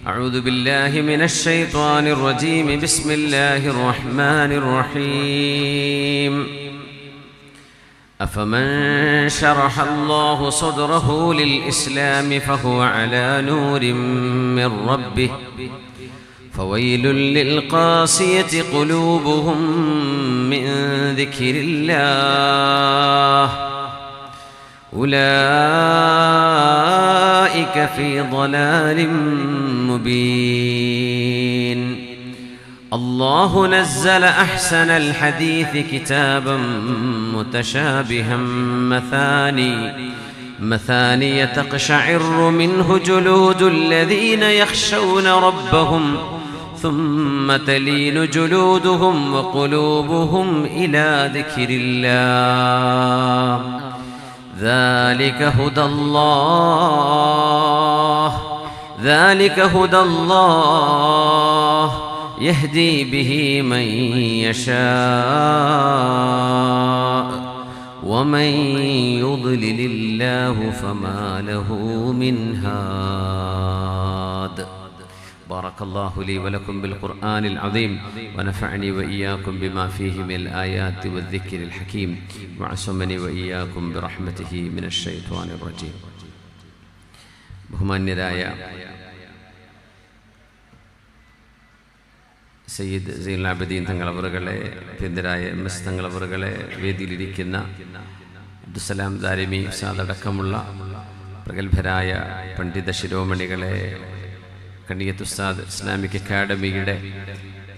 أعوذ بالله من الشيطان الرجيم. بسم الله الرحمن الرحيم. أفمن شرح الله صدره للإسلام فهو على نور من ربه فويل للقاسية قلوبهم من ذكر الله أولئك في ضلال مبين. الله نزل أحسن الحديث كتابا متشابها مثاني تقشعر منه جلود الذين يخشون ربهم ثم تلين جلودهم وقلوبهم إلى ذكر الله ذلك هدى الله يهدي به من يشاء ومن يضلل الله فما له من هاد. بارك الله لي ولكم بالقرآن العظيم ونفعني وإياكم بما فيه من الآيات والذكر الحكيم وعصمني وإياكم برحمته من الشيطان الرجيم. ബഹുമാന്യരായ സയ്യിദ് സൈനുൽ ആബിദീൻ തങ്ങളവറുകളെ, അഭ്യന്തരായ MS തങ്ങളവറുകളെ, വേദിയിലിരിക്കുന്ന അബ്ദുസ്സലാം ദാരിമി ഉസ്താദ് അടക്കമുള്ള പ്രഗത്ഭരായ പണ്ഡിത ശിരോമണികളെ, കണ്ണിയത്ത് ഉസ്താദ് ഇസ്ലാമിക് അക്കാഡമിയുടെ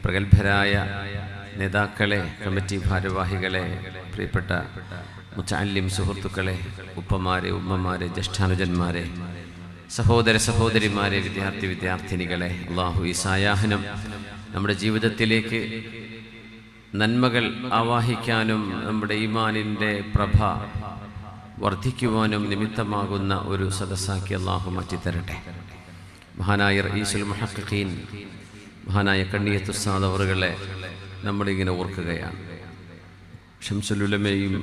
പ്രഗത്ഭരായ നേതാക്കളെ, കമ്മിറ്റി ഭാരവാഹികളെ, പ്രിയപ്പെട്ട മുത്തഅല്ലിം സുഹൃത്തുക്കളെ, ഉപ്പമാരെ, ഉമ്മമാരെ, ജ്യേഷ്ഠാനുജന്മാരെ, സഹോദര സഹോദരിമാരെ, വിദ്യാർത്ഥിനികളെ, അള്ളാഹു ഈ സായാഹ്നം നമ്മുടെ ജീവിതത്തിലേക്ക് നന്മകൾ ആവാഹിക്കാനും നമ്മുടെ ഈമാനിൻ്റെ പ്രഭ വർദ്ധിക്കുവാനും നിമിത്തമാകുന്ന ഒരു സദസ്സാക്കി അള്ളാഹു മാറ്റിത്തരട്ടെ. മഹാനായ റഈസുൽ മുഹഖഖീൻ, മഹാനായ കണ്ണിയത്ത് ഉസ്താദ് അവറുകളെ നമ്മളിങ്ങനെ ഓർക്കുകയാണ്. ശംസുൽ ഉലമയും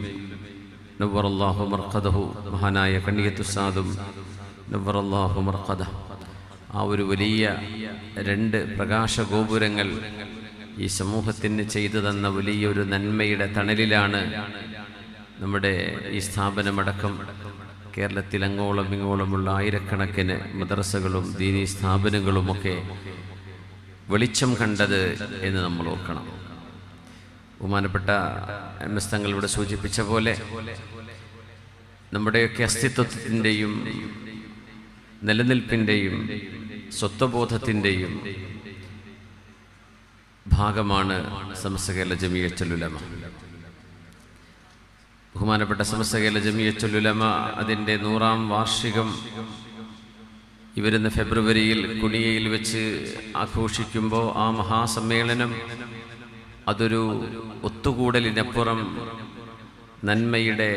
നവ്വറല്ലാഹു മർഖദഹു, മഹാനായ കണ്ണിയത്ത് ഉസ്താദും നവ്വറല്ലാഹു മർഖദഹു, ആ ഒരു വലിയ രണ്ട് പ്രകാശഗോപുരങ്ങൾ ഈ സമൂഹത്തിന് ചെയ്തു തന്ന വലിയൊരു നന്മയുടെ തണലിലാണ് നമ്മുടെ ഈ സ്ഥാപനമടക്കം കേരളത്തിൽ അങ്ങോളം ഇങ്ങോളമുള്ള ആയിരക്കണക്കിന് മദ്രസകളും ദീനീ സ്ഥാപനങ്ങളുമൊക്കെ വെളിച്ചം കണ്ടത് എന്ന് നമ്മൾ ഓർക്കണം. ബഹുമാനപ്പെട്ട MS തങ്ങൾ ഇവിടെ സൂചിപ്പിച്ച പോലെ നമ്മുടെയൊക്കെ അസ്തിത്വത്തിൻ്റെയും നിലനിൽപ്പിൻ്റെയും സ്വത്വബോധത്തിൻ്റെയും ഭാഗമാണ് സമസ്ത കേരള ജമിയത്തുൽ ഉലമ. ബഹുമാനപ്പെട്ട സമസ്ത കേരള ജമിയത്തുൽ ഉലമ അതിൻ്റെ 100ാം വാർഷികം ഈ വരുന്ന ഫെബ്രുവരിയിൽ കുണിയയിൽ വെച്ച് ആഘോഷിക്കുമ്പോൾ ആ മഹാസമ്മേളനം അതൊരു ഒത്തുകൂടലിനപ്പുറം നന്മയുടെ,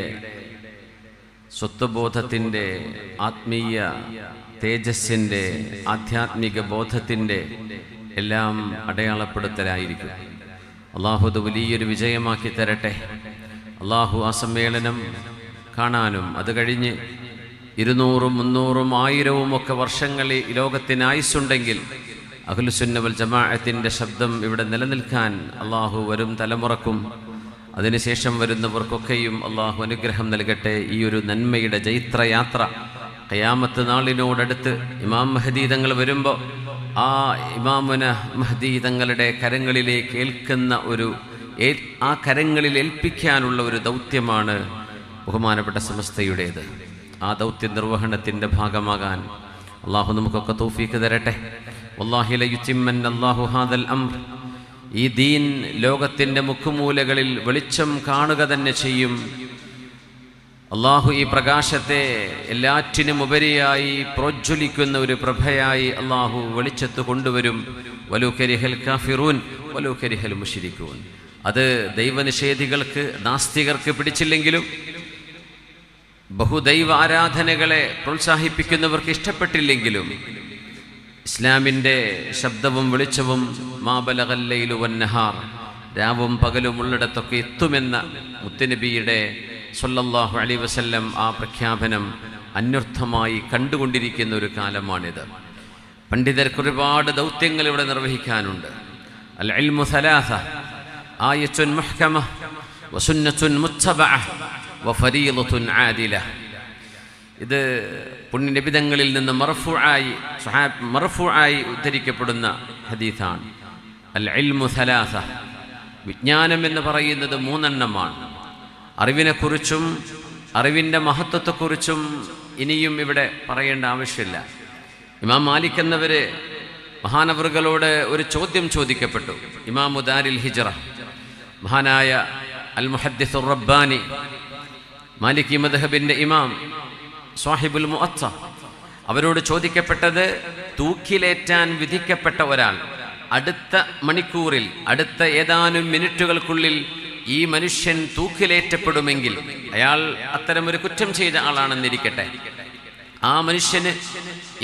സ്വത്വബോധത്തിൻ്റെ, ആത്മീയ തേജസ്സിൻ്റെ, ആധ്യാത്മിക ബോധത്തിൻ്റെ എല്ലാം അടയാളപ്പെടുത്തലായിരിക്കും. അള്ളാഹു അത് വലിയൊരു വിജയമാക്കി തരട്ടെ. അള്ളാഹു ആ സമ്മേളനം കാണാനും അത് കഴിഞ്ഞ് 200, 300, 1000 ഒക്കെ വർഷങ്ങൾ ഈ ലോകത്തിന് ആയുസ്സുണ്ടെങ്കിൽ അഹ്ലുസുന്ന വൽ ജമാഅത്തിൻ്റെ ശബ്ദം ഇവിടെ നിലനിൽക്കാൻ അള്ളാഹു വരും തലമുറക്കും അതിനുശേഷം വരുന്നവർക്കൊക്കെയും അള്ളാഹു അനുഗ്രഹം നൽകട്ടെ. ഈ ഒരു നന്മയുടെ ജൈത്രയാത്ര ഖിയാമത്ത് നാളിനോടടുത്ത് ഇമാം മഹ്ദി തങ്ങൾ വരുമ്പോൾ ആ ഇമാമുന മഹ്ദി തങ്ങളുടെ കരങ്ങളിലേക്ക് ഏൽക്കുന്ന ആ കരങ്ങളിൽ ഏൽപ്പിക്കാനുള്ള ഒരു ദൗത്യമാണ് ബഹുമാനപ്പെട്ട സമസ്തയുടേത്. ആ ദൗത്യ നിർവഹണത്തിൻ്റെ ഭാഗമാകാൻ അള്ളാഹു നമുക്കൊക്കെ തൗഫീഖ് തരട്ടെ. വല്ലാഹി ലയുതിമ്മന്ന അല്ലാഹു ഹാദൽ അംർ, ഈ ദീൻ ലോകത്തിൻ്റെ മുക്കുമൂലകളിൽ വെളിച്ചം കാണുക തന്നെ ചെയ്യും. അള്ളാഹു ഈ പ്രകാശത്തെ എല്ലാറ്റിനും ഉപരിയായി പ്രോജ്വലിക്കുന്ന ഒരു പ്രഭയായി അള്ളാഹു വെളിച്ചത്ത് കൊണ്ടുവരും. വലൗ കരിഹൽ കാഫിറൂൻ വലൗ കരിഹൽ മുശ്രികൂൻ. അത് ദൈവനിഷേധികൾക്ക്, നാസ്തികർക്ക് പിടിച്ചില്ലെങ്കിലും, ബഹുദൈവ ആരാധനകളെ പ്രോത്സാഹിപ്പിക്കുന്നവർക്ക് ഇഷ്ടപ്പെട്ടില്ലെങ്കിലും, ഇസ്ലാമിൻ്റെ ശബ്ദവും വെളിച്ചവും മാബലഗൽ ലൈലു വന്നഹാർ, രാവും പകലും ഉള്ളിടത്തൊക്കെ എത്തുമെന്ന മുത്തുനബിയുടെ സ്വല്ലല്ലാഹു അലൈഹി വസല്ലം ആ പ്രഖ്യാപനം അന്വർത്ഥമായി കണ്ടുകൊണ്ടിരിക്കുന്ന ഒരു കാലമാണിത്. പണ്ഡിതർക്ക് ഒരുപാട് ദൗത്യങ്ങൾ ഇവിടെ നിർവഹിക്കാനുണ്ട്. അൽ ഇൽമു സലാസ ആയത്തുൻ മുഹ്കമ വസുന്നത്തുൻ മുത്തബഅ വഫരീളത്തുൻ ആദില. ഇത് പുണ്യനിബിതങ്ങളിൽ നിന്ന് മർഫൂആയി ഉദ്ധരിക്കപ്പെടുന്ന ഹദീസാണ്. അൽ ഇൽമു സലാസ, വിജ്ഞാനം എന്ന് പറയുന്നത് മൂന്നെണ്ണമാണ്. അറിവിനെക്കുറിച്ചും അറിവിൻ്റെ മഹത്വത്തെക്കുറിച്ചും ഇനിയും ഇവിടെ പറയേണ്ട ആവശ്യമില്ല. ഇമാം മാലിക് എന്നവര് മഹാനവറുകളോട് ഒരു ചോദ്യം ചോദിക്കപ്പെട്ടു. ഇമാമു ദാരിൽ ഹിജ്റ, മഹാനായ അൽ മുഹദ്ദിസുർ റബ്ബാനി, മാലിക്കി മദ്ഹബിൻ്റെ ഇമാം, സ്വാഹിബുൽ മുഅത്ത, അവരോട് ചോദിക്കപ്പെട്ടത്, തൂക്കിലേറ്റാൻ വിധിക്കപ്പെട്ട ഒരാൾ അടുത്ത മണിക്കൂറിൽ, അടുത്ത ഏതാനും മിനിറ്റുകൾക്കുള്ളിൽ ഈ മനുഷ്യൻ തൂക്കിലേറ്റപ്പെടുമെങ്കിൽ, അയാൾ അത്തരമൊരു കുറ്റം ചെയ്ത ആളാണെന്നിരിക്കട്ടെ, ആ മനുഷ്യന്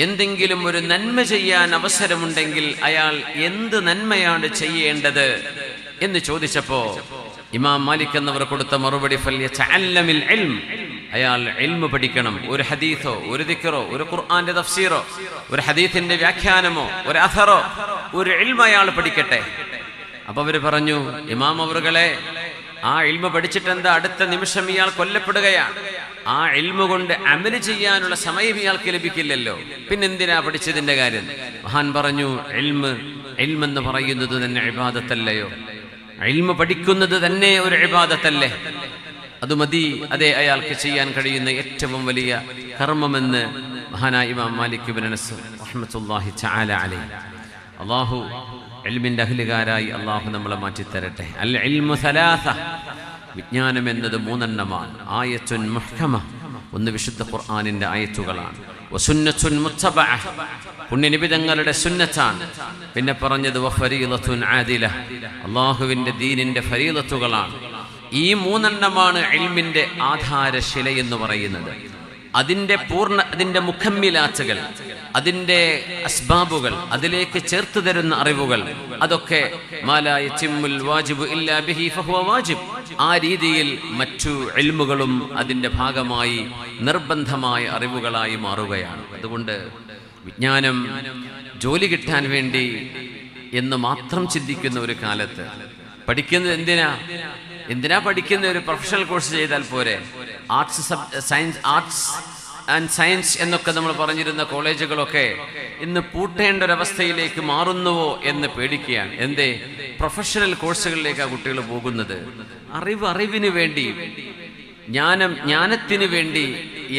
എന്തെങ്കിലും ഒരു നന്മ ചെയ്യാൻ അവസരമുണ്ടെങ്കിൽ അയാൾ എന്ത് നന്മയാണ് ചെയ്യേണ്ടത് എന്ന് ചോദിച്ചപ്പോ ഇമാം മാലിക് എന്നവർ കൊടുത്ത മറുപടി, ഫല്യതഅല്ലമിൽ ഇൽം, അയാൾ ഇൽമു പഠിക്കണം. ഒരു ഹദീസോ ഒരു ദിക്റോ ഒരു ഖുർആന്റെ തഫ്സീറോ ഒരു ഹദീസിന്റെ വ്യാഖ്യാനമോ ഒരു അഥറോ ഒരു ഇൽമ് അയാൾ പഠിക്കട്ടെ. അപ്പൊ അവര് പറഞ്ഞു, ഇമാം അവറുകളെ, ആ ഇൽമു പഠിച്ചിട്ടെന്താ, അടുത്ത നിമിഷം ഇയാൾ കൊല്ലപ്പെടുകയാണ്. ആ ഇൽമു കൊണ്ട് അമല് ചെയ്യാനുള്ള സമയം ഇയാൾക്ക് ലഭിക്കില്ലല്ലോ, പിന്നെന്തിനാ പഠിച്ചതിന്റെ കാര്യം? മഹാൻ പറഞ്ഞു, ഇൽമെന്ന് പറയുന്നത് തന്നെ ഇബാദത്തല്ലയോ? ഇൽമു പഠിക്കുന്നത് തന്നെ ഒരു ഇബാദത്തല്ലേ? അത് മതി, അതേ അയാൾക്ക് ചെയ്യാൻ കഴിയുന്ന ഏറ്റവും വലിയ കർമ്മമെന്ന് മഹാനായ ഇമാം മാലിക് ഇബ്നു അനസ് റഹ്മത്തുള്ളാഹി തആല അലൈഹി. അല്ലാഹു ഇൽമിന്റെ അഹ്ലുകാരായി അല്ലാഹു നമ്മളെ മാറ്റിത്തരട്ടെ. അൽ ഇൽമു സലാസ, വിജ്ഞാനം എന്നത് മൂന്നെണ്ണമാണ്. ആയത്തുൻ മുഹ്കമ, ഒന്ന് വിശുദ്ധ ഖുർആനിന്റെ ആയത്തുകളാണ്. വസുന്നത്തുൻ മുത്തബഅ, പുണ്യനിബിതങ്ങളുടെ സുന്നത്താണ്. പിന്നെ പറഞ്ഞത് വഫരീളത്തുൻ ആദില, അല്ലാഹുവിന്റെ ദീനിന്റെ ഫരീളത്തുകളാണ്. ഈ മൂന്നെണ്ണമാണ് ഇൽമിന്റെ ആധാരശില എന്ന് പറയുന്നത്. അതിന്റെ മുഖമ്മിലാത്തുകൾ, അതിന്റെ അസ്ബാബുകൾ, അതിലേക്ക് ചേർത്ത് തരുന്ന അറിവുകൾ, അതൊക്കെ മാലാ യതിമ്മുൽ വാജിബു ഇല്ലാ ബിഹി ഫഹുവ വാജിബ്. ആ രീതിയിൽ മറ്റു ഇൽമുകളും അതിന്റെ ഭാഗമായി നിർബന്ധമായ അറിവുകളായി മാറുകയാണ്. അതുകൊണ്ട് വിജ്ഞാനം ജോലി കിട്ടാൻ വേണ്ടി എന്ന് മാത്രം ചിന്തിക്കുന്ന ഒരു കാലത്ത്, പഠിക്കുന്നത് എന്തിനാ പഠിക്കുന്ന? ഒരു പ്രൊഫഷണൽ കോഴ്സ് ചെയ്താൽ പോരെ? ആർട്സ് ആൻഡ് സയൻസ് എന്നൊക്കെ നമ്മൾ പറഞ്ഞിരുന്ന കോളേജുകളൊക്കെ ഇന്ന് പൂട്ടേണ്ട ഒരവസ്ഥയിലേക്ക് മാറുന്നുവോ എന്ന് പേടിക്കുകയാണ്. എന്തേ? പ്രൊഫഷണൽ കോഴ്സുകളിലേക്കാണ് കുട്ടികൾ പോകുന്നത്. അറിവിന് വേണ്ടി, ജ്ഞാനത്തിന് വേണ്ടി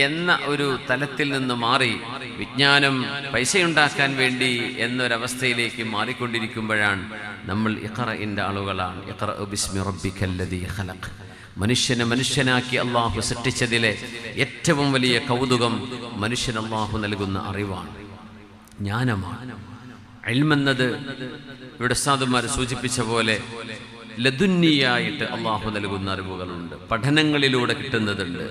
എന്ന ഒരു തലത്തിൽ നിന്ന് മാറി വിജ്ഞാനം പൈസയുണ്ടാക്കാൻ വേണ്ടി എന്നൊരവസ്ഥയിലേക്ക് മാറിക്കൊണ്ടിരിക്കുമ്പോഴാണ് നമ്മൾ ഇഖ്റഇന്റെ ആളുകളാണ്. ഇഖ്റ ബിസ്മി റബ്ബിക്കല്ലദീ ഖലഖ്. മനുഷ്യനെ മനുഷ്യനാക്കി അള്ളാഹു സൃഷ്ടിച്ചതിലെ ഏറ്റവും വലിയ കൗതുകം മനുഷ്യൻ അള്ളാഹു നൽകുന്ന അറിവാണ്, ജ്ഞാനമാണ്. ഇൽമെന്നത് ഇവിടെ ഉസ്താദുമാർ സൂചിപ്പിച്ച പോലെ ലദുന്നിയായിട്ട് അള്ളാഹു നൽകുന്ന അറിവുകളുണ്ട്, പഠനങ്ങളിലൂടെ കിട്ടുന്നതുണ്ട്,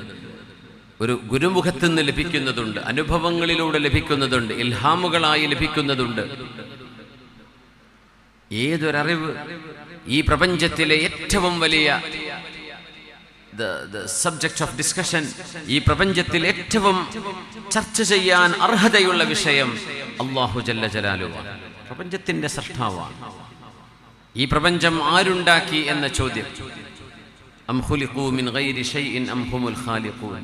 ഒരു ഗുരുമുഖത്ത് നിന്ന് ലഭിക്കുന്നതുണ്ട്, അനുഭവങ്ങളിലൂടെ ലഭിക്കുന്നതുണ്ട്, ഇൽഹാമുകളായി ലഭിക്കുന്നതുണ്ട്. ഏതൊരറിവ് ഈ പ്രപഞ്ചത്തിലെ ഏറ്റവും വലിയ സബ്ജക്ട് ഓഫ് ഡിസ്കഷൻ, ഈ പ്രപഞ്ചത്തിൽ ഏറ്റവും ചർച്ച ചെയ്യാൻ അർഹതയുള്ള വിഷയം അല്ലാഹു ജല്ല ജലാലുവാണ്, പ്രപഞ്ചത്തിന്റെ സൃഷ്ടാവാണ്. ഈ പ്രപഞ്ചം ആരുണ്ടാക്കി എന്ന ചോദ്യം, അം ഖുലിഖൂ മിൻ ഗൈരി ഷൈഇൻ അം ഹുമുൽ ഖാലിഖൂൻ,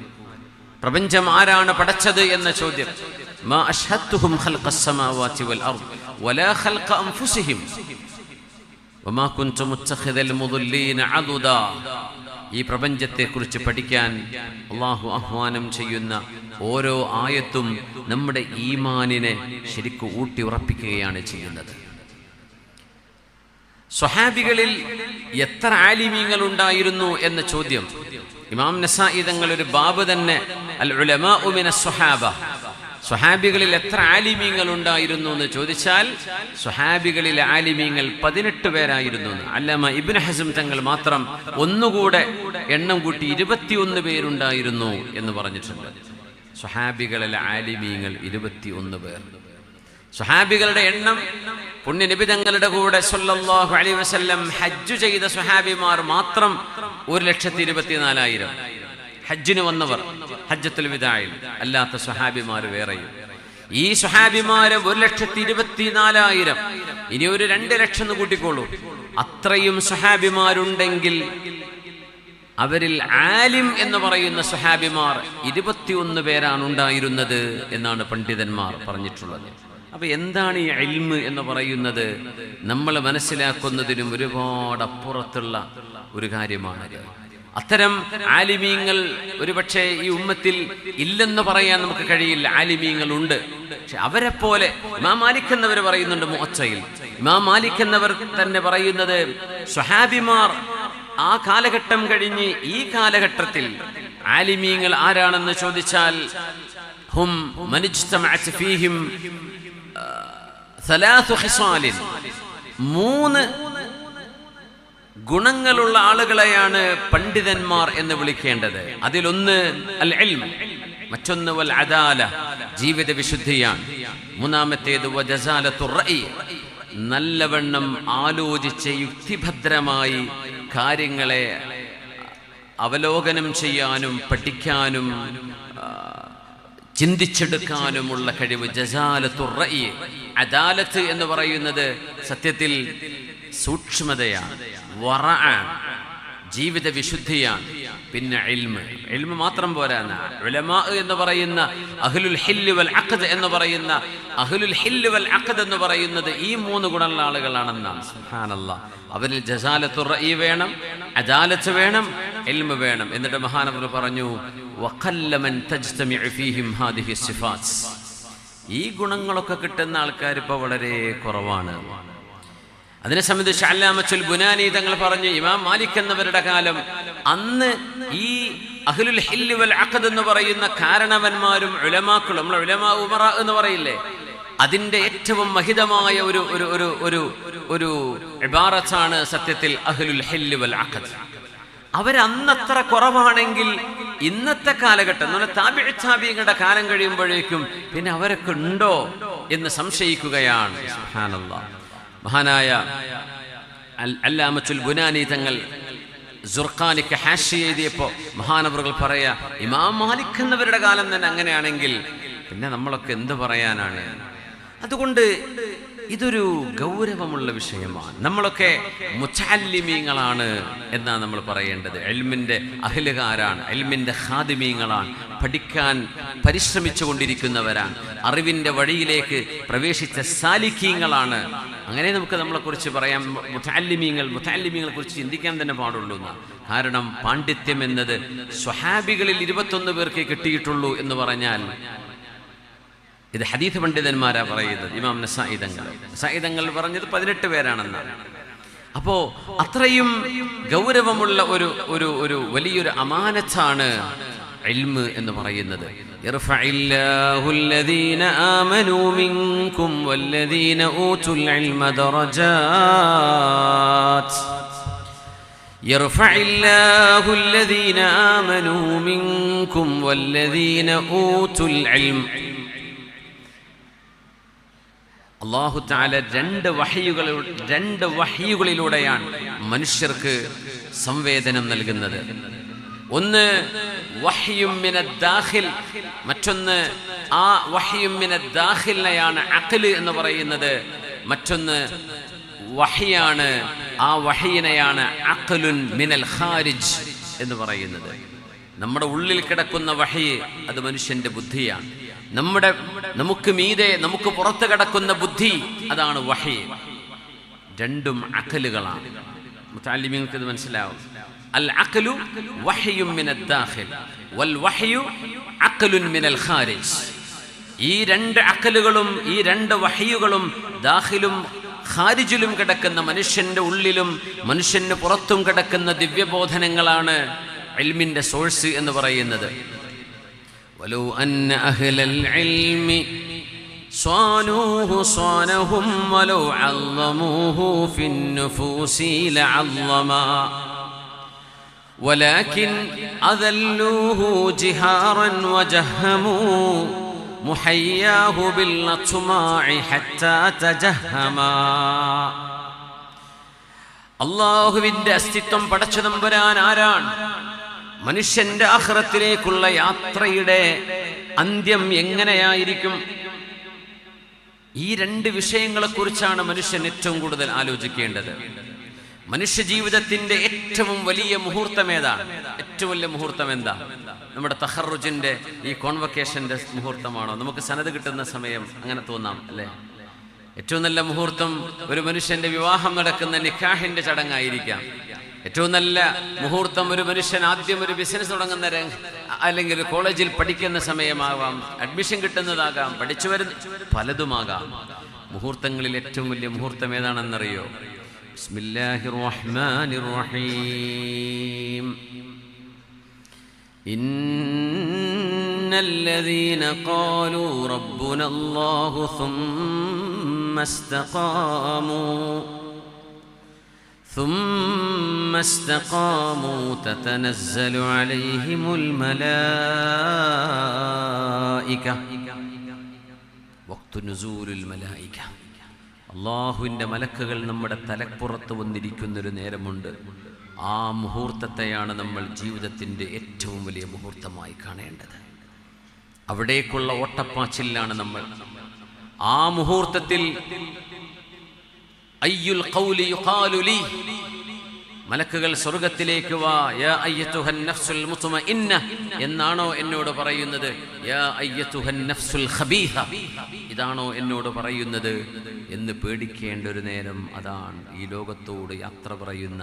പ്രപഞ്ചം ആരാണ് പടച്ചത് എന്ന ചോദ്യം, മാ അഷ്ഹദ്തുഹും ഖൽഖസ് സമാവാതി വൽ അർദ് വലാ ഖൽഖ അൻഫുസിഹിം വമാ കുൻതു മുത്തഖിദൽ മുദല്ലീന അദുദാ. ഈ പ്രപഞ്ചത്തെക്കുറിച്ച് പഠിക്കാൻ അള്ളാഹു ആഹ്വാനം ചെയ്യുന്ന ഓരോ ആയത്തും നമ്മുടെ ഈമാനിനെ ശരിക്കും ഊട്ടി ഉറപ്പിക്കുകയാണ് ചെയ്യുന്നത്. സ്വഹാബികളിൽ എത്ര ആലിമീങ്ങൾ ഉണ്ടായിരുന്നു എന്ന ചോദ്യം, ഇമാം നസായി തങ്ങൾ ഒരു ബാബ് തന്നെ അൽ ഉലമാഉ മിനസ് സ്വഹാബ, സ്വഹാബികളിൽ എത്ര ആലിമീങ്ങൾ ഉണ്ടായിരുന്നു എന്ന് ചോദിച്ചാൽ സ്വഹാബികളിലെ ആലിമീങ്ങൾ 18 പേരായിരുന്നു. അല്ലാമ ഇബ്നു ഹസ്ം തങ്ങൾ മാത്രം ഒന്നുകൂടെ എണ്ണം കൂട്ടി 21 പേരുണ്ടായിരുന്നു എന്ന് പറഞ്ഞിട്ടുണ്ട്. സ്വഹാബികളിലെ ആലിമീങ്ങൾ 21 പേർ. സ്വഹാബികളുടെ എണ്ണം പുണ്യനബി തങ്ങളുടെ കൂടെ സല്ലല്ലാഹു അലൈഹി വസല്ലം ഹജ്ജ് ചെയ്ത സ്വഹാബിമാർ മാത്രം 1,24,000 ഹജ്ജിന് വന്നവർ, ഹജ്ജത്തുൽ വിദായിൽ, അല്ലാത്ത സ്വഹാബിമാർ വേറെയും. ഈ സ്വഹാബിമാരെ 1,24,000, ഇനി ഒരു 2 ലക്ഷം എന്ന് കൂട്ടിക്കോളൂ. അത്രയും സ്വഹാബിമാരുണ്ടെങ്കിൽ അവരിൽ ആലിം എന്ന് പറയുന്ന സ്വഹാബിമാർ 21 പേരാണ് ഉണ്ടായിരുന്നത് എന്നാണ് പണ്ഡിതന്മാർ പറഞ്ഞിട്ടുള്ളത്. അപ്പൊ എന്താണ് ഈ ഇൽമ് എന്ന് പറയുന്നത്? നമ്മൾ മനസ്സിലാക്കുന്നതിനും ഒരുപാട് അപ്പുറത്തുള്ള ഒരു കാര്യമാണത്. അത്തരം ആലിമീങ്ങൾ ഒരുപക്ഷെ ഈ ഉമ്മത്തിൽ ഇല്ലെന്ന് പറയാൻ നമുക്ക് കഴിയില്ല. ആലിമീങ്ങൾ ഉണ്ട്, പക്ഷെ അവരെ പോലെ ഇമാം മാലിക് എന്നവർ പറയുന്നുണ്ട് മുഅത്തയിൽ. ഇമാം മാലിക് എന്നവർ തന്നെ പറയുന്നത് സ്വഹാബിമാർ ആ കാലഘട്ടം കഴിഞ്ഞ് ഈ കാലഘട്ടത്തിൽ ആലിമീങ്ങൾ ആരാണെന്ന് ചോദിച്ചാൽ ഹും മനിജ്തമഅത് ഫീഹിം 3 ഖിസാലിൻ, 3 ഗുണങ്ങളുള്ള ആളുകളെയാണ് പണ്ഡിതന്മാർ എന്ന് വിളിക്കേണ്ടത്. അതിലൊന്ന് അൽ ഇൽം, മറ്റൊന്ന് വൽ അദാല, ജീവിത വിശുദ്ധിയാണ്. മൂന്നാമത്തേത് വജസാലത്തുർ റഅയ്, നല്ലവണ്ണം ആലോചിച്ച് യുക്തിഭദ്രമായി കാര്യങ്ങളെ അവലോകനം ചെയ്യാനും പഠിക്കാനും ചിന്തിച്ചെടുക്കാനുമുള്ള കഴിവ്. ജസാലത്തുർ റഅയ്, അദാലത്ത് എന്ന് പറയുന്നത് സത്യത്തിൽ സൂക്ഷ്മതയാണ്, വറഅ, ജീവിത വിശുദ്ധിയാണ്. പിന്നെ ഇൽമ് മാത്രം പോരാ. ഉലമാ എന്ന് പറയുന്ന അഹ്ലുൽ ഹില്ല് വൽ അഖ്ദ് എന്ന് പറയുന്ന അഹ്ലുൽ ഹില്ല് വൽ അഖ്ദ് എന്ന് പറയുന്നത് ഈ 3 ഗുണമുള്ള ആളുകളാണെന്നാണ്. സുബ്ഹാനല്ലാഹ്. അവരിൽ ജസാലത്തുർ റഅയ് വേണം, അദാലത്ത് വേണം, ഇൽമ് വേണം. എന്നിട്ട് മഹാനവർ പറഞ്ഞു വഖല്ല മൻ തജ്തമിഉ ഫീഹിം ഹാദിഹി സിഫാത്ത്. ഈ ഗുണങ്ങളൊക്കെ കിട്ടുന്ന ആൾക്കാർ ഇപ്പോൾ വളരെ കുറവാണ്. അതിനെ സംബന്ധിച്ച് അല്ലാമത്തുൽ ബുനാനി തങ്ങൾ പറഞ്ഞു, ഇമാം മാലിക് എന്നവരുടെ കാലം, അന്ന് ഈ അഹ്ലുൽ ഹില്ല് വൽ അഖ്ദ് എന്ന് പറയുന്ന കാരണവന്മാരും ഉലമാക്കളും, നമ്മൾ ഉലമാ ഉമറ എന്ന് പറയില്ലേ, അതിന്റെ ഏറ്റവും മഹിതമായ ഒരു ഒരു ഒരു ഒരു ഒരു ഇബാറത്താണ് സത്യത്തിൽ അഹ്ലുൽ ഹില്ല് വൽ അഖ്ദ്. അവരന്നത്ര കുറവാണെങ്കിൽ ഇന്നത്തെ കാലഘട്ടം എന്ന് പറഞ്ഞാൽ താബിഈ താബിഈങ്ങളുടെ കാലം കഴിയുമ്പോഴേക്കും പിന്നെ അവരൊക്കെ ഉണ്ടോ എന്ന് സംശയിക്കുകയാണ്. സുബ്ഹാനല്ലാഹ്. മഹാനായ അല്ലാമത്തുൽ ബുനാനി തങ്ങൾ സുർഖാനിക്ക് ഹാഷിയ എഴുതിയപ്പോ മഹാനവറുകൾ പറയാ, ഇമാം മാലിക് എന്നവരുടെ കാലം തന്നെ അങ്ങനെയാണെങ്കിൽ പിന്നെ നമ്മളൊക്കെ എന്ത് പറയാനാണ്? അതുകൊണ്ട് ഇതൊരു ഗൗരവമുള്ള വിഷയമാണ്. നമ്മളൊക്കെ മുതഅല്ലിമീങ്ങളാണ് എന്നാണ് നമ്മൾ പറയേണ്ടത്. ഇൽമിന്റെ അഹ്ലുകാരാണ്, ഇൽമിന്റെ ഖാദിമീങ്ങളാണ്, പഠിക്കാൻ പരിശ്രമിച്ചു കൊണ്ടിരിക്കുന്നവരാണ്, അറിവിന്റെ വഴിയിലേക്ക് പ്രവേശിച്ച സാലിക്കീങ്ങളാണ്. അങ്ങനെ നമുക്ക് നമ്മളെക്കുറിച്ച് പറയാം. മുതഅല്ലിമീങ്ങളെ കുറിച്ച് ചിന്തിക്കാൻ തന്നെ പാടുള്ളൂ എന്നാണ്. കാരണം പാണ്ഡിത്യം എന്നത് സ്വഹാബികളിൽ 21 പേർക്ക് കിട്ടിയിട്ടുള്ളൂ എന്ന് പറഞ്ഞാൽ ഇത് ഹദീസ് പണ്ഡിതന്മാരാ പറയുന്നത്. ഇമാം നസാഇ തങ്ങൾ പറഞ്ഞത് 18 പേരാണെന്നാണ്. അപ്പോ അത്രയും ഗൗരവമുള്ള ഒരു വലിയൊരു അമാനത്താണ് ഇൽമ് എന്ന് പറയുന്നത്. യർഫഇല്ലാഹുൽ ലദീന ആമനൂ മിൻകും വല്ലദീന ഊതുൽ ഇൽമ ദറജാത്ത്. യർഫഇല്ലാഹുൽ ലദീന ആമനൂ മിൻകും വല്ലദീന ഊതുൽ ഇൽമ. അല്ലാഹു തആല 2 വഹ്യുകളിലൂടെയാണ് മനുഷ്യർക്ക് സംവേദനം നൽകുന്നത്. ഒന്ന് വഹ്യും മിനദ് ദാഖിൽ, മറ്റൊന്ന് ആ വഹ്യും മിനദ് ദാഖിലിനെയാണ് അഖ്ല് എന്ന് പറയുന്നത്. മറ്റൊന്ന് വഹ്യാണ്, ആ വഹ്യിനെയാണ് അഖ്ലുൻ മിനൽ ഖാരിജ് എന്ന് പറയുന്നത്. നമ്മുടെ ഉള്ളിൽ കിടക്കുന്ന വഹ്യ് അത് മനുഷ്യന്റെ ബുദ്ധിയാണ്. നമുക്ക് മീതെ, നമുക്ക് പുറത്ത് കിടക്കുന്ന ബുദ്ധി, അതാണ് വഹ്യ്. രണ്ടും അഖലുകളാണ്. മുതഅല്ലിമീങ്ങൾക്ക് ഇത് മനസ്സിലാവും. അൽ അഖ്ലു വഹ്യും മിനദ് ദാഖിൽ വൽ വഹ്യു അഖ്ലുൻ മിനൽ ഖാരിജ്. ഈ 2 അഖലുകളും ഈ 2 വഹ്യുകളും ദാഖിലും ഖാരിജിലും കിടക്കുന്ന, മനുഷ്യന്റെ ഉള്ളിലും മനുഷ്യന് പുറത്തും കിടക്കുന്ന ദിവ്യബോധനങ്ങളാണ് ഇൽമിന്റെ സോഴ്സ് എന്ന് പറയുന്നത്. വലൗ അന്ന അഹ്ലൽ ഇൽമി صانوه صانهم ولو عظموه في النفوس لعظما ولكن أذلوه جهارا وجهموا محياه بالأطماع حتى تجهما. അല്ലാഹുവിന്റെ അസ്തിത്വം പടച്ചു തമ്പുരാൻ ആരാണ്? മനുഷ്യന്റെ ആഖിറത്തിലേക്കുള്ള യാത്രയുടെ അന്ത്യം എങ്ങനെയായിരിക്കും? ഈ രണ്ട് വിഷയങ്ങളെക്കുറിച്ചാണ് മനുഷ്യൻ ഏറ്റവും കൂടുതൽ ആലോചിക്കേണ്ടത്. മനുഷ്യ ജീവിതത്തിന്റെ ഏറ്റവും വലിയ മുഹൂർത്തം ഏതാണ്? ഏറ്റവും വലിയ മുഹൂർത്തം എന്താ? നമ്മുടെ തഖറുജിന്റെ ഈ കോൺവക്കേഷന്റെ മുഹൂർത്തമാണോ? നമുക്ക് സനത് കിട്ടുന്ന സമയം അങ്ങനെ തോന്നാം അല്ലേ? ഏറ്റവും നല്ല മുഹൂർത്തം ഒരു മനുഷ്യന്റെ വിവാഹം നടക്കുന്ന നിക്കാഹിന്റെ ചടങ്ങായിരിക്കാം. ഏറ്റവും നല്ല മുഹൂർത്തം ഒരു മനുഷ്യൻ ആദ്യം ഒരു ബിസിനസ് തുടങ്ങുന്ന അല്ലെങ്കിൽ കോളേജിൽ പഠിക്കുന്ന സമയമാകാം, അഡ്മിഷൻ കിട്ടുന്നതാകാം, പഠിച്ചു വരുന്ന പലതുമാകാം. മുഹൂർത്തങ്ങളിൽ ഏറ്റവും വലിയ മുഹൂർത്തം ഏതാണെന്നറിയോ? ബിസ്മില്ലാഹിർ റഹ്മാനിർ റഹീം. ഇന്നല്ലദീന ഖാലൂ റബ്ബുനല്ലാഹു ثم استقاموا تتنزل عليهم الملائكة وقت نزول الملائكة. അള്ളാഹുവിൻ്റെ മലക്കുകൾ നമ്മുടെ തലപ്പുറത്ത് വന്നിരിക്കുന്നൊരു നേരമുണ്ട്. ആ മുഹൂർത്തത്തെയാണ് നമ്മൾ ജീവിതത്തിൻ്റെ ഏറ്റവും വലിയ മുഹൂർത്തമായി കാണേണ്ടത്. അവിടേക്കുള്ള ഓട്ടപ്പാച്ചിലാണ് നമ്മൾ. ആ മുഹൂർത്തത്തിൽ അയ്യുൽ ഖൗലി യുഖാലു ലി, മലക്കുകൾ സ്വർഗത്തിലേക്ക് വാ, യാ അയ്യതുഹൻ നഫ്സുൽ മുത്മഇന്ന എന്നാണോ എന്നോട് പറയുന്നത്? യാ അയ്യതുഹൻ നഫ്സുൽ ഖബീഹ, ഇതാണോ എന്നോട് പറയുന്നത് എന്ന് പേടിക്കേണ്ട ഒരു നേരം അതാണ്. ഈ ലോകത്തോട് യാത്ര പറയുന്ന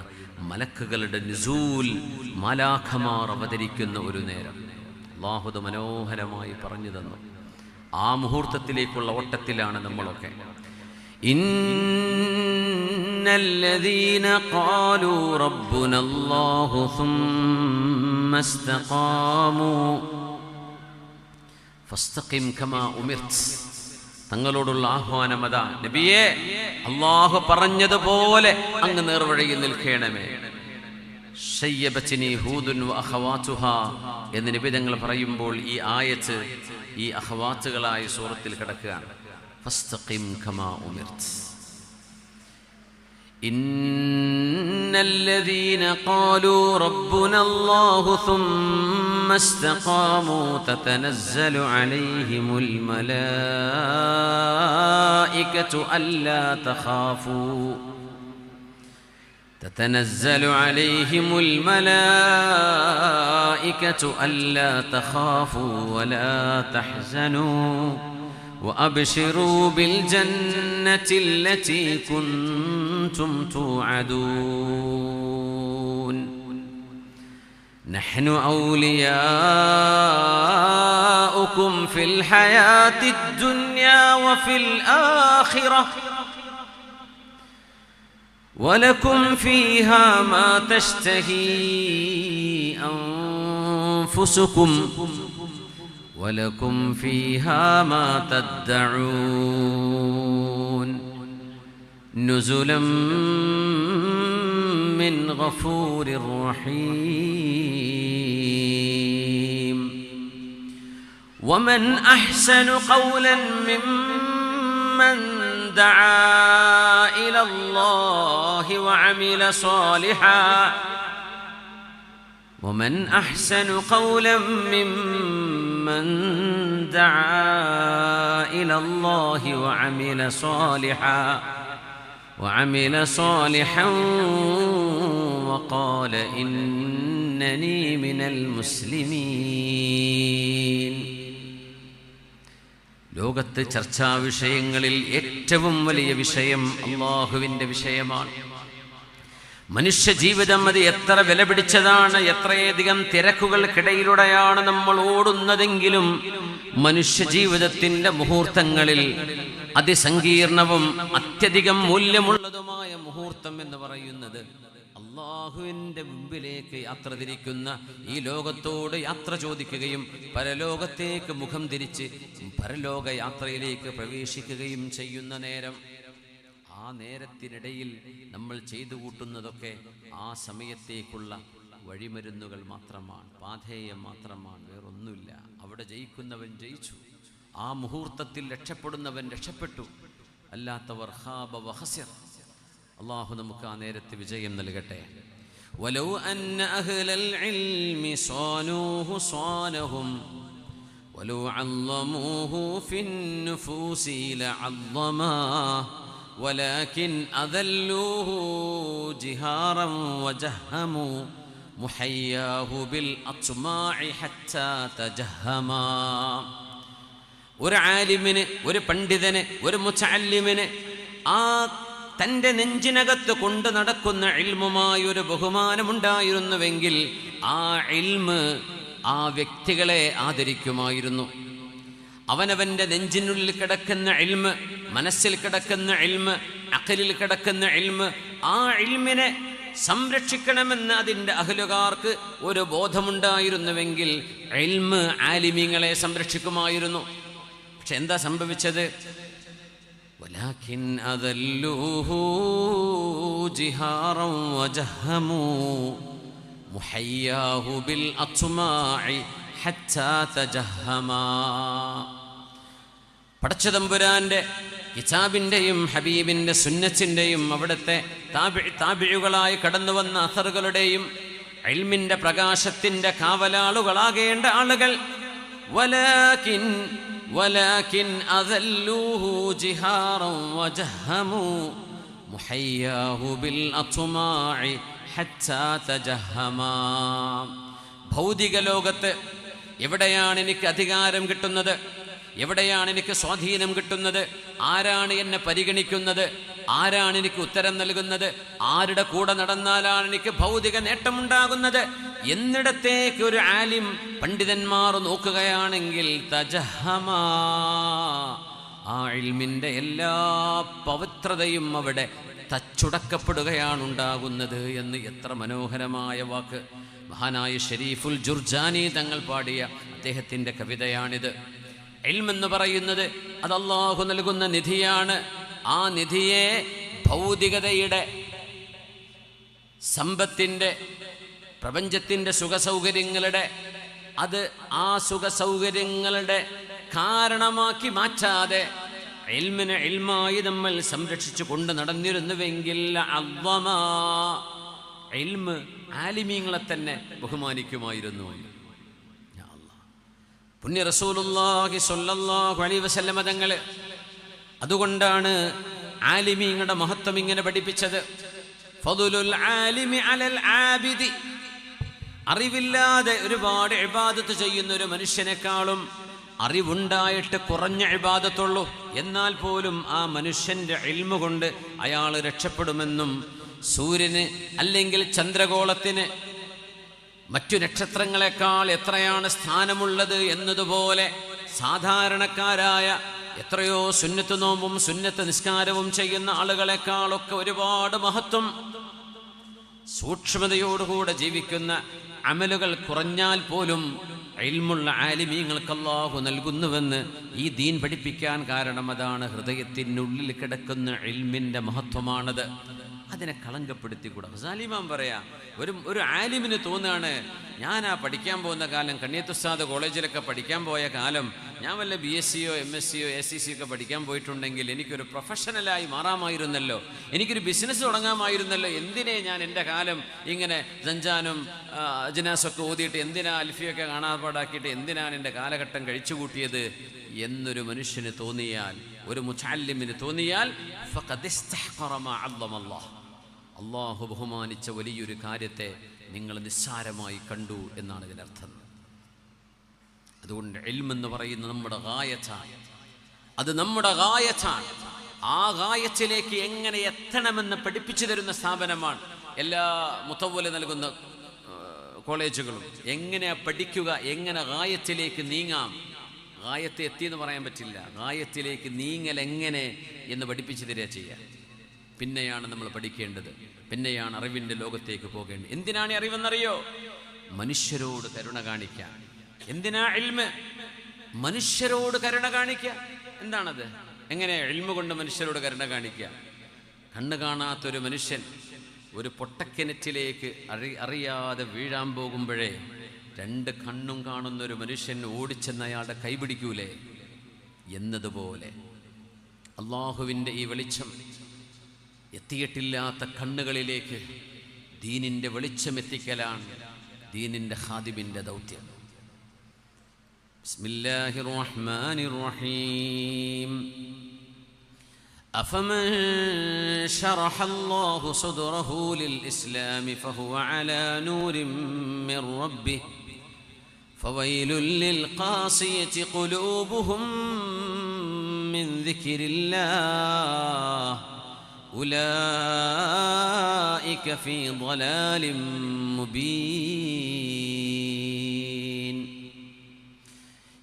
മലക്കുകളുടെ നുസൂൽ, മാലാഖമാർ അവതരിക്കുന്ന ഒരു നേരം. അല്ലാഹു അത് മനോഹരമായി പറഞ്ഞു തന്നു. ആ മുഹൂർത്തത്തിലേക്കുള്ള ഓട്ടത്തിലാണ് നമ്മളൊക്കെ. ഇന്നല്ലദീന ഖാലൂ റബ്ബുനല്ലാഹു ثم استقاموا ഫസ്തഖിം കമാ ഉമിർത്. തങ്ങളോടുള്ള ആഹ്വാനം അതാ, നബിയേ അല്ലാഹു പറഞ്ഞതുപോലെ അങ്ങ് നേർവഴിയിൽ നിൽക്കണമേ. ശയ്യബത്നി ഹൂദുൻ വ അഖവാതുഹാ എന്ന് നബി തങ്ങൾ പറയുമ്പോൾ ഈ ആയത്ത് ഈ അഖവാത്തുകളായ സൂറത്തിൽ കിടക്കുകയാണ്. ഫസ്തഖിം കമാ ഉമിർത്. ഇന്നല്ലദീന ഖാലൂ റബ്ബുനല്ലാഹു ثم استقاموا تتنزل عليهم الملائكة ألا تخافوا تتنزل عليهم الملائكة ألا تخافوا ولا تحزنوا وأبشروا بالجنة التي كنتم توعدون نحن أولياؤكم في الحياة الدنيا وفي الآخرة ولكم فيها ما تشتهي أنفسكم ولكم فيها ما تدعون نزلا من غفور رحيم ومن أحسن قولا ممن دعا إلى الله وعمل صالحا ومن أحسن قولا ممن دعا إلى الله وعمل صالحا وقال إنني من المسلمين. ലോകത്തെ ചർച്ചാ വിഷയങ്ങളിൽ ഏറ്റവും വലിയ വിഷയം അല്ലാഹുവിൻ്റെ വിഷയമാണ്. മനുഷ്യ ജീവിതം അത് എത്ര വില പിടിച്ചതാണ്, എത്രയധികം തിരക്കുകൾക്കിടയിലൂടെയാണ് നമ്മൾ ഓടുന്നതെങ്കിലും മനുഷ്യ ജീവിതത്തിൻ്റെ മുഹൂർത്തങ്ങളിൽ അതിസങ്കീർണവും അത്യധികം മൂല്യമുള്ളതുമായ മുഹൂർത്തം എന്ന് പറയുന്നത് അല്ലാഹുവിൻ്റെ മുമ്പിലേക്ക് യാത്ര തിരിക്കുന്ന, ഈ ലോകത്തോട് യാത്ര ചോദിക്കുകയും പരലോകത്തേക്ക് മുഖം തിരിച്ച് പരലോക യാത്രയിലേക്ക് പ്രവേശിക്കുകയും ചെയ്യുന്ന നേരം. ആ നേരത്തിനിടയിൽ നമ്മൾ ചെയ്തു കൂട്ടുന്നതൊക്കെ ആ സമയത്തേക്കുള്ള വഴിമരുന്നുകൾ മാത്രമാണ്, പാഥേയം മാത്രമാണ്, വേറൊന്നുമില്ല. അവിടെ ജയിക്കുന്നവൻ ജയിച്ചു, ആ മുഹൂർത്തത്തിൽ രക്ഷപ്പെടുന്നവൻ രക്ഷപ്പെട്ടു, അല്ലാത്തവർ ഖാബ വഖസിർ. അല്ലാഹു നമുക്ക് ആ നേരത്തെ വിജയം നൽകട്ടെ. വലൗ അന്ന അഹ്ലൽ ഇൽമി സാനൂഹു സാനഹും വലൗ അല്ലമൂഹു ഫിന്നുഫൂസി ലഅല്ലമാ വലാകിൻ അദല്ലൂഹു ജിഹാറൻ വജഹമു മുഹയ്യാഹു ബിൽ അത്മാഇ ഹത്താ തജഹമാ. ഒരു ആലിമിന്, ഒരു പണ്ഡിതന്, ഒരു മുതഅല്ലിമിന് ആ തൻ്റെ നെഞ്ചിനകത്ത് കൊണ്ടു നടക്കുന്ന ഇൽമുമായൊരു ബഹുമാനമുണ്ടായിരുന്നുവെങ്കിൽ ആ ഇൽമ് ആ വ്യക്തികളെ ആദരിക്കുമായിരുന്നു. അവനവൻ്റെ നെഞ്ചിനുള്ളിൽ കിടക്കുന്ന ഇൽമ്, മനസ്സിൽ കിടക്കുന്ന ഇൽമ്, അഖലിൽ കിടക്കുന്ന ഇൽമ്, ആ ഇൽമിനെ സംരക്ഷിക്കണമെന്ന് അതിൻ്റെ അഹ്ലുകാർക്ക് ഒരു ബോധമുണ്ടായിരുന്നുവെങ്കിൽ ഇൽമ് ആലിമീങ്ങളെ സംരക്ഷിക്കുമായിരുന്നു. പക്ഷെ എന്താ സംഭവിച്ചത്? വലാകിൻ അദല്ലൂഹു ജിഹാറൻ വജഹമു മുഹയ്യാഹു ബിൽ അത്മാഇ ഹത്താ തജഹമാ. പടച്ചതമ്പുരാന്റെ കിതാബിൻ്റെയും ഹബീബിൻ്റെ സുന്നത്തിൻ്റെയും അവിടുത്തെ താബിഴുകളായി കടന്നു വന്ന അസറുകളുടെയും ഇൽമിൻ്റെ പ്രകാശത്തിൻ്റെ കാവലാളുകളാകേണ്ട ആളുകൾ വലാകിൻ അദല്ലൂഹു ജിഹാറൻ വജഹമു മുഹയ്യാഹു ബിൽ അത്മാഇ ഹത്താ തജഹമാ. ഭൗതിക ലോകത്ത് എവിടെയാണ് എനിക്ക് അധികാരം കിട്ടുന്നത്, എവിടെയാണ് എനിക്ക് സ്വാധീനം കിട്ടുന്നത്, ആരാണ് എന്നെ പരിഗണിക്കുന്നത്, ആരാണ് എനിക്ക് ഉത്തരം നൽകുന്നത്, ആരുടെ കൂടെ നടന്നാലാണ് എനിക്ക് ഭൗതിക നേട്ടമുണ്ടാകുന്നത് എന്നിടത്തേക്ക് ഒരു ആലിം, പണ്ഡിതന്മാർ നോക്കുകയാണെങ്കിൽ തജഹമാ, ആ ഇൽമിൻ്റെ എല്ലാ പവിത്രതയും അവിടെ തച്ചുടക്കപ്പെടുകയാണ് ഉണ്ടാകുന്നത് എന്ന് എത്ര മനോഹരമായ വാക്ക്. മഹാനായ ഷരീഫുൽ ജുർജാനി തങ്ങൾ പാടിയ അദ്ദേഹത്തിൻ്റെ കവിതയാണിത്. ഇൽമെന്ന് പറയുന്നത് അത് അല്ലാഹു നൽകുന്ന നിധിയാണ്. ആ നിധിയെ ഭൗതികതയുടെ, സമ്പത്തിൻ്റെ, പ്രപഞ്ചത്തിൻ്റെ സുഖസൗകര്യങ്ങളുടെ, അത് ആ സുഖസൗകര്യങ്ങളുടെ കാരണമാക്കി മാറ്റാതെ ഇൽമിനെ ഇൽമായി നമ്മൾ സംരക്ഷിച്ചു കൊണ്ട് നടന്നിരുന്നുവെങ്കിൽ അള്ളമാ, ഇൽമ് ആലിമീങ്ങളെ തന്നെ ബഹുമാനിക്കുമായിരുന്നു. പുണ്യ റസൂലുള്ളാഹി സ്വല്ലല്ലാഹു അലൈഹി വസല്ലമ തങ്ങൾ അതുകൊണ്ടാണ് ആലിമീങ്ങളുടെ മഹത്വം ഇങ്ങനെ പഠിപ്പിച്ചത്. ഫദലുൽ ആലിമി അലൽ ആബിദി, അറിവില്ലാതെ ഒരുപാട് ഇബാദത്ത് ചെയ്യുന്ന ഒരു മനുഷ്യനേക്കാളും അറിവുണ്ടായിട്ട് കുറഞ്ഞ ഇബാദത്തുള്ളൂ. എന്നാൽ പോലും ആ മനുഷ്യൻ്റെ ഇൽമു കൊണ്ട് അയാൾ രക്ഷപ്പെടുമെന്നും സൂര്യന് അല്ലെങ്കിൽ ചന്ദ്രഗോളത്തിന് മറ്റു നക്ഷത്രങ്ങളെക്കാൾ എത്രയാണ് സ്ഥാനമുള്ളത് എന്നതുപോലെ സാധാരണക്കാരായ എത്രയോ സുന്നത്ത് നോമ്പും സുന്നത്ത് നിസ്കാരവും ചെയ്യുന്ന ആളുകളെക്കാളൊക്കെ ഒരുപാട് മഹത്വം സൂക്ഷ്മതയോടുകൂടെ ജീവിക്കുന്ന അമലുകൾ കുറഞ്ഞാൽ പോലും ഇൽമുള്ള ആലിമീങ്ങൾക്ക് അല്ലാഹു നൽകുന്നുവെന്ന് ഈ ദീൻ പഠിപ്പിക്കാൻ കാരണം അതാണ്. ഹൃദയത്തിനുള്ളിൽ കിടക്കുന്ന ഇൽമിൻ്റെ മഹത്വമാണത്. അതിനെ കളങ്കപ്പെടുത്തിക്കൂടാ. ഗസാലിമാൻ പറയാ, ഒരു ആലിമിന് തോന്നുകയാണ് ഞാൻ ആ പഠിക്കാൻ പോകുന്ന കാലം, കണ്ണിയത്തുസ്താദ് കോളേജിലൊക്കെ പഠിക്കാൻ പോയ കാലം, ഞാൻ വല്ല BScയോ MScയോ ACC ഒക്കെ പഠിക്കാൻ പോയിട്ടുണ്ടെങ്കിൽ എനിക്കൊരു പ്രൊഫഷണലായി മാറാമായിരുന്നല്ലോ, എനിക്കൊരു ബിസിനസ് തുടങ്ങാമായിരുന്നല്ലോ, എന്തിനെ ഞാൻ എൻ്റെ കാലം ഇങ്ങനെ ജഞ്ചാനും അജ്നാസൊക്കെ ഓതിയിട്ട്, എന്തിനാ അൽഫിയൊക്കെ കാണാപ്പാടാക്കിയിട്ട് എന്തിനാണ് എൻ്റെ കാലഘട്ടം കഴിച്ചുകൂട്ടിയത് എന്നൊരു മനുഷ്യന് തോന്നിയാൽ, ഒരു മുതഅല്ലിമിന് തോന്നിയാൽ ഫഖദ് ഇസ്തഹ്ഖറ മാ അല്ലമല്ലാഹ്, അല്ലാഹു ബഹുമാനിച്ച വലിയൊരു കാര്യത്തെ നിങ്ങൾ നിസ്സാരമായി കണ്ടു എന്നാണ് ഇതിനർത്ഥം. അതുകൊണ്ട് ഇൽമെന്ന് പറയുന്നത് നമ്മുടെ ഗായത്താണ്, അത് നമ്മുടെ ഗായത്താണ്. ആ ഗായത്തിലേക്ക് എങ്ങനെ എത്തണമെന്ന് പഠിപ്പിച്ചു തരുന്ന സ്ഥാപനമാണ് എല്ലാ മുതവ്വല് നൽകുന്ന കോളേജുകളും. എങ്ങനെ പഠിക്കുക, എങ്ങനെ ഗായത്തിലേക്ക് നീങ്ങാം. ഗായത്തെ എത്തിയെന്ന് പറയാൻ പറ്റില്ല, ഗായത്തിലേക്ക് നീങ്ങൽ എങ്ങനെ എന്ന് പഠിപ്പിച്ചു തരിക ചെയ്യുക. പിന്നെയാണ് നമ്മൾ പഠിക്കേണ്ടത്, പിന്നെയാണ് അറിവിൻ്റെ ലോകത്തേക്ക് പോകേണ്ടത്. എന്തിനാണ് അറിവെന്നറിയോ? മനുഷ്യരോട് കരുണ കാണിക്കാൻ. എന്തിനാ ഇൽമ്? മനുഷ്യരോട് കരുണ കാണിക്കുക. എന്താണത്? എങ്ങനെ ഇൽമ് കൊണ്ട് മനുഷ്യരോട് കരുണ കാണിക്കുക? കണ്ണ് കാണാത്തൊരു മനുഷ്യൻ ഒരു പൊട്ടക്കിണറ്റിലേക്ക് അറിയാതെ വീഴാൻ പോകുമ്പോഴേ രണ്ട് കണ്ണും കാണുന്നൊരു മനുഷ്യൻ ഓടിച്ചെന്ന് അയാളുടെ കൈപിടിക്കൂലേ എന്നതുപോലെ അള്ളാഹുവിൻ്റെ ഈ വെളിച്ചം എത്തിയിട്ടില്ലാത്ത കണ്ണുകളിലേക്ക് ദീനിൻ്റെ വെളിച്ചം എത്തിക്കലാണ് ദീനിൻ്റെ ഖാദിമിൻ്റെ ദൗത്യം. ബിസ്മില്ലാഹിർ റഹ്മാനിർ റഹീം. أفمن شرح الله صدره للإسلام فهو على نور من ربه فويل للقاسية قلوبهم من ذكر الله أولئك في ضلال مبين.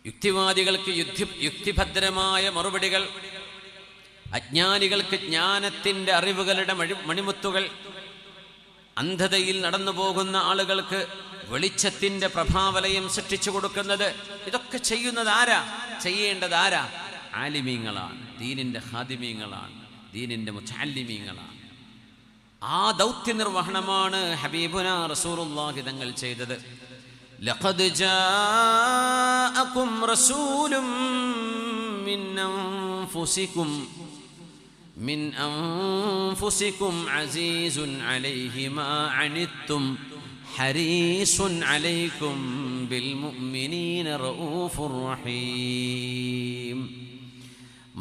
യുക്തിവാദികൾക്ക് യുക്തിഭദ്രമായ മറുപടികൾ, അജ്ഞാനികൾക്ക് ജ്ഞാനത്തിൻ്റെ അറിവുകളുടെ മണിമുത്തുകൾ, അന്ധതയിൽ നടന്നു പോകുന്ന ആളുകൾക്ക് വെളിച്ചത്തിൻ്റെ പ്രഭാവലയം സൃഷ്ടിച്ചു കൊടുക്കുന്നത്, ഇതൊക്കെ ചെയ്യുന്നത് ആരാ? ചെയ്യേണ്ടത് ആരാ? ആലിമീങ്ങളാണ്, ദീനിൻ്റെ ഖാദിമീങ്ങളാണ്, ദീനിൻ്റെ മുതഅല്ലിമീങ്ങളാണ്. ആ ദൗത്യ നിർവഹണമാണ് ഹബീബുനാ റസൂലുള്ളാഹി തങ്ങൾ ചെയ്തത്. ലഖദ് ജാഅകും റസൂലും മിൻ അൻഫുസികും അസീസുൻ അലൈഹി മാ അനിത്തും ഹരീസുൻ അലൈക്കും ബിൽ മുഅ്മിനീന റഊഫുർ റഹീം.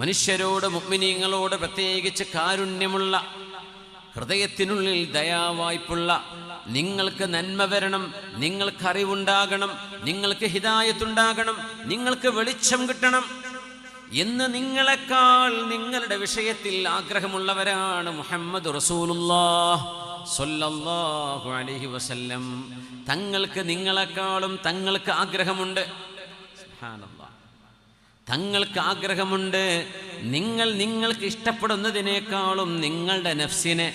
മനുഷ്യരോട്, മുഅ്മിനീങ്ങളോട് പ്രത്യേകിച്ച് കാരുണ്യമുള്ള, ഹൃദയത്തിനുള്ളിൽ ദയാവായ്പുള്ള, നിങ്ങൾക്ക് നന്മ വരണം, നിങ്ങൾക്ക് അറിവുണ്ടാകണം, നിങ്ങൾക്ക് ഹിദായത്തുണ്ടാകണം, നിങ്ങൾക്ക് വെളിച്ചം കിട്ടണം എന്ന് നിങ്ങളെക്കാൾ നിങ്ങളുടെ വിഷയത്തിൽ ആഗ്രഹമുള്ളവരാണ് മുഹമ്മദ് റസൂലുള്ളാഹ് സ്വല്ലല്ലാഹു അലൈഹി വസല്ലം. തങ്ങൾക്ക് നിങ്ങളെക്കാളും തങ്ങൾക്ക് ആഗ്രഹമുണ്ട്. സുബ്ഹാനല്ലാഹ്. തങ്ങൾക്ക് ആഗ്രഹമുണ്ട്. നിങ്ങൾക്ക് ഇഷ്ടപ്പെടുന്നതിനേക്കാളും നിങ്ങളുടെ നഫ്സിനെ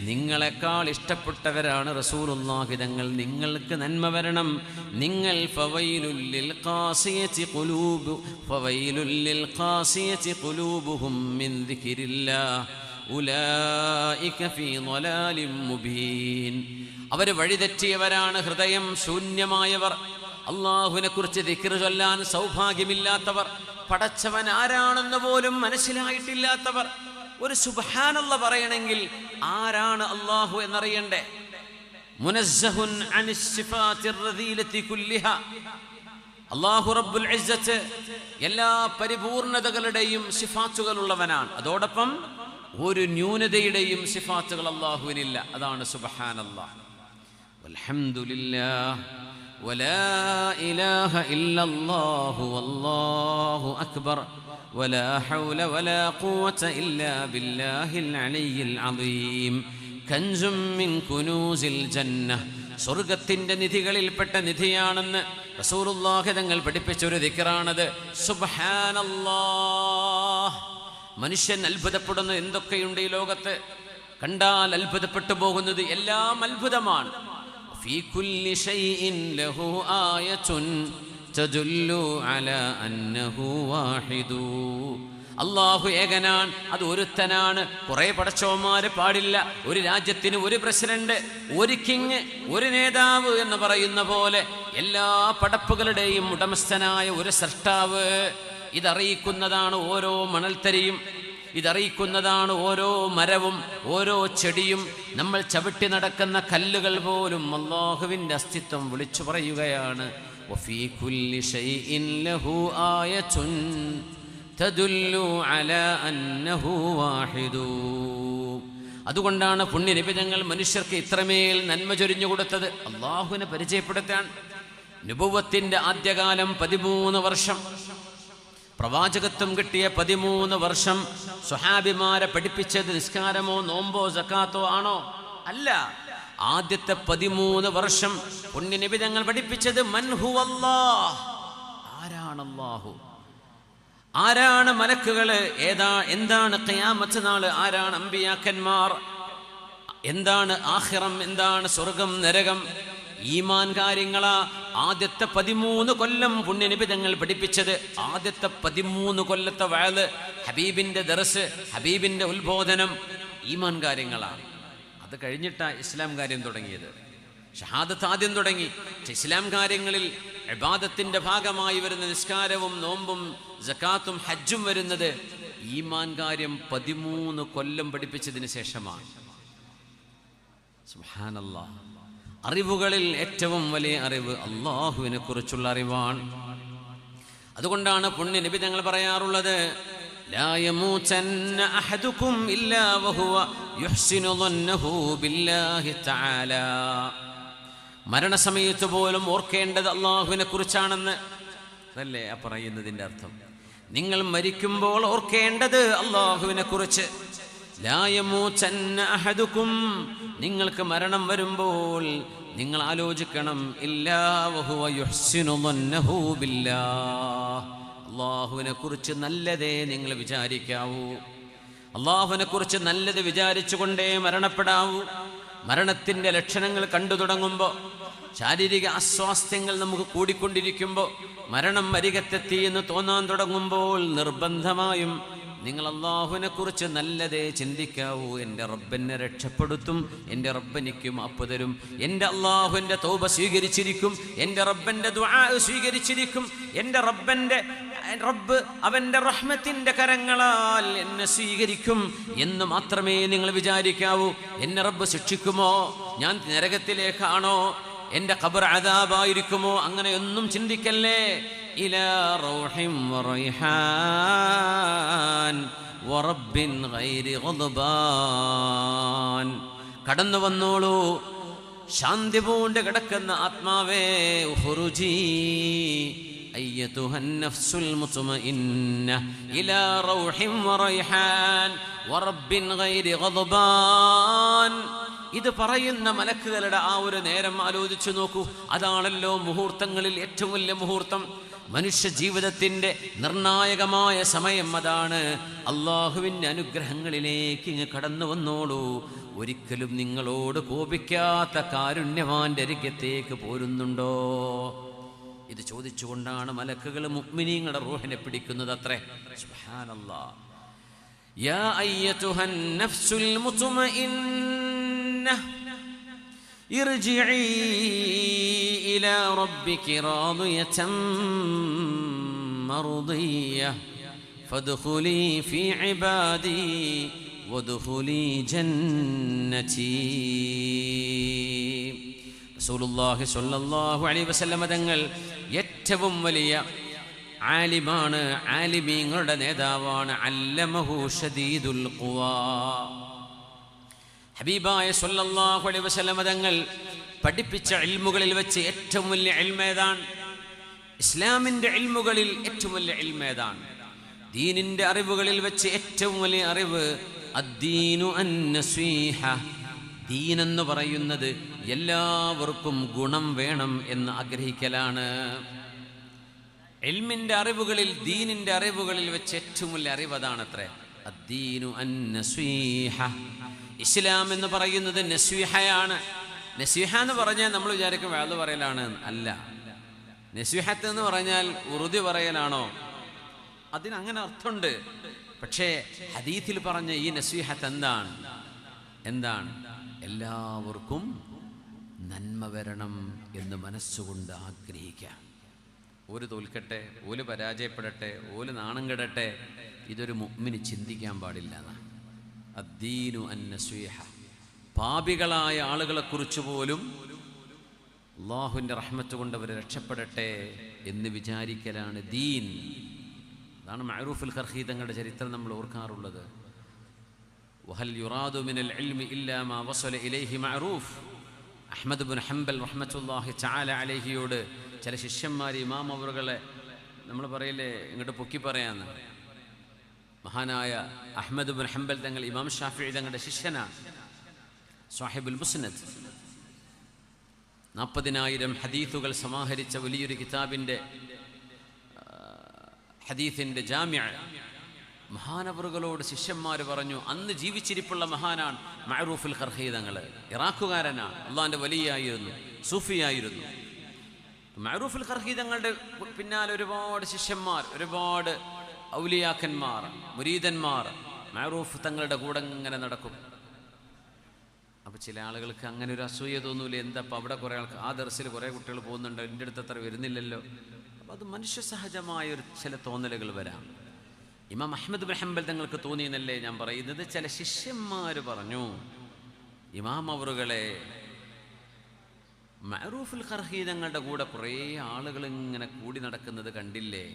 നിങ്ങളെക്കാൾ ഇഷ്ടപ്പെട്ടവരാണ് റസൂലുള്ളാഹി തങ്ങൾ. നിങ്ങൾക്ക് നന്മ വരണം. നിങ്ങൾ ഫവൈലുൽ ലിൽ ഖാസിയതി ഖുലൂബുഹും മിൻ ദിക്രില്ലാഹ് ഉലൈക ഫീ ളലാലിൻ മുബീൻ. അവർ വഴിതെറ്റിയവരാണ്, ഹൃദയം ശൂന്യമായവർ, അള്ളാഹുവിനെ കുറിച്ച് ദിക്ർ ചൊല്ലാൻ സൗഭാഗ്യമില്ലാത്തവർ, പടച്ചവൻ ആരാണെന്ന് പോലും മനസ്സിലായിട്ടില്ലാത്തവർ. ഒരു സുബ്ഹാനല്ലാഹ് പറയണമെങ്കിൽ ആരാണ് അള്ളാഹു എന്നറിയണ്ടേ? മുനസ്സഹുൻ അനിസ് സിഫാത്തിർ റദീലത്തി കുല്ലിഹാ. അല്ലാഹു റബ്ബുൽ ഇസ്സത്ത് എല്ലാ പരിപൂർണതകളുടെയും സിഫാത്തുകളുള്ളവനാണ്. അതോടൊപ്പം ഒരു ന്യൂനതയുടെയും സിഫാത്തുകൾ അല്ലാഹുവിനില്ല. അതാണ് സുബ്ഹാനല്ലാഹ്. വൽഹംദുലില്ലാഹ് വലാ ഇലാഹ ഇല്ലല്ലാഹു വല്ലാഹു അക്ബർ വലാ ഹൗല വലാ ഖുവത ഇല്ലാ ബില്ലാഹിൽ അലിയ്യിൽ അദീം. കൻസും മിൻ കുനൂസിൽ ജന്നഹ്. സ്വർഗത്തിന്റെ നിധികളിൽപ്പെട്ട നിധിയാണെന്ന് റസൂലുള്ളാഹി തങ്ങൾ പഠിപ്പിച്ച ഒരു ദിക്റാണത്. സുബ്ഹാനല്ലാഹ്. മനുഷ്യൻ അത്ഭുതപ്പെടുന്ന എന്തൊക്കെയുണ്ട് ഈ ലോകത്ത്. കണ്ടാൽ അത്ഭുതപ്പെട്ടു പോകുന്നത് എല്ലാം അത്ഭുതമാണ്. ഫീ കുല്ലി ശൈഇൻ ലഹു ആയത്തുൻ തദുല്ലു അലാ അന്നഹു വാഹിദു. അല്ലാഹു ഏകനാണ്, അത് ഒരുത്തനാണ്. കുറെ പടച്ചവന്മാര് പാടില്ല. ഒരു രാജ്യത്തിന് ഒരു പ്രസിഡന്റ്, ഒരു കിങ്, ഒരു നേതാവ് എന്ന് പറയുന്ന പോലെ എല്ലാ പടപ്പുകളുടെയും ഉടമസ്ഥനായ ഒരു സൃഷ്ടാവ്. ഇതറിയിക്കുന്നതാണ് ഓരോ മണൽത്തരിയും, ഇതറിയിക്കുന്നതാണ് ഓരോ മരവും, ഓരോ ചെടിയും. നമ്മൾ ചവിട്ടി നടക്കുന്ന കല്ലുകൾ പോലും അല്ലാഹുവിൻ്റെ അസ്തിത്വം വിളിച്ചു പറയുകയാണ്. വഫീ കുല്ലി ശൈഇൻ ലഹു ആയത്തുൻ തദുല്ലു അലാ അന്നഹു വാഹിദു. അതുകൊണ്ടാണ് പുണ്യനബി തങ്ങൾ മനുഷ്യർക്ക് ഇത്രമേൽ നന്മ ചൊരിഞ്ഞു കൊടുത്തത്. അല്ലാഹുവിനെ പരിചയപ്പെടുത്താൻ. നുബുവത്തിന്റെ ആദ്യകാലം 13 വർഷം, പ്രവാചകത്വം കിട്ടിയ 13 വർഷം സ്വഹാബിമാരെ പഠിപ്പിച്ചത് നിസ്കാരമോ നോമ്പോ സക്കാത്തോ ആണോ? അല്ല. ആദ്യത്തെ 13 വർഷം പുണ്യനബി തങ്ങൾ പഠിപ്പിച്ചത് മൻ ഹുവല്ലാഹ്. ആരാണ് അല്ലാഹു? ആരാണ് മലക്കുകള്? എന്താണ് ഖിയാമത്ത് നാള്? ആരാണ് അമ്പിയാക്കന്മാർ? എന്താണ് ആഖിറം? എന്താണ് സ്വർഗം നരകം? ഈമാൻ കാര്യങ്ങളാ ആദ്യത്തെ 13 കൊല്ലം പുണ്യനബി തങ്ങൾ പഠിപ്പിച്ചത്. ആദ്യത്തെ 13 കൊല്ലത്തെ വഅദ്, ഹബീബിന്റെ ദർസ്, ഹബീബിന്റെ ഉത്ബോധനം ഈമാൻ കാര്യങ്ങളാണ്. അത് കഴിഞ്ഞിട്ടാ ഇസ്ലാം കാര്യം തുടങ്ങിയത്. ഷഹാദത്ത് ആദ്യം തുടങ്ങി. ഇസ്ലാം കാര്യങ്ങളിൽ ഇബാദത്തിന്റെ ഭാഗമായി വരുന്ന നിസ്കാരവും നോമ്പും സക്കാത്തും ഹജ്ജും വരുന്നത് ഈമാൻ കാര്യം 13 കൊല്ലം പഠിപ്പിച്ചതിന് ശേഷമാണ്. സുബ്ഹാനല്ലാഹ്. അറിവുകളിൽ ഏറ്റവും വലിയ അറിവ് അല്ലാഹുവിനെ കുറിച്ചുള്ള അറിവാണ്. അതുകൊണ്ടാണ് പുണ്യ നബി തങ്ങൾ പറയാറുള്ളത്, ലാ യമൂതന്ന അഹദുകും ഇല്ലാ വഹുവ യുഹ്സിനു ളന്നഹു ബില്ലാഹി തആല. മരണസമയത്ത് പോലും ഓർക്കേണ്ടത് അല്ലാഹുവിനെ കുറിച്ചാണെന്ന്. അതല്ലേ ആ പറയുന്നതിൻ്റെ അർത്ഥം? നിങ്ങൾ മരിക്കുമ്പോൾ ഓർക്കേണ്ടത് അല്ലാഹുവിനെ കുറിച്ച്. ലാ യമൂതന്ന അഹദുകും, നിങ്ങൾക്ക് മരണം വരുമ്പോൾ നിങ്ങൾ ആലോചിക്കണം, ഇല്ലാ വഹുവ യുഹ്സിനു ളന്നഹു ബില്ലാഹ്, അല്ലാഹുവിനെ കുറിച്ച് നല്ലതേ നിങ്ങൾ വിചാരിക്കാവൂ. അല്ലാഹുവിനെ കുറിച്ച് നല്ലത് വിചാരിച്ചുകൊണ്ടേ മരണപ്പെടാവൂ. മരണത്തിൻ്റെ ലക്ഷണങ്ങൾ കണ്ടു തുടങ്ങുമ്പോൾ, ശാരീരിക അസ്വാസ്ഥ്യങ്ങൾ നമുക്ക് കൂടിക്കൊണ്ടിരിക്കുമ്പോൾ, മരണം അരികത്തെത്തി എന്ന് തോന്നാൻ തുടങ്ങുമ്പോൾ നിർബന്ധമായും നിങ്ങൾ അല്ലാഹുവിനെ കുറിച്ച് നല്ലതേ ചിന്തിക്കാവൂ. എൻ്റെ റബ്ബെന്നെ രക്ഷപ്പെടുത്തും, എൻ്റെ റബ്ബെനിക്ക് മാപ്പ് തരും, എൻ്റെ അല്ലാഹു എൻ്റെ തൗബ സ്വീകരിച്ചിരിക്കും, എൻ്റെ റബ്ബൻ്റെ ദുആ സ്വീകരിച്ചിരിക്കും, എൻ്റെ റബ്ബ് അവൻ്റെ റഹ്മത്തിൻ്റെ കരങ്ങളാൽ എന്നെ സ്വീകരിക്കും എന്ന് മാത്രമേ നിങ്ങൾ വിചാരിക്കാവൂ. എന്നെ റബ്ബ് ശിക്ഷിക്കുമോ, ഞാൻ നരകത്തിലേക്കാണോ, എൻ്റെ ഖബർ അദാബായിരിക്കുമോ, അങ്ങനെയൊന്നും ചിന്തിക്കല്ലേ. ഇലാ റൗഹിം വറൈഹാൻ വറബ്ബിൻ ഗൈരി ഗദ്ബാൻ, കടന്നു വന്നോളൂ ശാന്തി പൂണ്ട് കിടക്കുന്ന ആത്മാവേ. ഉഖ്റുജി അയ്യതുഹൻ നഫ്സുൽ മുത്മഇന്ന ഇലാ റൗഹിം വറൈഹാൻ വറബ്ബിൻ ഗൈരി ഗദ്ബാൻ. ഇത് പറയുന്ന മലക്കുകളുടെ ആ ഒരു നേരം ആലോചിച്ചു നോക്കൂ. അതാണല്ലോ മുഹൂർത്തങ്ങളിൽ ഏറ്റവും വലിയ മുഹൂർത്തം. മനുഷ്യ ജീവിതത്തിൻ്റെ നിർണായകമായ സമയം അതാണ്. അള്ളാഹുവിൻ്റെ അനുഗ്രഹങ്ങളിലേക്ക് ഇങ്ങ് കടന്നു വന്നോളൂ. ഒരിക്കലും നിങ്ങളോട് കോപിക്കാത്ത കാരുണ്യവാന്റെ അരികത്തേക്ക് പോരുന്നുണ്ടോ? ഇത് ചോദിച്ചുകൊണ്ടാണ് മലക്കുകൾ മുഅ്മിനീങ്ങളുടെ റൂഹിനെ പിടിക്കുന്നത് അത്രേ. സുബ്ഹാനല്ലാഹ്. യാ അയ്യതുഹൻ നഫ്സുൽ മുത്മഇന്ന ഇർജിഇ ഇലാ റബ്ബികി റാദിയതൻ മർദിയ്യ ഫദ്ഖുലി ഫീ ഇബാദി വദ്ഖുലി ജന്നതി. റസൂലുള്ളാഹി സ്വല്ലല്ലാഹു അലൈഹി വസല്ലം തങ്ങൾ ഏറ്റവും വലിയ ആലിമാണ്, ആലിമീങ്ങളുടെ നേതാവാണ്. അല്ലമഹു ശദീദുൽ ഖുവാ. ഹബീബായ സ്വല്ലല്ലാഹു അലൈഹി വസല്ലം തങ്ങൾ പഠിപ്പിച്ച ഇൽമുകളിൽ വെച്ച് ഏറ്റവും വലിയ ഇൽമ് ഏതാണ്? ഇസ്ലാമിൻ്റെ ഇൽമുകളിൽ ഏറ്റവും വലിയ ഇൽമ് ഏതാണ്? ദീനിൻ്റെ അറിവുകളിൽ വെച്ച് ഏറ്റവും വലിയ അറിവ് അദ്ദീനു അന്നസീഹ. ദീനെന്ന് പറയുന്നത് എല്ലാവർക്കും ഗുണം വേണം എന്ന് ആഗ്രഹിക്കലാണ്. ഇൽമിൻ്റെ അറിവുകളിൽ, ദീനിൻ്റെ അറിവുകളിൽ വെച്ച് ഏറ്റവും വലിയ അറിവ് അതാണത്രേ. അദ്ദീനു അന്നസീഹ. ഇസ്ലാം എന്ന് പറയുന്നത് നസ്വീഹയാണ്. നസ്വീഹ എന്ന് പറഞ്ഞാൽ നമ്മൾ വിചാരിക്കും വേദ പറയലാണ്. അല്ല. നസ്വീഹത്ത് എന്ന് പറഞ്ഞാൽ ഉറുദു പറയലാണോ? അതിനങ്ങനെ അർത്ഥമുണ്ട്. പക്ഷേ ഹദീത്തിൽ പറഞ്ഞ ഈ നസ്വീഹത്ത് എന്താണ്? എല്ലാവർക്കും നന്മ വരണം എന്ന് മനസ്സുകൊണ്ട് ആഗ്രഹിക്കാം. ഓല് തോൽക്കട്ടെ, ഓല് പരാജയപ്പെടട്ടെ, ഓല് നാണം കെടട്ടെ, ഇതൊരു മുഅ്മിന് ചിന്തിക്കാൻ പാടില്ല എന്നാണ്. അദ്ദീനു അന്നസീഹ. പാപികളായ ആളുകളെക്കുറിച്ച് പോലും അല്ലാഹുവിൻ്റെ റഹ്മത്ത് കൊണ്ട് അവർ രക്ഷപ്പെടട്ടെ എന്ന് വിചാരിക്കലാണ് ദീൻ. അതാണ് മഅറൂഫുൽ ഖർഖി തങ്ങളുടെ ചരിത്രം നമ്മൾ ഓർക്കാറുള്ളത്. വഹൽ യുറാദു മിനൽ ഇൽമി ഇല്ലാ മാ വസല ഇലൈഹി മഅറൂഫ്. അഹ്മദ് ഇബ്നു ഹംബൽ റഹ്മത്തുള്ളാഹി തആല അലൈഹിയോട് ചില ശിഷ്യന്മാർ ഇമാം അവറുകളെ നമ്മൾ പറയില്ലേ, ഇങ്ങോട്ട് പൊക്കി പറയാന്ന്. മഹാനായ അഹ്മദ് ഇബ്നു ഹംബൽ തങ്ങൾ ഇമാം ഷാഫിഈ തങ്ങളുടെ ശിഷ്യനാണ്. സാഹിബുൽ മുസ്നദ് 40,000 ഹദീസുകൾ സമാഹരിച്ച വലിയൊരു കിതാബിൻ്റെ ഹദീസിൻ്റെ ജാമിഅ. മഹാനവറുകളോട് ശിഷ്യന്മാർ പറഞ്ഞു, അന്ന് ജീവിച്ചിരിപ്പുള്ള മഹാനാണ് മഅറൂഫുൽ ഖർഖി തങ്ങൾ. ഇറാഖുകാരനാണ്, അള്ളാഹിൻ്റെ വലിയായിരുന്നു, സൂഫിയായിരുന്നു. മഅറൂഫുൽ ഖർഖി തങ്ങളുടെ പിന്നാലെ ഒരുപാട് ശിഷ്യന്മാർ, ഒരുപാട് ഔലിയാക്കന്മാർ, മുരീദന്മാർ മഅറൂഫ് തങ്ങളുടെ കൂടെ ഇങ്ങനെ നടക്കും. അപ്പോൾ ചില ആളുകൾക്ക് അങ്ങനെ ഒരു അസൂയ തോന്നൂല. എന്താ അപ്പോൾ അവിടെ കുറേ ആൾക്ക്, ആ ദർസിൽ കുറേ കുട്ടികൾ പോകുന്നുണ്ട്, എൻ്റെ അടുത്ത് അത്ര വരുന്നില്ലല്ലോ. അപ്പോൾ അത് മനുഷ്യ സഹജമായൊരു ചില തോന്നലുകൾ വരാം. ഇമാം അഹ്മദ് ഇബ്നു ഹംബൽ തങ്ങൾക്ക് തോന്നിയെന്നല്ലേ ഞാൻ പറയുന്നത്. ചില ശിഷ്യന്മാർ പറഞ്ഞു, ഇമാം അവറുകളെ, മഅറൂഫുൽ ഖർഖി തങ്ങളുടെ കൂടെ കുറേ ആളുകൾ ഇങ്ങനെ കൂടി നടക്കുന്നത് കണ്ടില്ലേ?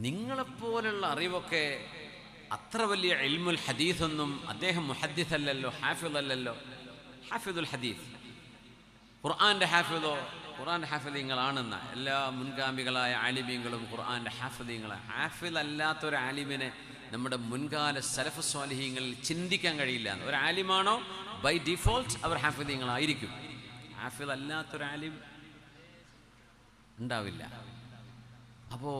നിങ്ങളെപ്പോലുള്ള അറിവൊക്കെ അത്ര വലിയ ഇൽമുൽ ഹദീസൊന്നും അദ്ദേഹം മുഹദ്ദിസ് അല്ലല്ലോ, ഹാഫിദ് അല്ലല്ലോ. ഹാഫിദുൽ ഹദീസ്, ഖുർആന്റെ ഹാഫിദോ? ഖുർആന്റെ ഹാഫിദീങ്ങളാണെന്ന എല്ലാ മുൻഗാമികളായ ആലിമീങ്ങളും ഖുർആന്റെ ഹാഫിദീങ്ങളാണ്. ഹാഫിദ് അല്ലാത്തൊരു ആലിമിനെ നമ്മുടെ മുൻകാല സലഫ് സ്വാലിഹീങ്ങളിൽ ചിന്തിക്കാൻ കഴിയില്ല. ഒരു ആലിമാണോ ബൈ ഡിഫോൾട്ട് അവർ ഹാഫിദീങ്ങളായിരിക്കും. ഹാഫിദ് അല്ലാത്തൊരു ആലിം ഉണ്ടാവില്ല. അപ്പോൾ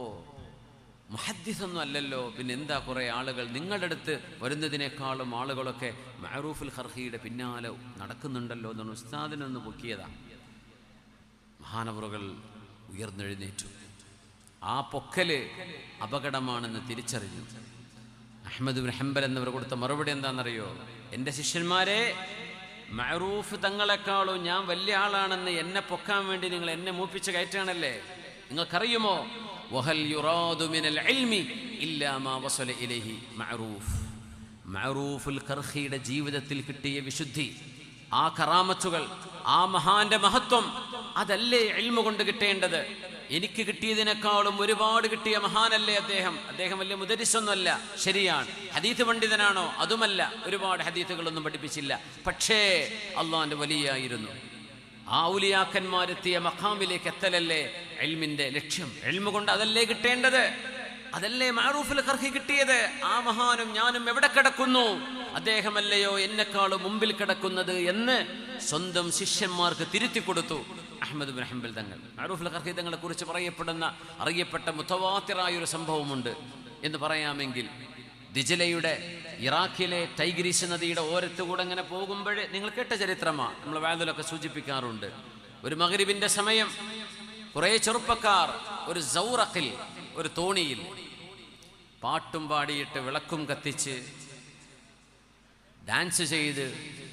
മുഹദ്ദിസൊന്നും അല്ലല്ലോ, പിന്നെ എന്താ കുറേ ആളുകൾ നിങ്ങളുടെ അടുത്ത് വരുന്നതിനേക്കാളും ആളുകളൊക്കെ മഅറൂഫുൽ ഖർഹിയുടെ പിന്നാലെ നടക്കുന്നുണ്ടല്ലോ എന്നാണ് ഉസ്താദിനൊന്ന് പൊക്കിയതാ. മഹാനവറുകൾ ഉയർന്നെഴുന്നേറ്റു. ആ പൊക്കല് അപകടമാണെന്ന് തിരിച്ചറിഞ്ഞു. അഹ്മദ് ബിൻ ഹംബൽ എന്നവർ കൊടുത്ത മറുപടി എന്താണെന്നറിയോ? എൻ്റെ ശിഷ്യന്മാരെ, മഅറൂഫ് തങ്ങളെക്കാളും ഞാൻ വലിയ ആളാണെന്ന് എന്നെ പൊക്കാൻ വേണ്ടി നിങ്ങൾ എന്നെ മൂപ്പിച്ച് കയറ്റാണല്ലേ. നിങ്ങൾക്കറിയുമോ, വഹൽ യുറാദു മിനൽ ഇൽമി ഇല്ലാ മാ വസല ഇലൈഹി മഅറൂഫ്. മഅറൂഫുൽ ഖർഹിയുടെ ജീവിതത്തിൽ കിട്ടിയ വിശുദ്ധി, ആ കറാമത്തുകൾ, ആ മഹാന്റെ മഹത്വം, അതല്ലേ ഇൽമു കൊണ്ട് കിട്ടേണ്ടത്. എനിക്ക് കിട്ടിയതിനേക്കാളും ഒരുപാട് കിട്ടിയ മഹാനല്ലേ അദ്ദേഹം. അദ്ദേഹം വലിയ മുദരിസൊന്നുമല്ല, ശരിയാണ്. ഹദീത്ത് പണ്ഡിതനാണോ? അതുമല്ല. ഒരുപാട് ഹദീത്തുകളൊന്നും പഠിപ്പിച്ചില്ല. പക്ഷേ അള്ളാന്റെ വലിയായിരുന്നു. ആ ഔലിയാക്കന്മാരെത്തിയ മഖാമിലേക്ക് എത്തലല്ലേ ഇൽമിന്റെ ലക്ഷ്യം. ഇൽമു കൊണ്ട് അതല്ലേ കിട്ടേണ്ടത്. അതല്ലേ മഅറൂഫുൽ ഖർഹി കിട്ടിയത്. ആ മഹാനും ഞാനും എവിടെ കിടക്കുന്നു? അദ്ദേഹമല്ലയോ എന്നെക്കാളും മുമ്പിൽ കിടക്കുന്നത് എന്ന് സ്വന്തം ശിഷ്യന്മാർക്ക് തിരുത്തി കൊടുത്തു അഹ്മദ് ബിൻ ഹംബൽ തങ്ങൾ. മഅറൂഫുൽ ഖർഹി തങ്ങളെ കുറിച്ച് അറിയപ്പെട്ട മുതവാത്തിറായൊരു സംഭവമുണ്ട് എന്ന് പറയാമെങ്കിൽ, ദിജലയുടെ ഇറാഖിലെ ടൈഗ്രീസ് നദിയുടെ ഓരത്തുകൂടെ അങ്ങനെ പോകുമ്പോൾ, നിങ്ങൾ കേട്ട ചരിത്രമാണ്, നമ്മൾ വാദിലൊക്കെ സൂചിപ്പിക്കാറുണ്ട്. ഒരു മഗ്രിബിന്റെ സമയം കുറേ ചെറുപ്പക്കാർ ഒരു സൗറഖിൽ, ഒരു തോണിയിൽ പാട്ടും പാടിയിട്ട് വിളക്കും കത്തിച്ച് ഡാൻസ് ചെയ്ത്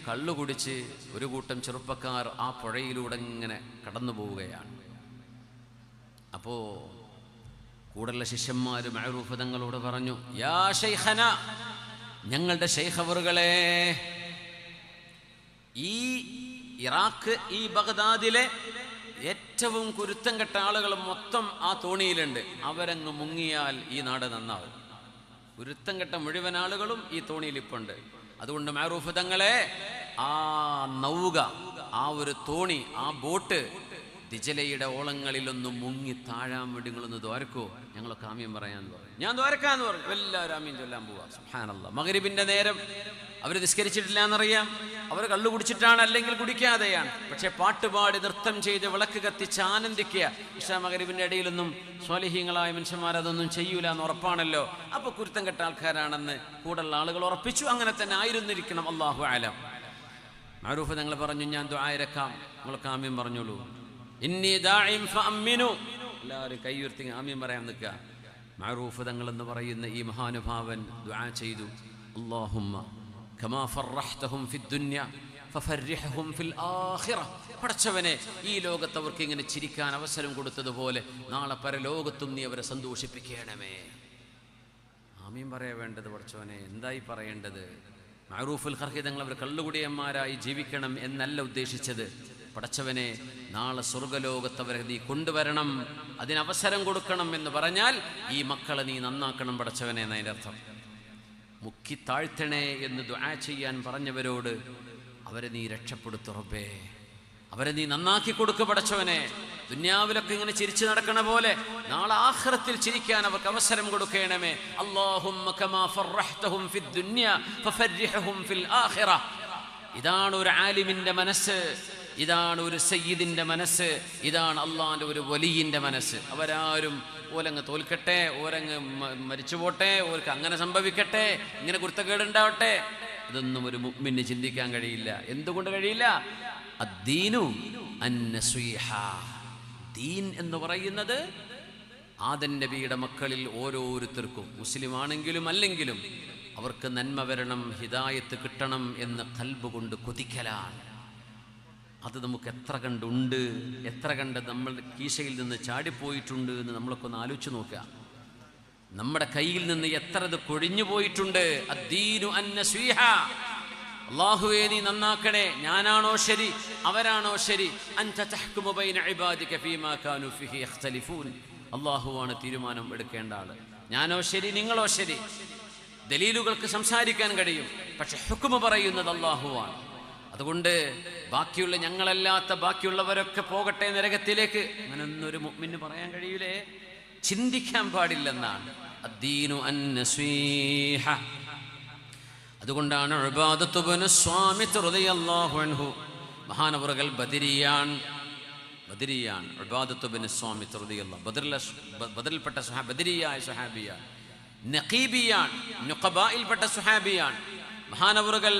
കള്ളു കുടിച്ച് ഒരു കൂട്ടം ചെറുപ്പക്കാർ ആ പുഴയിലൂടെ ഇങ്ങനെ കടന്നു പോവുകയാണ്. അപ്പോൾ കൂടുതലുള്ള ശിഷ്യന്മാർ മഅറൂഫ് തങ്ങളോട് പറഞ്ഞു, യാ ശൈഖന, ഞങ്ങളുടെ ശൈഖവറുകളെ, ഈ ഇറാഖ്, ഈ ബഗ്ദാദിലെ ഏറ്റവും കുരുത്തം കെട്ട ആളുകൾ മൊത്തം ആ തോണിയിലുണ്ട്. അവരങ്ങ് മുങ്ങിയാൽ ഈ നാട് നന്നാവും. കുരുത്തം കെട്ട മുഴുവൻ ആളുകളും ഈ തോണിയിൽ ഇപ്പുണ്ട്. അതുകൊണ്ട് മഅറൂഫ് തങ്ങളെ, ആ നൗക, ആ ഒരു തോണി, ആ ബോട്ട് ദിജലയുടെ ഓളങ്ങളിലൊന്ന് മുങ്ങി താഴാൻ വേണ്ടി നിങ്ങളൊന്ന് ദ്വാരക്കോ, ഞങ്ങളൊക്കെ ആമീൻ പറയാന്ന് പറഞ്ഞു. ഞാൻ ദ്വാരക്കാന്ന് പറഞ്ഞു. എല്ലാവരും ആമീൻ ചൊല്ലാൻ പോവാ. സുബ്ഹാനല്ലാഹ്. മഗ്രിബിന്റെ നേരം അവർ നിസ്കരിച്ചിട്ടില്ല എന്നറിയാം. അവർ കള്ളു കുടിച്ചിട്ടാണ്, അല്ലെങ്കിൽ കുടിക്കാതെയാണ്. പക്ഷെ പാട്ടുപാടി നൃത്തം ചെയ്ത് വിളക്ക് കത്തിച്ച് ആനന്ദിക്കുക. ഇശാ മഗ്രിബിന്റെ ഇടയിലൊന്നും സ്വാലിഹീങ്ങളായ മനുഷ്യന്മാർ അതൊന്നും ചെയ്യൂല എന്ന് ഉറപ്പാണല്ലോ. അപ്പൊ കുരുത്തം കെട്ട ആൾക്കാരാണെന്ന് കൂടുതലുള്ള ആളുകൾ ഉറപ്പിച്ചു. അങ്ങനെ തന്നെ ആയിരുന്നിരിക്കണം. അല്ലാഹു അലം. മഅറൂഫ് തങ്ങൾ പറഞ്ഞു, ഞാൻ ദുആയിരക്കാം, നിങ്ങൾക്ക് ആമീൻ പറഞ്ഞോളൂ. ഇന്നി ദാഇം ഫഅമ്മിനു. എല്ലാവരും കൈ ഉയർത്തി ആമീൻ പറയാൻ നിൽക്കുക. മഅറൂഫ് തങ്ങൾ എന്ന് പറയുന്ന ഈ മഹാനുഭാവൻ ദുആ ചെയ്തു, അല്ലാഹുമ്മ കമാ ഫറഹ്തഹും ഫിദ്ദുനിയ ഫഫർരിഹ്ഹും ഫിൽ ആഖിറ. പടച്ചവനെ, ഈ ലോകത്ത് അവർക്ക് ഇങ്ങനെ ചിരിക്കാൻ അവസരം കൊടുത്തതുപോലെ നാളെ പരലോകത്തും നീ അവരെ സന്തോഷിപ്പിക്കണമേ. ആമീൻ പറയാ വേണ്ടത്. പടച്ചവനെ, എന്തായി പറയേണ്ടത്? മഅറൂഫുൽ ഖർഹി തങ്ങൾ അവർ കള്ളുകുടിയന്മാരായി ജീവിക്കണം എന്നല്ല ഉദ്ദേശിച്ചത്. പടച്ചവനെ, നാളെ സ്വർഗലോകത്തവരെ നീ കൊണ്ടുവരണം, അതിനവസരം കൊടുക്കണം എന്ന് പറഞ്ഞാൽ ഈ മക്കളെ നീ നന്നാക്കണം പടച്ചവനെ എന്നതിൻ്റെ അർത്ഥം. മുക്കി താഴ്ത്തണേ എന്ന് ദുആ ചെയ്യാൻ പറഞ്ഞവരോട് അവരെ നീ രക്ഷപ്പെടുത്തു റബ്ബേ, അവരെ നീ നന്നാക്കി കൊടുക്ക് പടച്ചവനെ. ദുനിയാവിലൊക്കെ ഇങ്ങനെ ചിരിച്ചു നടക്കണ പോലെ നാളെ ആഖിറത്തിൽ ചിരിക്കാൻ അവർക്ക് അവസരം കൊടുക്കണമേ. അല്ലാഹുമ്മ കമാ ഫറഹ്തഹും ഫിദ്ദുനിയ ഫഫർരിഹ്ഹും ഫിൽ ആഖിറ. ഇതാണ് ഒരു ആലിമിന്റെ മനസ്സ്, ഇതാണ് ഒരു സയ്യിദിന്റെ മനസ്സ്, ഇതാണ് അള്ളാന്റെ ഒരു വലിയിന്റെ മനസ്സ്. അവരാരും ഓരങ്ങ് തോൽക്കട്ടെ, ഓരങ്ങ് മരിച്ചു പോട്ടെ, ഓർക്ക് അങ്ങനെ സംഭവിക്കട്ടെ, ഇങ്ങനെ കുരുത്തക്കേടുണ്ടാവട്ടെ, ഇതൊന്നും ഒരു മുഅ്മിന് ചിന്തിക്കാൻ കഴിയില്ല. എന്തുകൊണ്ട് കഴിയില്ല? അദ്ദീനു അന്നസ്വീഹ. ദീൻ എന്ന് പറയുന്നത് ആദം നബിയുടെ മക്കളിൽ ഓരോരുത്തർക്കും, മുസ്ലിം ആണെങ്കിലും അല്ലെങ്കിലും, അവർക്ക് നന്മ വരണം, ഹിദായത്ത് കിട്ടണം എന്ന് ഖൽബ് കൊണ്ട് കൊതിക്കലാണ്. അത് നമുക്ക് എത്ര കണ്ടുണ്ട്, എത്ര കണ്ട് നമ്മളുടെ കീശയിൽ നിന്ന് ചാടിപ്പോയിട്ടുണ്ട് എന്ന് നമ്മളൊക്കെ ഒന്ന് ആലോചിച്ച് നോക്കുക. നമ്മുടെ കയ്യിൽ നിന്ന് എത്ര അത് കൊഴിഞ്ഞു പോയിട്ടുണ്ട്. അദ്ദീനു അന്നസ്വീഹ. അല്ലാഹുവേ നീ നന്നാക്കണേ. ഞാനാണോ ശരി, അവരാണോ ശരി? അൻത തഹ്കുമു ബൈന ഇബാദിക ഫീമാ കാനൂ ഫീഹി യഖ്തലിഫൂൻ. അല്ലാഹുവാണ് തീരുമാനം എടുക്കേണ്ട ആള്. ഞാനോ ശരി നിങ്ങളോ ശരി, ദലീലുകൾക്ക് സംസാരിക്കാൻ കഴിയും, പക്ഷെ ഹുക്മ പറയുന്നത് അല്ലാഹുവാണ്. അതുകൊണ്ട് ബാക്കിയുള്ള ഞങ്ങളല്ലാത്ത ബാക്കിയുള്ളവരൊക്കെ പോകട്ടെ നരകത്തിലേക്ക്, അങ്ങനൊന്നും ഒരു മുഅ്മിന് പറയാൻ കഴിയൂലേ, ചിന്തിക്കാൻ പാടില്ലെന്നാണ്. അദ്ദീനു അന്നസീഹ. അതുകൊണ്ടാണ് ഉബാദത്ത് ഇബ്നു സ്വാമിത്ത് റളിയല്ലാഹു അൻഹു, മഹാനവറുകൾ ബദരിയാണ്. ഉബാദത്ത് ഇബ്നു സ്വാമിത്ത് റളിയല്ലാഹു, ബദറിൽപ്പെട്ട ബദരിയായ സ്വഹാബിയാണ്, നഖീബിയാണ്, നുഖബായിൽപ്പെട്ട സ്വഹാബിയാണ്. മഹാനവറുകൾ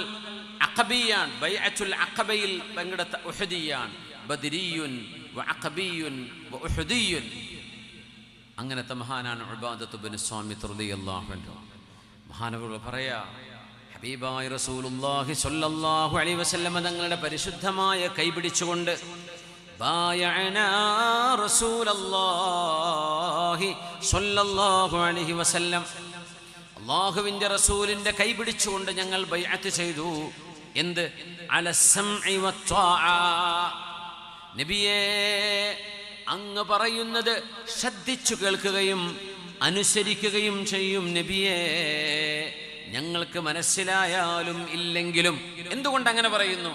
അഖബിയാണ്, ബൈഅത്തുൽ അഖബയിൽ പങ്കെടുത്ത ഉഹദിയാണ്. ബദരിയുൻ വ അഖബിയുൻ വ ഉഹദിയുൻ. അങ്ങനത്തെ മഹാനാണ് ഉബാദത്ത് ഇബ്നു സ്വാമിത്ത് റളിയല്ലാഹു അൻഹു. മഹാനവറുകൾ പറയാ, ഹബീബായ റസൂലുള്ളാഹി സ്വല്ലല്ലാഹു അലൈഹി വസല്ലം തങ്ങളുടെ പരിശുദ്ധമായ കൈപിടിച്ചുകൊണ്ട് ബായഅനാ റസൂലല്ലാഹി സ്വല്ലല്ലാഹു അലൈഹി വസല്ലം, അല്ലാഹുവിൻ്റെ റസൂലിൻ്റെ കൈപിടിച്ചുകൊണ്ട് ഞങ്ങൾ ബൈഅത്ത് ചെയ്തു. എന്ത്? അലസ്സംഇ വത്വാഅ. നബിയേ, അങ്ങ് പറയുന്നത് ശ്രദ്ധിച്ചു കേൾക്കുകയും അനുസരിക്കുകയും ചെയ്യും നബിയേ, ഞങ്ങൾക്ക് മനസ്സിലായാലും ഇല്ലെങ്കിലും. എന്തുകൊണ്ട് അങ്ങനെ പറയുന്നു?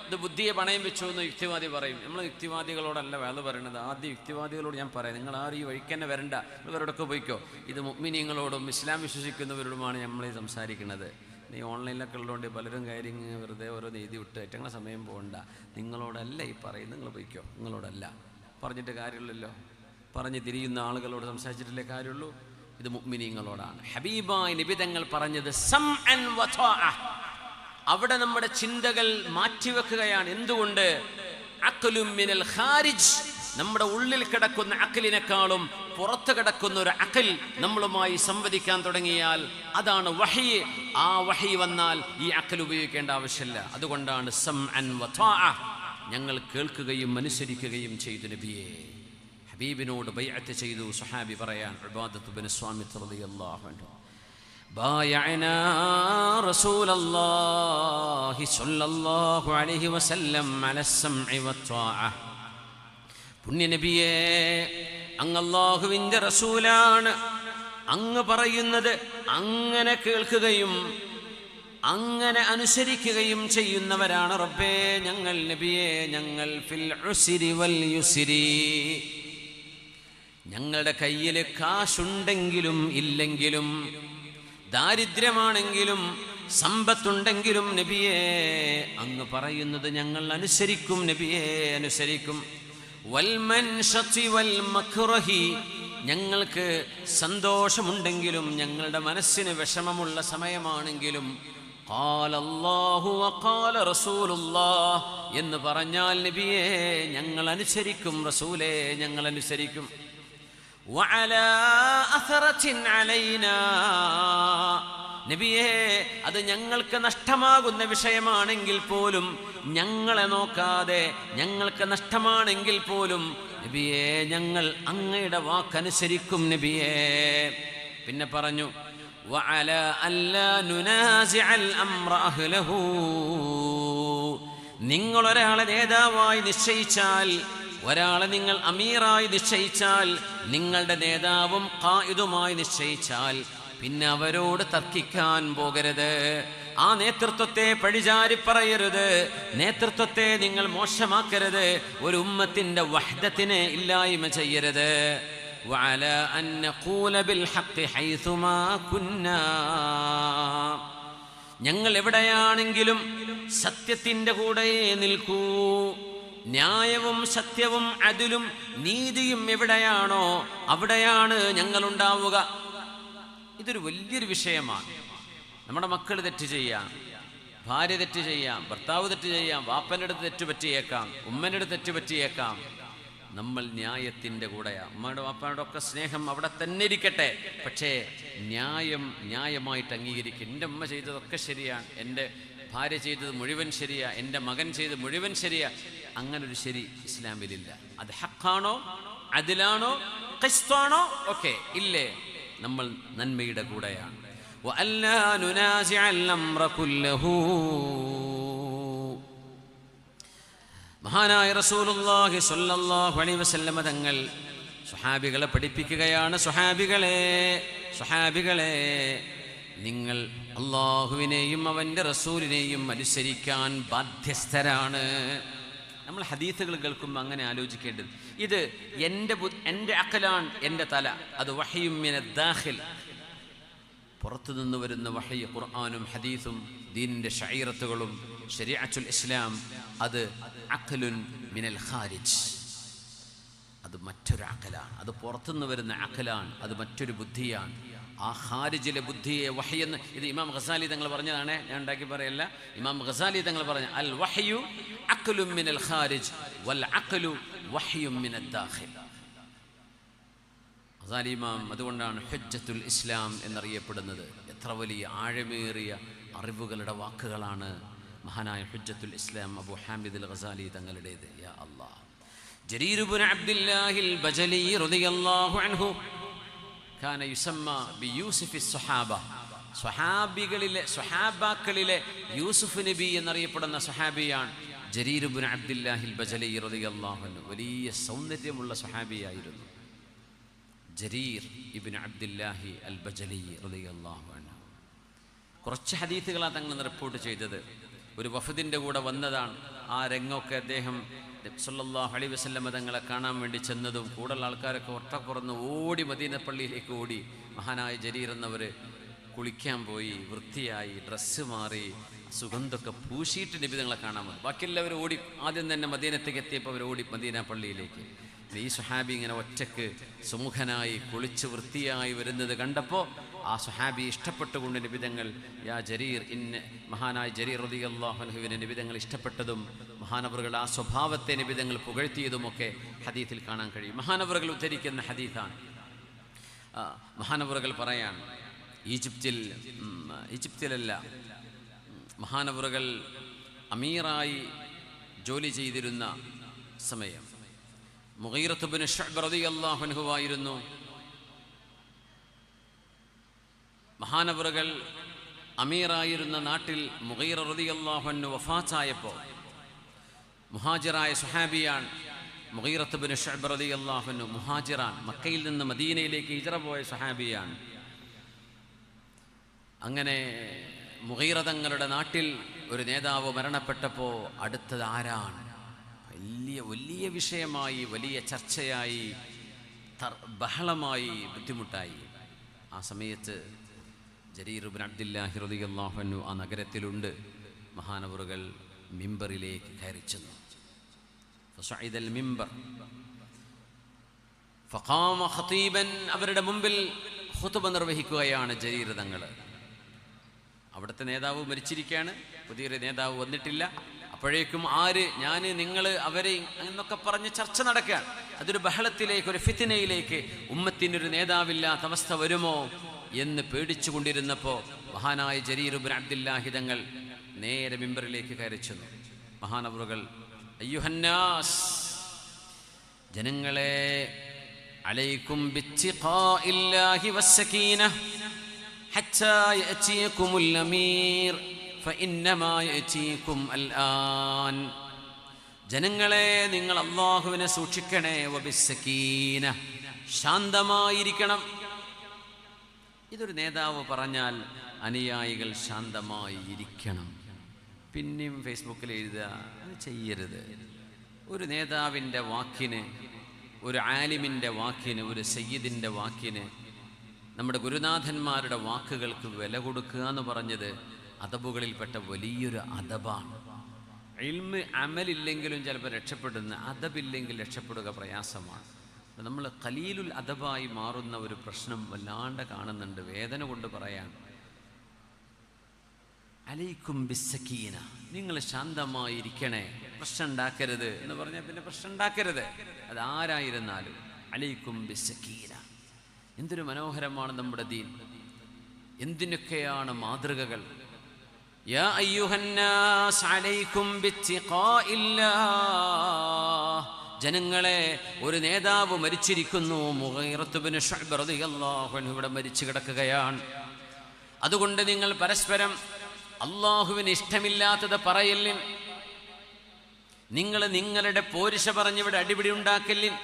ഇത് ബുദ്ധിയെ പണയം വെച്ചു എന്ന് യുക്തിവാദി പറയും. നമ്മൾ യുക്തിവാദികളോടല്ല വേദ പറയണത്. ആദ്യം യുക്തിവാദികളോട് ഞാൻ പറയാം, നിങ്ങൾ ആരും ഈ വഴിക്ക് തന്നെ വരണ്ട, ഇവരോടൊക്കെ പോയിക്കോ. ഇത് മുഅ്മിനീങ്ങളോടും ഇസ്ലാം വിശ്വസിക്കുന്നവരോടുമാണ് നമ്മൾ സംസാരിക്കുന്നത്. ഈ ഓൺലൈനിലൊക്കെ ഉള്ളതുകൊണ്ട് പലരും കാര്യം വെറുതെ ഓരോ നീതി വിട്ട് ഏറ്റവും സമയം പോകണ്ട. നിങ്ങളോടല്ല ഈ പറയുന്നത്, നിങ്ങൾ പോയിക്കോ. നിങ്ങളോടല്ല പറഞ്ഞിട്ട് കാര്യമില്ലല്ലോ. പറഞ്ഞ് തിരിയുന്ന ആളുകളോട് സംസാരിച്ചിട്ടില്ലേ കാര്യമുള്ളൂ. ഇത് മുഅ്മിനീങ്ങളോടാണ്. ഹബീബായ നബി തങ്ങൾ പറഞ്ഞത് സംഅൻ വത്വാഅ. അവിടെ നമ്മുടെ ചിന്തകൾ മാറ്റിവെക്കുകയാണ്. എന്തുകൊണ്ട്? അഖ്ലും മിനൽ ഖാരിജ്, നമ്മുടെ ഉള്ളിൽ കിടക്കുന്ന അഖ്ലിനേക്കാളും പുറത്ത് കിടക്കുന്ന ഒരു അഖ്ൽ നമ്മളുമായി സംവദിക്കാൻ തുടങ്ങിയാൽ അതാണ് വഹി. ആ വഹി വന്നാൽ ഈ അഖ്ൽ ഉപയോഗിക്കേണ്ട ആവശ്യമില്ല. അതുകൊണ്ടാണ് സംഅൻ വത്വാഅ, ഞങ്ങൾ കേൾക്കുകയും അനുസരിക്കുകയും ചെയ്തു നബിയെ. ഹബീബിനോട് ബൈഅത്ത് ചെയ്തു. സ്വഹാബി പറയാൻ, ഉബാദത്ത് ഇബ്നു സ്വാമിത്ത് റളിയല്ലാഹു അൻഹു, ബായഅനാ റസൂലല്ലാഹി സ്വല്ലല്ലാഹു അലൈഹി വസല്ലം അലസ്സംഇ വത്വാഅ. പുണ്യ നബിയേ, അങ്ങ് അല്ലാഹുവിൻ്റെ റസൂലാണ്, അങ്ങ് പറയുന്നത് അങ്ങനെ കേൾക്കുകയും അങ്ങനെ അനുസരിക്കുകയും ചെയ്യുന്നവരാണ് റബ്ബേ ഞങ്ങൾ. നബിയേ, ഞങ്ങൾ ഫിൽ ഉസ്രി വൽ യുസ്രി, ഞങ്ങളുടെ കയ്യിൽ കാശുണ്ടെങ്കിലും ഇല്ലെങ്കിലും, ദാരിദ്ര്യമാണെങ്കിലും സമ്പത്തുണ്ടെങ്കിലും നബിയേ, അങ്ങ് പറയുന്നത് ഞങ്ങൾ അനുസരിക്കും നബിയേ, അനുസരിക്കും. വൽ മൻശതി വൽ മക്റഹി, ഞങ്ങൾക്ക് സന്തോഷമുണ്ടെങ്കിലും ഞങ്ങളുടെ മനസ്സിന് വിഷമമുള്ള സമയമാണെങ്കിലും ഖാല അല്ലാഹു വഖാല റസൂലുള്ളാഹ് എന്ന് പറഞ്ഞാൽ നബിയേ ഞങ്ങൾ അനുസരിക്കും, റസൂലേ ഞങ്ങൾ അനുസരിക്കും. വഅലാ അസറത്തിൻ അലൈനാ, നബിയേ അത് ഞങ്ങൾക്ക് നഷ്ടമാകുന്ന വിഷയമാണെങ്കിൽ പോലും, ഞങ്ങളെ നോക്കാതെ ഞങ്ങൾക്ക് നഷ്ടമാണെങ്കിൽ പോലും നബിയേ ഞങ്ങൾ അങ്ങയുടെ വാക്കനുസരിക്കും നബിയേ. പിന്നെ പറഞ്ഞു, വഅലാ അല്ലാ നുനാസിഅൽ അംറ അഹ്ലഹു, നിങ്ങളൊരാളെ നേതാവായി നിശ്ചയിച്ചാൽ, ഒരാളെ നിങ്ങൾ അമീറായി നിശ്ചയിച്ചാൽ, നിങ്ങളുടെ നേതാവും ഖായിദുമായി നിശ്ചയിച്ചാൽ പിന്നെ അവരോട് തർക്കിക്കാൻ പോകരുത്. ആ നേതൃത്വത്തെ പഴിചാരി പറയരുത്, നേതൃത്വത്തെ നിങ്ങൾ മോശമാക്കരുത്, ഒരു ഉമ്മത്തിന്റെ വഹ്ദത്തിനെ ഇല്ലായ്മ ചെയ്യരുത്. വഅലാ അൻ നഖൂല ബിൽ ഹഖ് ഹൈസുമാ കുന്നാ, ഞങ്ങൾ എവിടെയാണെങ്കിലും സത്യത്തിന്റെ കൂടെ നിൽക്കൂ. ന്യായവും സത്യവും അദലും നീതിയും എവിടെയാണോ അവിടെയാണ് ഞങ്ങൾ ഉണ്ടാവുക. ഇതൊരു വലിയൊരു വിഷയമാണ്. നമ്മുടെ മക്കൾ തെറ്റ് ചെയ്യാം, ഭാര്യ തെറ്റ് ചെയ്യാം, ഭർത്താവ് തെറ്റ് ചെയ്യാം, വാപ്പൻ്റെ അടുത്ത് തെറ്റ് പറ്റിയേക്കാം, ഉമ്മൻ്റെ അടുത്ത് തെറ്റ് പറ്റിയേക്കാം. നമ്മൾ ന്യായത്തിൻ്റെ കൂടെയാണ്. ഉമ്മയുടെ വാപ്പയുടെ ഒക്കെ സ്നേഹം അവിടെ തന്നെ ഇരിക്കട്ടെ, പക്ഷേ ന്യായം ന്യായമായിട്ട് അംഗീകരിക്കും. എൻ്റെ ഉമ്മ ചെയ്തതൊക്കെ ശരിയാണ്, എൻ്റെ ഭാര്യ ചെയ്തത് മുഴുവൻ ശരിയാ, എൻ്റെ മകൻ ചെയ്തത് മുഴുവൻ ശരിയാ. അങ്ങനൊരു ശരി ഇസ്ലാമിലില്ല. അത് ഹഖാണോ അദിലാണോ ഖിസ്താണോ ഒക്കെ ഇല്ലേ, നമ്മൾ നന്മയുടെ കൂടെയാണ്. വഅല്ലാ നുനാസിഅൽ അംറ കുല്ലഹു, മഹാനായ റസൂലുള്ളാഹി സ്വല്ലല്ലാഹു അലൈഹി വസല്ലം തങ്ങൾ സ്വഹാബികളെ പഠിപ്പിക്കുകയാണ്, സ്വഹാബികളെ നിങ്ങൾ അള്ളാഹുവിനെയും അവൻ്റെ റസൂലിനെയും അനുസരിക്കാൻ ബാധ്യസ്ഥരാണ്. നമ്മൾ ഹദീസുകൾ കേൾക്കുമ്പോൾ അങ്ങനെ ആലോചിക്കേണ്ടത്, ഇത് എൻ്റെ അഖലാണ്, എൻ്റെ തല, അത് വഹയും മിനദ് ദാഖിൽ, പുറത്തുനിന്ന് വരുന്ന വഹി, ഖുർആനും ഹദീസും ദീനിൻ്റെ ശഈറത്തുകളും ശരീഅത്തുൽ ഇസ്ലാം, അത് അഖലുൻ മിനൽ ഖാരിജ്, അത് മറ്റൊരു അഖലാണ്, അത് പുറത്തുനിന്ന് വരുന്ന അഖലാണ്, അത് മറ്റൊരു ബുദ്ധിയാണ്. ആ ഖാരിജിലെ ബുദ്ധിയെ വഹയെന്ന്, ഇത് ഇമാം ഗസാലി തങ്ങൾ പറഞ്ഞതാണ്, ഞാൻ ഉണ്ടാക്കി പറയല്ല. ഇമാം ഗസാലി തങ്ങൾ പറഞ്ഞ അൽ വഹയു അഖ്ലുൻ മിനൽ ഖാരിജ് വൽ അഖ്ലു വഹയും മിനദ് ദാഖിൽ. ഗസാലി ഇമാം അതുകൊണ്ടാണ് ഹുജ്ജത്തുൽ ഇസ്ലാം എന്നറിയപ്പെടുന്നത്. എത്ര വലിയ ആഴമേറിയ അറിവുകളുടെ വാക്കുകളാണ് മഹാനായ ഹുജ്ജത്തുൽ ഇസ്ലാം അബൂ ഹാമിദ് അൽ ഗസാലി തങ്ങളുടേത്. യാ അല്ലാഹ്. ജരീർ ഇബ്നു അബ്ദുല്ലാഹിൽ ബജലി റളിയല്ലാഹു അൻഹു കാന യുസമ്മ ബിയൂസുഫി സ്വഹാബ, സ്വഹാബാക്കളിലെ യൂസുഫ് നബി എന്നറിയപ്പെടുന്ന സ്വഹാബിയാണ് ജരീർ ഇബ്നു അബ്ദുല്ലാഹിൽ ബജലി റളിയല്ലാഹു അൻഹു. വലിയ സൗന്ദര്യമുള്ള സ്വഹാബിയായിരുന്നു ജരീർ ഇബ്നു അബ്ദുല്ലാഹി അൽ ബജലി റളിയല്ലാഹു അൻഹു. കുറച്ച് ഹദീസുകളാണ് തങ്ങൾ റിപ്പോർട്ട് ചെയ്തത്. ഒരു വഫദിൻ്റെ കൂടെ വന്നതാണ്. ആ രംഗമൊക്കെ അദ്ദേഹം സല്ലല്ലാഹു അലൈഹി വസല്ലം തങ്ങളെ കാണാൻ വേണ്ടി ചെന്നതും കൂടുതൽ ആൾക്കാരൊക്കെ ഒട്ടപ്പുറന്ന് ഓടി മദീന പള്ളിയിലേക്ക് ഓടി. മഹാനായ ജരീർ എന്നവർ കുളിക്കാൻ പോയി, വൃത്തിയായി, ഡ്രസ്സ് മാറി, സുഗന്ധമൊക്കെ പൂശിയിട്ട് നബി തങ്ങളെ കാണാൻ വന്നു. ബാക്കിയെല്ലാവരും ഓടി, ആദ്യം തന്നെ മദീനത്തേക്ക് എത്തിയപ്പോൾ അവർ ഓടി മദീന പള്ളിയിലേക്ക്. ഈ സ്വഹാബി ഇങ്ങനെ ഒറ്റക്ക് സുമുഖനായി കുളിച്ച് വൃത്തിയായി വരുന്നത് കണ്ടപ്പോൾ ആ സ്വഹാബി ഇഷ്ടപ്പെട്ടുകൊണ്ട് നിബിതങ്ങൾ യാ ജരീർ, മഹാനായ ജരീർ റളിയല്ലാഹു അൻഹുവിനെ നിബിതങ്ങൾ ഇഷ്ടപ്പെട്ടതും മഹാനവറുകൾ ആ സ്വഭാവത്തെ നിബിതങ്ങൾ പുകഴ്ത്തിയതുമൊക്കെ ഹദീസിൽ കാണാൻ കഴിയും. മഹാനവറുകൾ ഉദ്ധരിക്കുന്ന ഹദീസാണ്. മഹാനവറുകൾ പറയാണ്, ഈജിപ്തിലല്ല, മഹാനവറുകൾ അമീറായി ജോലി ചെയ്തിരുന്ന സമയം മുഗീറത്ത് ഇബ്നു ശുഅബ് റളിയല്ലാഹു അൻഹു ആയിരുന്നു. മഹാനവറുകൾ അമീറായിരുന്ന നാട്ടിൽ മുഗീറ റളിയല്ലാഹു അൻഹു വഫാത്തായപ്പോൾ, മുഹാജിറായ സ്വഹാബിയാണ് മുഗീറത്ത് ഇബ്നു ശുഅബ് റളിയല്ലാഹു അൻഹു. മുഹാജിറാൻ, മക്കയിൽ നിന്ന് മദീനയിലേക്ക് ഹിജ്റ പോയ സ്വഹാബിയാണ്. അങ്ങനെ മുഗീറ തങ്ങളുടെ നാട്ടിൽ ഒരു നേതാവ് മരണപ്പെട്ടപ്പോൾ അടുത്തത് ആരാണ്? വലിയ വിഷയമായി, വലിയ ചർച്ചയായി, ബഹളമായി, ബുദ്ധിമുട്ടായി. ആ സമയത്ത് ജരീർ ഇബ്നു അബ്ദുല്ലാഹി റളിയല്ലാഹു അൻഹു ആ നഗരത്തിലുണ്ട്. മഹാനവറുകൾ മിമ്പറിലേക്ക് കയറി ചെന്നു. ഫസഇദൽ മിമ്പർ ഫഖാമ ഖതീബൻ, അവരുടെ മുമ്പിൽ ഖുതുബ നിർവഹിക്കുകയാണ് ജരീർ തങ്ങൾ. അവിടുത്തെ നേതാവ് മരിച്ചിരിക്കുകയാണ്, പുതിയൊരു നേതാവ് വന്നിട്ടില്ല. അപ്പോഴേക്കും ആര്, ഞാൻ, നിങ്ങൾ, അവരെ എന്നൊക്കെ പറഞ്ഞ് ചർച്ച നടക്കുകയാണ്. അതൊരു ബഹളത്തിലേക്ക്, ഒരു ഫിത്നയിലേക്ക്, ഉമ്മത്തിനൊരു നേതാവില്ലാത്ത അവസ്ഥ വരുമോ എന്ന് പേടിച്ചു കൊണ്ടിരുന്നപ്പോൾ മഹാനായ ജരീർ ഇബ്നു അബ്ദുല്ലാഹി തങ്ങൾ നേരെ മിമ്പറിലേക്ക് കയറി ചെന്നു. മഹാനവറുകൾ, അയ്യുഹന്നാസ്, ജനങ്ങളെ, അലൈക്കും ബിത്തിഖാഇല്ലാഹി വസ്സകീനഹ ഹത്താ യഅതിയകുമുൽ അമീർ ഫഇന്നമാ യഅതീകും അൽആൻ. ജനങ്ങളെ, നിങ്ങൾ അല്ലാഹുവിനെ സൂക്ഷിക്കണേ. വബിസ്സകീന, ശാന്തമായിരിക്കണം. ഇതൊരു നേതാവ് പറഞ്ഞാൽ അനുയായികൾ ശാന്തമായി ഇരിക്കണം. പിന്നെയും ഫേസ്ബുക്കിൽ എഴുതുക, അത് ചെയ്യരുത്. ഒരു നേതാവിൻ്റെ വാക്കിന്, ഒരു ആലിമിൻ്റെ വാക്കിന്, ഒരു സയ്യിദിൻ്റെ വാക്കിന്, നമ്മുടെ ഗുരുനാഥന്മാരുടെ വാക്കുകൾക്ക് വില കൊടുക്കുക എന്ന് പറഞ്ഞത് അദബുകളിൽപ്പെട്ട വലിയൊരു അദബാണ്. ഇൽമ് അമലില്ലെങ്കിലും ചിലപ്പോൾ രക്ഷപ്പെടുന്ന, അദബില്ലെങ്കിൽ രക്ഷപ്പെടുക പ്രയാസമാണ്. നമ്മൾ ഖലീലുൽ അദബായി മാറുന്ന ഒരു പ്രശ്നം വല്ലാണ്ട് കാണുന്നുണ്ട്. വേദന കൊണ്ട് പറയാൻ, അലൈക്കും ബിസ്സകീന, നിങ്ങൾ ശാന്തമായിരിക്കണേ, പ്രശ്നം ഉണ്ടാക്കരുത് എന്ന് പറഞ്ഞാൽ പിന്നെ പ്രശ്നം ഉണ്ടാക്കരുത്, അത് ആരായിരുന്നാലും. അലൈക്കും ബിസ്സകീന. എന്തൊരു മനോഹരമാണ് നമ്മുടെ ദീൻ, എന്തിനൊക്കെയാണ് മാതൃകകൾ. യാ അയ്യുഹന്നാസ് അലൈക്കും ബിത്തിഖാഇല്ലാഹ്, ജനങ്ങളെ, ഒരു നേതാവ് മരിച്ചിരിക്കുന്നു. മുഗീറത്ത് ഇബ്നു ശുഅബ് റളിയല്ലാഹു അൻഹു ഇവിടെ മരിച്ചു കിടക്കുകയാണ്. അതുകൊണ്ട് നിങ്ങൾ പരസ്പരം അള്ളാഹുവിന് ഇഷ്ടമില്ലാത്തത് പറയല്ലിൻ. നിങ്ങൾ നിങ്ങളുടെ പോരിശ പറഞ്ഞിവിടെ അടിപിടി ഉണ്ടാക്കല്ലിൻ.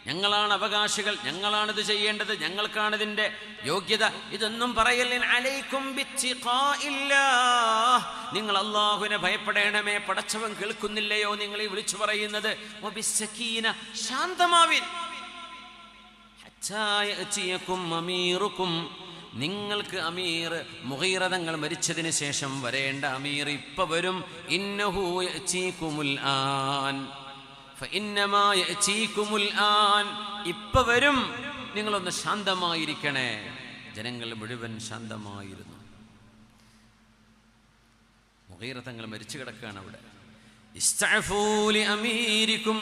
ഞങ്ങളാണ് അവകാശികൾ, ഞങ്ങളാണിത് ചെയ്യേണ്ടത്, ഞങ്ങൾക്കാണിതിൻ്റെ യോഗ്യത, ഇതൊന്നും പറയല്ലേ. അലൈക്കും ബിത്തിഖാഇല്ലാഹ്, നിങ്ങൾ അല്ലാഹുവിനെ ഭയപ്പെടണമേ. പടച്ചവൻ കേൾക്കുന്നില്ലയോ നിങ്ങൾ ഈ വിളിച്ചു പറയുന്നത്? വബിസ്സകീന, ശാന്തമാവിൻ. ഹത്താ യഅതിയകും അമീറുക്കും, നിങ്ങൾക്ക് അമീർ മുഗീറ തങ്ങൾ മരിച്ചതിന് ശേഷം വരേണ്ട അമീർ ഇപ്പൊ വരും. ഇന്നഹു യഅതീകുമുൽ ആൻ ഫഇന്നമാ യഅതീകുമുൽ ആൻ, ഇപ്പൊ വരും, നിങ്ങളൊന്ന് ശാന്തമായിരിക്കണേ. ജനങ്ങൾ മുഴുവൻ ശാന്തമായിരുന്നു. മുഗീറ തങ്ങൾ മരിച്ചു കിടക്കുകയാണ് അവിടെ. ഇസ്തഅഫൂ ലി അമീരിക്കും,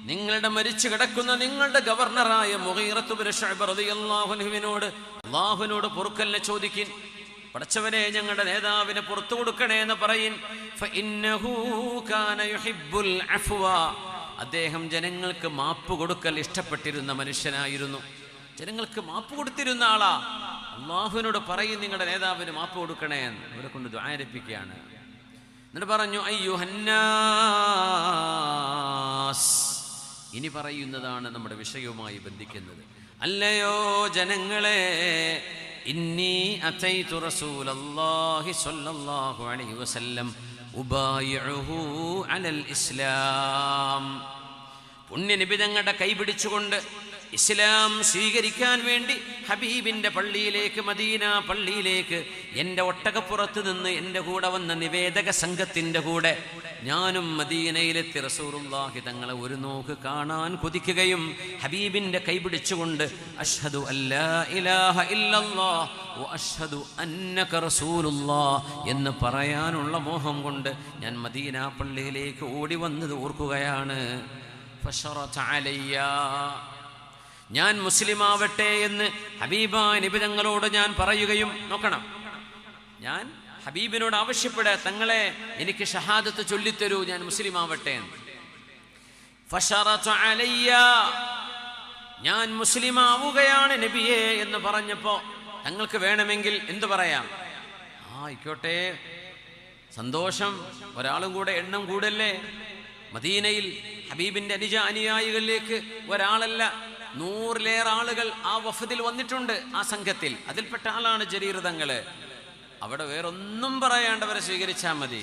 നിങ്ങളുടെ മരിച്ചു കിടക്കുന്ന നിങ്ങളുടെ ഗവർണറായ മുഗീറത്ത് ഇബ്നു ശുഅബ റളിയല്ലാഹു അൻഹുവിനോട് അല്ലാഹുവിനോട് പൊറുക്കലിനെ ചോദിക്കിൻ. പടച്ചവനെ, ഞങ്ങളുടെ നേതാവിനെ പുറത്തു കൊടുക്കണേ എന്ന് പറയിൻ. ഫഇന്നഹു കാന യുഹിബ്ബുൽ അഫ്വ, അദ്ദേഹം ജനങ്ങൾക്ക് മാപ്പ് കൊടുക്കൽ ഇഷ്ടപ്പെട്ടിരുന്ന മനുഷ്യനായിരുന്നു. ജനങ്ങൾക്ക് മാപ്പ് കൊടുത്തിരുന്ന ആളാ. അല്ലാഹുവിനോട് പറയും, നിങ്ങളുടെ നേതാവിന് മാപ്പ് കൊടുക്കണേ എന്ന്. അവരെ കൊണ്ട് ദുആരപ്പിക്കുകയാണ്. എന്നിട്ട് പറഞ്ഞു, അയ്യുഹന്നാസ്, ഇനി പറയുന്നതാണ് നമ്മുടെ വിഷയവുമായി ബന്ധിക്കുന്നത്. അല്ലയോ ജനങ്ങളെ, ഇന്നി അതൈതു റസൂലല്ലാഹി സ്വല്ലല്ലാഹു അലൈഹി വസല്ലം ഉബായിഉഹു അലൽ ഇസ്ലാം, പുണ്യനബി തങ്ങളുടെ കൈപിടിച്ചുകൊണ്ട് ഇസ്ലാം സ്വീകരിക്കാൻ വേണ്ടി ഹബീബിൻ്റെ പള്ളിയിലേക്ക്, മദീന പള്ളിയിലേക്ക് എൻ്റെ ഒട്ടകപ്പുറത്ത് നിന്ന് എൻ്റെ കൂടെ വന്ന നിവേദക സംഘത്തിൻ്റെ കൂടെ ഞാനും മദീനയിലെത്തി റസൂലുള്ളാഹി തങ്ങളെ ഒരു നോക്ക് കാണാൻ കൊതിക്കുകയും ഹബീബിൻ്റെ കൈപിടിച്ചുകൊണ്ട് അഷ്ഹദു അല്ലാ ഇലാഹ ഇല്ലല്ലാഹ് വ അഷ്ഹദു അന്നക റസൂലുള്ളാഹ് എന്ന് പറയാനുള്ള മോഹം കൊണ്ട് ഞാൻ മദീന പള്ളിയിലേക്ക് ഓടി വന്നത് ഓർക്കുകയാണ്. ഫശറത അലയ്യ, ഞാൻ മുസ്ലിമാവട്ടെ എന്ന് ഹബീബായ നബി തങ്ങളോട് ഞാൻ പറയുകയും, നോക്കണം, ഞാൻ ഹബീബിനോട് ആവശ്യപ്പെടുക, തങ്ങളെ എനിക്ക് ഷഹാദത്ത് ചൊല്ലിത്തരൂ, ഞാൻ മുസ്ലിമാവട്ടെ എന്ന്. ഫശറത അലയ്യ, ഞാൻ മുസ്ലിമാവുകയാണ് നബിയെ എന്ന് പറഞ്ഞപ്പോ തങ്ങൾക്ക് വേണമെങ്കിൽ എന്തു പറയാം? ആയിക്കോട്ടെ, സന്തോഷം, ഒരാളും കൂടെ എണ്ണം കൂടല്ലേ. മദീനയിൽ ഹബീബിന്റെ അനുയായികളിലേക്ക് ഒരാളല്ല 100-ലേറെ ആളുകൾ ആ വഫദിൽ വന്നിട്ടുണ്ട്. ആ സംഘത്തിൽ അതിൽപ്പെട്ട ആളാണ് ജരീർ തങ്ങള്. അവിടെ വേറൊന്നും പറയാണ്ടവരെ സ്വീകരിച്ചാൽ മതി.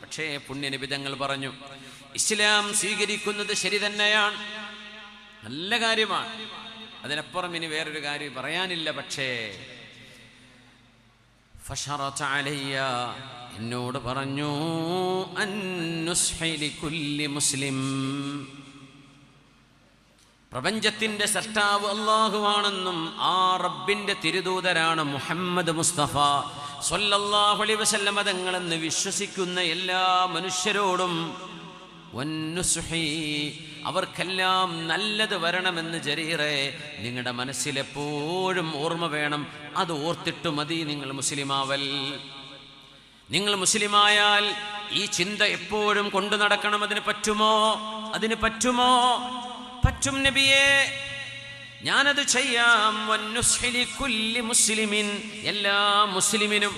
പക്ഷേ പുണ്യനബി തങ്ങൾ പറഞ്ഞു, ഇസ്ലാം സ്വീകരിക്കുന്നത് ശരി തന്നെയാണ്, നല്ല കാര്യമാണ്, അതിനപ്പുറം ഇനി വേറൊരു കാര്യം പറയാനില്ല. പക്ഷേ ഫശറത അലയ്യ, എന്നോട് പറഞ്ഞു, അന്നുസ്ഹി ലികുല്ലി മുസ്ലിം, പ്രപഞ്ചത്തിന്റെ സൃഷ്ടാവ് അല്ലാഹുവാണെന്നും ആ റബ്ബിന്റെ തിരുദൂതരാണ് മുഹമ്മദ് മുസ്തഫ സ്വല്ലല്ലാഹു അലൈഹി വസല്ലം തങ്ങളെന്ന് വിശ്വസിക്കുന്ന എല്ലാ മനുഷ്യരോടും വന്നുസ്ഹി, അവർക്കെല്ലാം നല്ലത് വരണമെന്ന് ജരീറെ നിങ്ങളുടെ മനസ്സിലെപ്പോഴും ഓർമ്മ വേണം. അത് ഓർത്തിട്ട് മതി നിങ്ങൾ മുസ്ലിമാവൽ. നിങ്ങൾ മുസ്ലിമായാൽ ഈ ചിന്ത എപ്പോഴും കൊണ്ടു നടക്കണം. അതിന് പറ്റുമോ? അതിന് പറ്റുമോ? പറ്റും നബിയേ, ഞാനത് ചെയ്യാം. വന്നുസ്ഹി ലികുല്ലി മുസ്ലിമിൻ, എല്ലാ മുസ്ലിമിനും.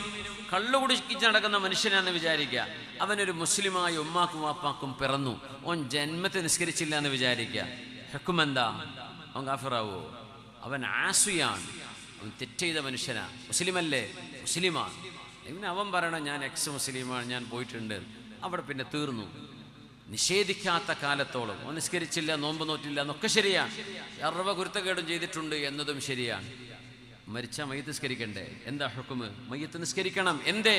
കള്ളു കുടിച്ച് നടക്കുന്ന മനുഷ്യനാണെന്ന് വിചാരിക്കുക, അവനൊരു മുസ്ലിമായ ഉമ്മാക്കും വാപ്പാക്കും പിറന്നു, ഓൻ ജന്മത്തെ നിസ്കരിച്ചില്ല എന്ന് വിചാരിക്കുക, ഹുക്കുമെന്താ? അവൻ കാഫിറാവോ? അവൻ ആസിയാണ്, അവൻ തെറ്റ് ചെയ്ത മനുഷ്യനാ. മുസ്ലിമല്ലേ? മുസ്ലിമാണ്. ഇവന് അവൻ പറയണം, ഞാൻ എക്സ് മുസ്ലിമാണ്, ഞാൻ പോയിട്ടുണ്ട്, അവിടെ പിന്നെ തീർന്നു. നിഷേധിക്കാത്ത കാലത്തോളം ഓൻ നിസ്കരിച്ചില്ല, നോമ്പ് നോറ്റില്ല എന്നൊക്കെ ശരിയാണ്, സർവ്വ കുരുത്തക്കേടും ചെയ്തിട്ടുണ്ട് എന്നതും ശരിയാണ്. മരിച്ച മയ്യത്ത് നിസ്കരിക്കണ്ടേ? എന്താ ഹുക്മ്? മയ്യത്ത് നിസ്കരിക്കണം. എന്തേ?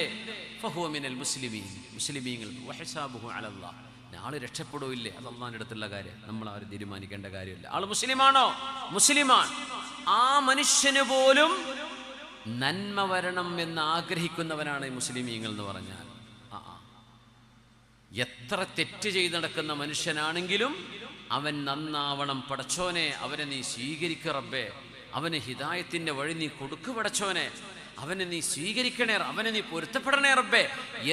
ഫഹുവ മിനൽ മുസ്ലിമീൻ, മുസ്ലിമീങ്ങൾ. വഹിസാബുഹു അലല്ലാഹ്, ആള് രക്ഷപ്പെടൂല്ലേ? അത് അള്ളാഹിന്റെ അടുത്തുള്ള കാര്യം, നമ്മൾ ആരും തീരുമാനിക്കേണ്ട കാര്യമില്ല. ആള് മുസ്ലിമാണോ? മുസ്ലിമാണ്. ആ മനുഷ്യന് പോലും നന്മ വരണം എന്ന് ആഗ്രഹിക്കുന്നവനാണ് ഈ മുസ്ലിമീങ്ങൾ എന്ന് പറഞ്ഞാൽ. എത്ര തെറ്റ് ചെയ്ത് നടക്കുന്ന മനുഷ്യനാണെങ്കിലും അവൻ നന്നാവണം. പടച്ചോനെ, അവനെ നീ സ്വീകരിക്ക റബ്ബേ, അവന് ഹിദായത്തിന്റെ വഴി നീ കൊടുക്കു പടച്ചോനെ, അവനെ നീ സ്വീകരിക്കണേ, അവനെ നീ പൊരുത്തപ്പെടണേ റബ്ബേ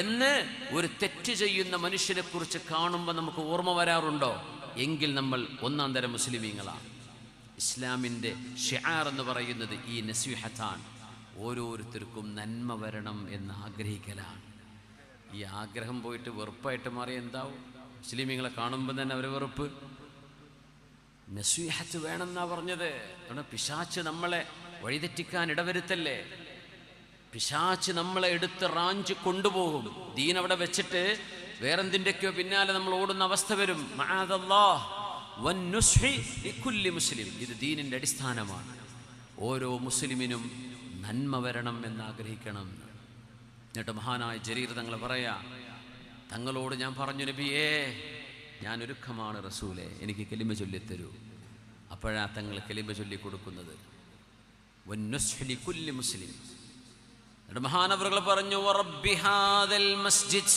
എന്ന് ഒരു തെറ്റ് ചെയ്യുന്ന മനുഷ്യനെ കുറിച്ച് കാണുമ്പോൾ നമുക്ക് ഓർമ്മ വരാറുണ്ടോ? എങ്കിൽ നമ്മൾ ഒന്നാം തരം മുസ്ലിമീങ്ങളാണ്. ഇസ്ലാമിൻ്റെ ഷിആർ എന്ന് പറയുന്നത് ഈ നസ്വിഹത്താണ്. ഓരോരുത്തർക്കും നന്മ വരണം എന്ന് ആഗ്രഹിക്കലാണ്. ഈ ആഗ്രഹം പോയിട്ട് വെറുപ്പായിട്ട് മാറി എന്താവും? മുസ്ലിമീങ്ങളെ കാണുമ്പോൾ തന്നെ അവർ വെറുപ്പ്. നസീഹത്ത് വേണമെന്നാ പറഞ്ഞത്. കാരണം പിശാച്ച് നമ്മളെ വഴിതെറ്റിക്കാൻ ഇടവരുത്തല്ലേ. പിശാച്ച് നമ്മളെ എടുത്ത് റാഞ്ച് കൊണ്ടുപോകും. ദീൻ അവിടെ വെച്ചിട്ട് വേറെന്തിൻ്റെയൊക്കെയോ പിന്നാലെ നമ്മൾ ഓടുന്ന അവസ്ഥ വരും. മഅദല്ലാഹ് വന്നുസ്ഹി ലികുല്ലി മുസ്ലിം. ഇത് ദീനിൻ്റെ അടിസ്ഥാനമാണ്. ഓരോ മുസ്ലിമിനും നന്മ വരണം എന്നാഗ്രഹിക്കണം. എന്നിട്ട് മഹാനായ ജരീർ തങ്ങൾ പറയാ, തങ്ങളോട് ഞാൻ പറഞ്ഞു, നബിയേ ഞാൻ ഒരുക്കമാണ് റസൂലേ, എനിക്ക് കലിമ ചൊല്ലിത്തരൂ. അപ്പോഴാ തങ്ങൾ കലിമ ചൊല്ലി കൊടുക്കുന്നത്. വന്നുസ്ഹി ലികുല്ലി മുസ്ലിം. എന്നിട്ട് മഹാനവറുകൾ പറഞ്ഞു, വറബ്ബി ഹാദൽ മസ്ജിദ്.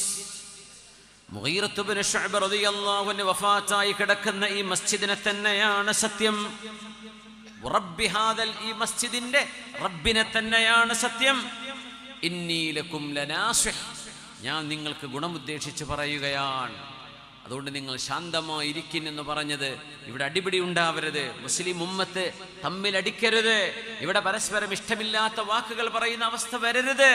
മുഗീറത്ത് ഇബ്നു ശുഅബ റളിയല്ലാഹു അൻഹു വഫാത്തായി കിടക്കുന്ന ഈ മസ്ജിദിനെ തന്നെയാണ് സത്യം. റബ്ബി ഹാദൽ, ഈ മസ്ജിദിന്റെ റബ്ബിനെ തന്നെയാണ് സത്യം. ഇന്നി ലക്കും ലനാസിഹ്, ഞാൻ നിങ്ങൾക്ക് ഗുണമുദ്ദേശിച്ച് പറയുകയാണ്. അതുകൊണ്ട് നിങ്ങൾ ശാന്തമായി ഇരിക്കുന്നെന്ന് പറഞ്ഞത്. ഇവിടെ അടിപിടി ഉണ്ടാവരുത്, മുസ്ലിം ഉമ്മത്ത് തമ്മിലടിക്കരുത്, ഇവിടെ പരസ്പരം ഇഷ്ടമില്ലാത്ത വാക്കുകൾ പറയുന്ന അവസ്ഥ വരരുത്,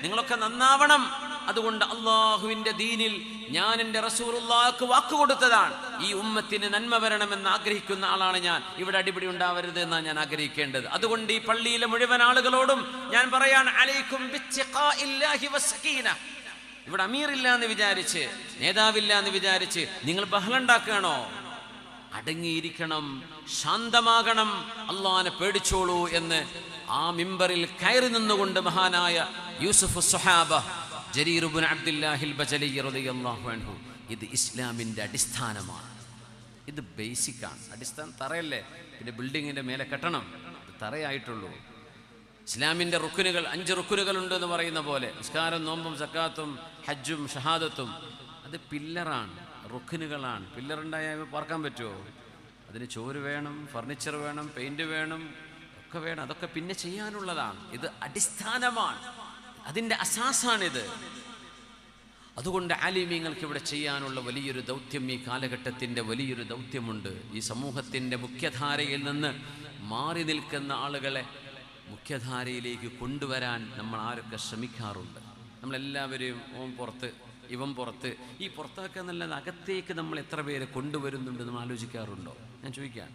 നിങ്ങളൊക്കെ നന്നാവണം. അതുകൊണ്ട് അള്ളാഹുവിന്റെ ദീനിൽ ഞാൻ എൻ്റെ റസൂലുള്ളാഹിക്ക് വാക്കുകൊടുത്തതാണ്, ഈ ഉമ്മത്തിന് നന്മ വരണമെന്ന് ആഗ്രഹിക്കുന്ന ആളാണ് ഞാൻ. ഇവിടെ അടിപിടി ഉണ്ടാവരുത് എന്നാണ് ഞാൻ ആഗ്രഹിക്കേണ്ടത്. അതുകൊണ്ട് ഈ പള്ളിയിലെ മുഴുവൻ ആളുകളോടും ഞാൻ പറയാൻ, അലൈക്കും ബിത്തിഖാഇല്ലാഹി വസ്സകീന. ഇവിടെ അമീറില്ല എന്ന് വിചാരിച്ച്, നേതാവില്ല എന്ന് വിചാരിച്ച് നിങ്ങൾ ബഹളം ഉണ്ടാക്കുകയാണോ? അടങ്ങിയിരിക്കണം, ശാന്തമാകണം, അള്ളാഹിനെ പേടിച്ചോളൂ എന്ന് ആ മിമ്പറിൽ കയറി നിന്നുകൊണ്ട് മഹാനായ യൂസുഫ് സ്വഹാബ ജരീർ ഇബ്നു അബ്ദുല്ലാഹിൽ ബജലി റളിയല്ലാഹു അൻഹു. ഇത് ഇസ്ലാമിൻ്റെ അടിസ്ഥാനമാണ്. ഇത് ബേസിക്കാണ്. അടിസ്ഥാനം തറയല്ലേ, പിന്നെ ബിൽഡിങ്ങിൻ്റെ മേലെ കെട്ടണം, ഇത് തറയായിട്ടുള്ളൂ. ഇസ്ലാമിൻ്റെ റുക്കുനുകൾ 5 റുക്കുനുകൾ ഉണ്ടെന്ന് പറയുന്ന പോലെ നിസ്കാരം, നോമ്പും, സക്കാത്തും, ഹജ്ജും, ഷഹാദത്തും, അത് പില്ലറാണ്, റുക്കുനുകളാണ്. പില്ലറുണ്ടായാൽ പാർക്കാൻ പറ്റുമോ? അതിന് ചോറ് വേണം, ഫർണിച്ചർ വേണം, പെയിൻറ് വേണം, ഒക്കെ വേണം. അതൊക്കെ പിന്നെ ചെയ്യാനുള്ളതാണ്. ഇത് അടിസ്ഥാനമാണ്, അതിൻ്റെ അസാസാണിത്. അതുകൊണ്ട് ആലിമീങ്ങൾക്ക് ഇവിടെ ചെയ്യാനുള്ള വലിയൊരു ദൗത്യം, ഈ കാലഘട്ടത്തിൻ്റെ വലിയൊരു ദൗത്യമുണ്ട്. ഈ സമൂഹത്തിൻ്റെ മുഖ്യധാരയിൽ നിന്ന് മാറി നിൽക്കുന്ന ആളുകളെ മുഖ്യധാരയിലേക്ക് കൊണ്ടുവരാൻ നമ്മൾ ആരൊക്കെ ശ്രമിക്കാറുണ്ട്. നമ്മളെല്ലാവരെയും ഓൻ പുറത്ത്, ഇവൻ പുറത്ത്, ഈ പുറത്താക്കുക എന്നല്ലാതെ അകത്തേക്ക് നമ്മൾ എത്ര പേരെ കൊണ്ടുവരുന്നുണ്ട് നമ്മൾ ആലോചിക്കാറുണ്ടോ? ഞാൻ ചോദിക്കാം,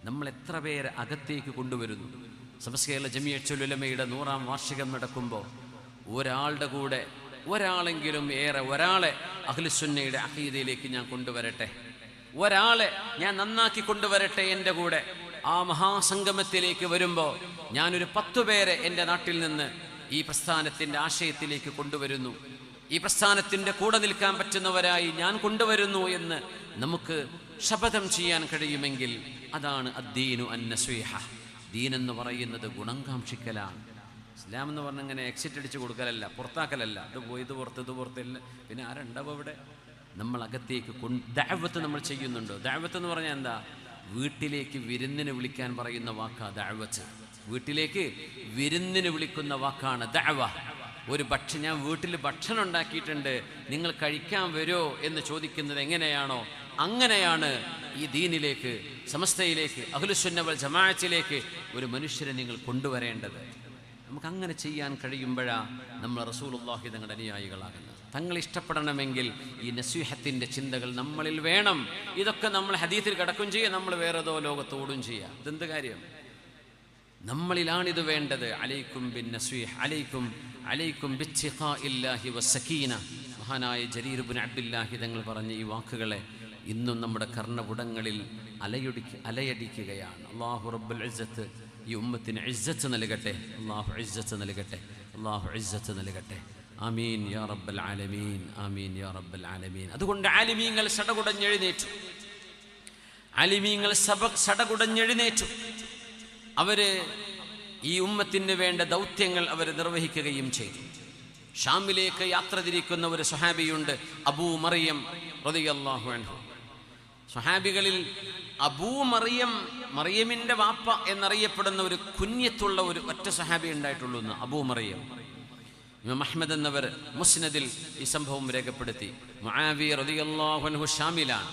നമ്മൾ എത്ര പേരെ അകത്തേക്ക് കൊണ്ടുവരുന്നു? സമസ്ത കേരള ജമിയത്തുൽ ഉലമയുടെ 100ാം വാർഷികം നടക്കുമ്പോൾ ഒരാളുടെ കൂടെ ഒരാളെങ്കിലും ഒരാളെ അഹ്ലുസുന്നയുടെ അഖീദയിലേക്ക് ഞാൻ കൊണ്ടുവരട്ടെ, ഒരാളെ ഞാൻ നന്നാക്കി കൊണ്ടുവരട്ടെ എൻ്റെ കൂടെ. ആ മഹാസംഗമത്തിലേക്ക് വരുമ്പോൾ ഞാനൊരു 10 പേരെ എൻ്റെ നാട്ടിൽ നിന്ന് ഈ പ്രസ്ഥാനത്തിൻ്റെ ആശയത്തിലേക്ക് കൊണ്ടുവരുന്നു, ഈ പ്രസ്ഥാനത്തിൻ്റെ കൂടെ നിൽക്കാൻ പറ്റുന്നവരായി ഞാൻ കൊണ്ടുവരുന്നു എന്ന് നമുക്ക് ശപഥം ചെയ്യാൻ കഴിയുമെങ്കിൽ അതാണ് അദ്ദീനു അന്നസ്വീഹ. ദീൻ എന്ന് പറയുന്നത് ഗുണം കാക്ഷിക്കലാണ്. ഇസ്ലാം എന്ന് പറഞ്ഞാൽ ഇങ്ങനെ എക്സിറ്റ് അടിച്ച് കൊടുക്കലല്ല, പുറത്താക്കലല്ല. ഇത് പോയി, ഇത് പുറത്ത്, ഇത് പുറത്തില്ല. പിന്നെ ആരുണ്ടാവും ഇവിടെ? നമ്മൾ അകത്തേക്ക് ദഅവത്ത് നമ്മൾ ചെയ്യുന്നുണ്ടോ? ദഅവത്ത് എന്ന് പറഞ്ഞാൽ എന്താ? വീട്ടിലേക്ക് വിരുന്നിന് വിളിക്കാൻ പറയുന്ന വാക്കാണ് ദഅവത്ത്. വീട്ടിലേക്ക് വിരുന്നിന് വിളിക്കുന്ന വാക്കാണ് ദഅവ. ഞാൻ വീട്ടിൽ ഭക്ഷണം ഉണ്ടാക്കിയിട്ടുണ്ട്, നിങ്ങൾ കഴിക്കാൻ വരുമോ എന്ന് ചോദിക്കുന്നത് എങ്ങനെയാണോ അങ്ങനെയാണ് ഈ ദീനിലേക്ക്, സമസ്തയിലേക്ക്, അഹ്ലുസുന്ന വൽ ജമാഅത്തിലേക്ക് ഒരു മനുഷ്യരെ നിങ്ങൾ കൊണ്ടുവരേണ്ടത്. നമുക്കങ്ങനെ ചെയ്യാൻ കഴിയുമ്പോഴാണ് നമ്മൾ റസൂലുള്ളാഹി തങ്ങളുടെ അനുയായികളാകുന്നത്. തങ്ങൾ ഇഷ്ടപ്പെടണമെങ്കിൽ ഈ നസീഹത്തിൻ്റെ ചിന്തകൾ നമ്മളിൽ വേണം. ഇതൊക്കെ നമ്മൾ ഹദീസിൽ കിടക്കും ചെയ്യാം, നമ്മൾ വേറെ ഏതോ ലോകത്തോടും ചെയ്യാം. ഇതെന്ത് കാര്യം? നമ്മളിലാണിത് വേണ്ടത്. അലൈക്കും ബിൻ നസീഹ്, അലൈക്കും ബിത്തിഖാഇല്ലാഹി വസ്സകീന. മഹാനായ ജരീർ ഇബ്നു അബ്ദുല്ലാഹി തങ്ങൾ പറഞ്ഞ ഈ വാക്കുകളെ ഇന്നും നമ്മുടെ കർണപുടങ്ങളിൽ അലയടിക്കുകയാണ്. അല്ലാഹു റബ്ബുൽ ഇസ്സത്ത് ഈ ഉമ്മത്തിന് ഇസ്സത്ത് നൽകട്ടെ. അല്ലാഹു ഇസ്സത്ത് നൽകട്ടെ. അല്ലാഹു ഇസ്സത്ത് നൽകട്ടെ. ആമീൻ യാ റബ്ബൽ ആലമീൻ. ആമീൻ യാ റബ്ബൽ ആലമീൻ. അതുകൊണ്ട് ആലിമീങ്ങൾ സടകുടഞ്ഞെഴുന്നേറ്റു. ആലിമീങ്ങൾ സടകുടഞ്ഞെഴുന്നേറ്റു. അവര് ഈ ഉമ്മത്തിന് വേണ്ട ദൗത്യങ്ങൾ അവർ നിർവഹിക്കുകയും ചെയ്തു. ഷാമിലേക്ക് യാത്ര തിരിക്കുന്ന ഒരു സ്വഹാബിയുണ്ട്, അബൂ മറിയം റളിയല്ലാഹു അൻഹു. സ്വഹാബികളിൽ അബൂ മറിയമിൻ്റെ വാപ്പ എന്നറിയപ്പെടുന്ന ഒരു കുഞ്ഞത്തുള്ള ഒരു ഒറ്റ സ്വഹാബി ഉണ്ടായിട്ടുള്ളൂ എന്ന്, അബൂ മറിയം. ഇമാം അഹ്മദ് എന്നവർ മുസ്നദിൽ ഈ സംഭവം രേഖപ്പെടുത്തി. മുആവിയ റളിയല്ലാഹു അൻഹു ഷാമിലാണ്.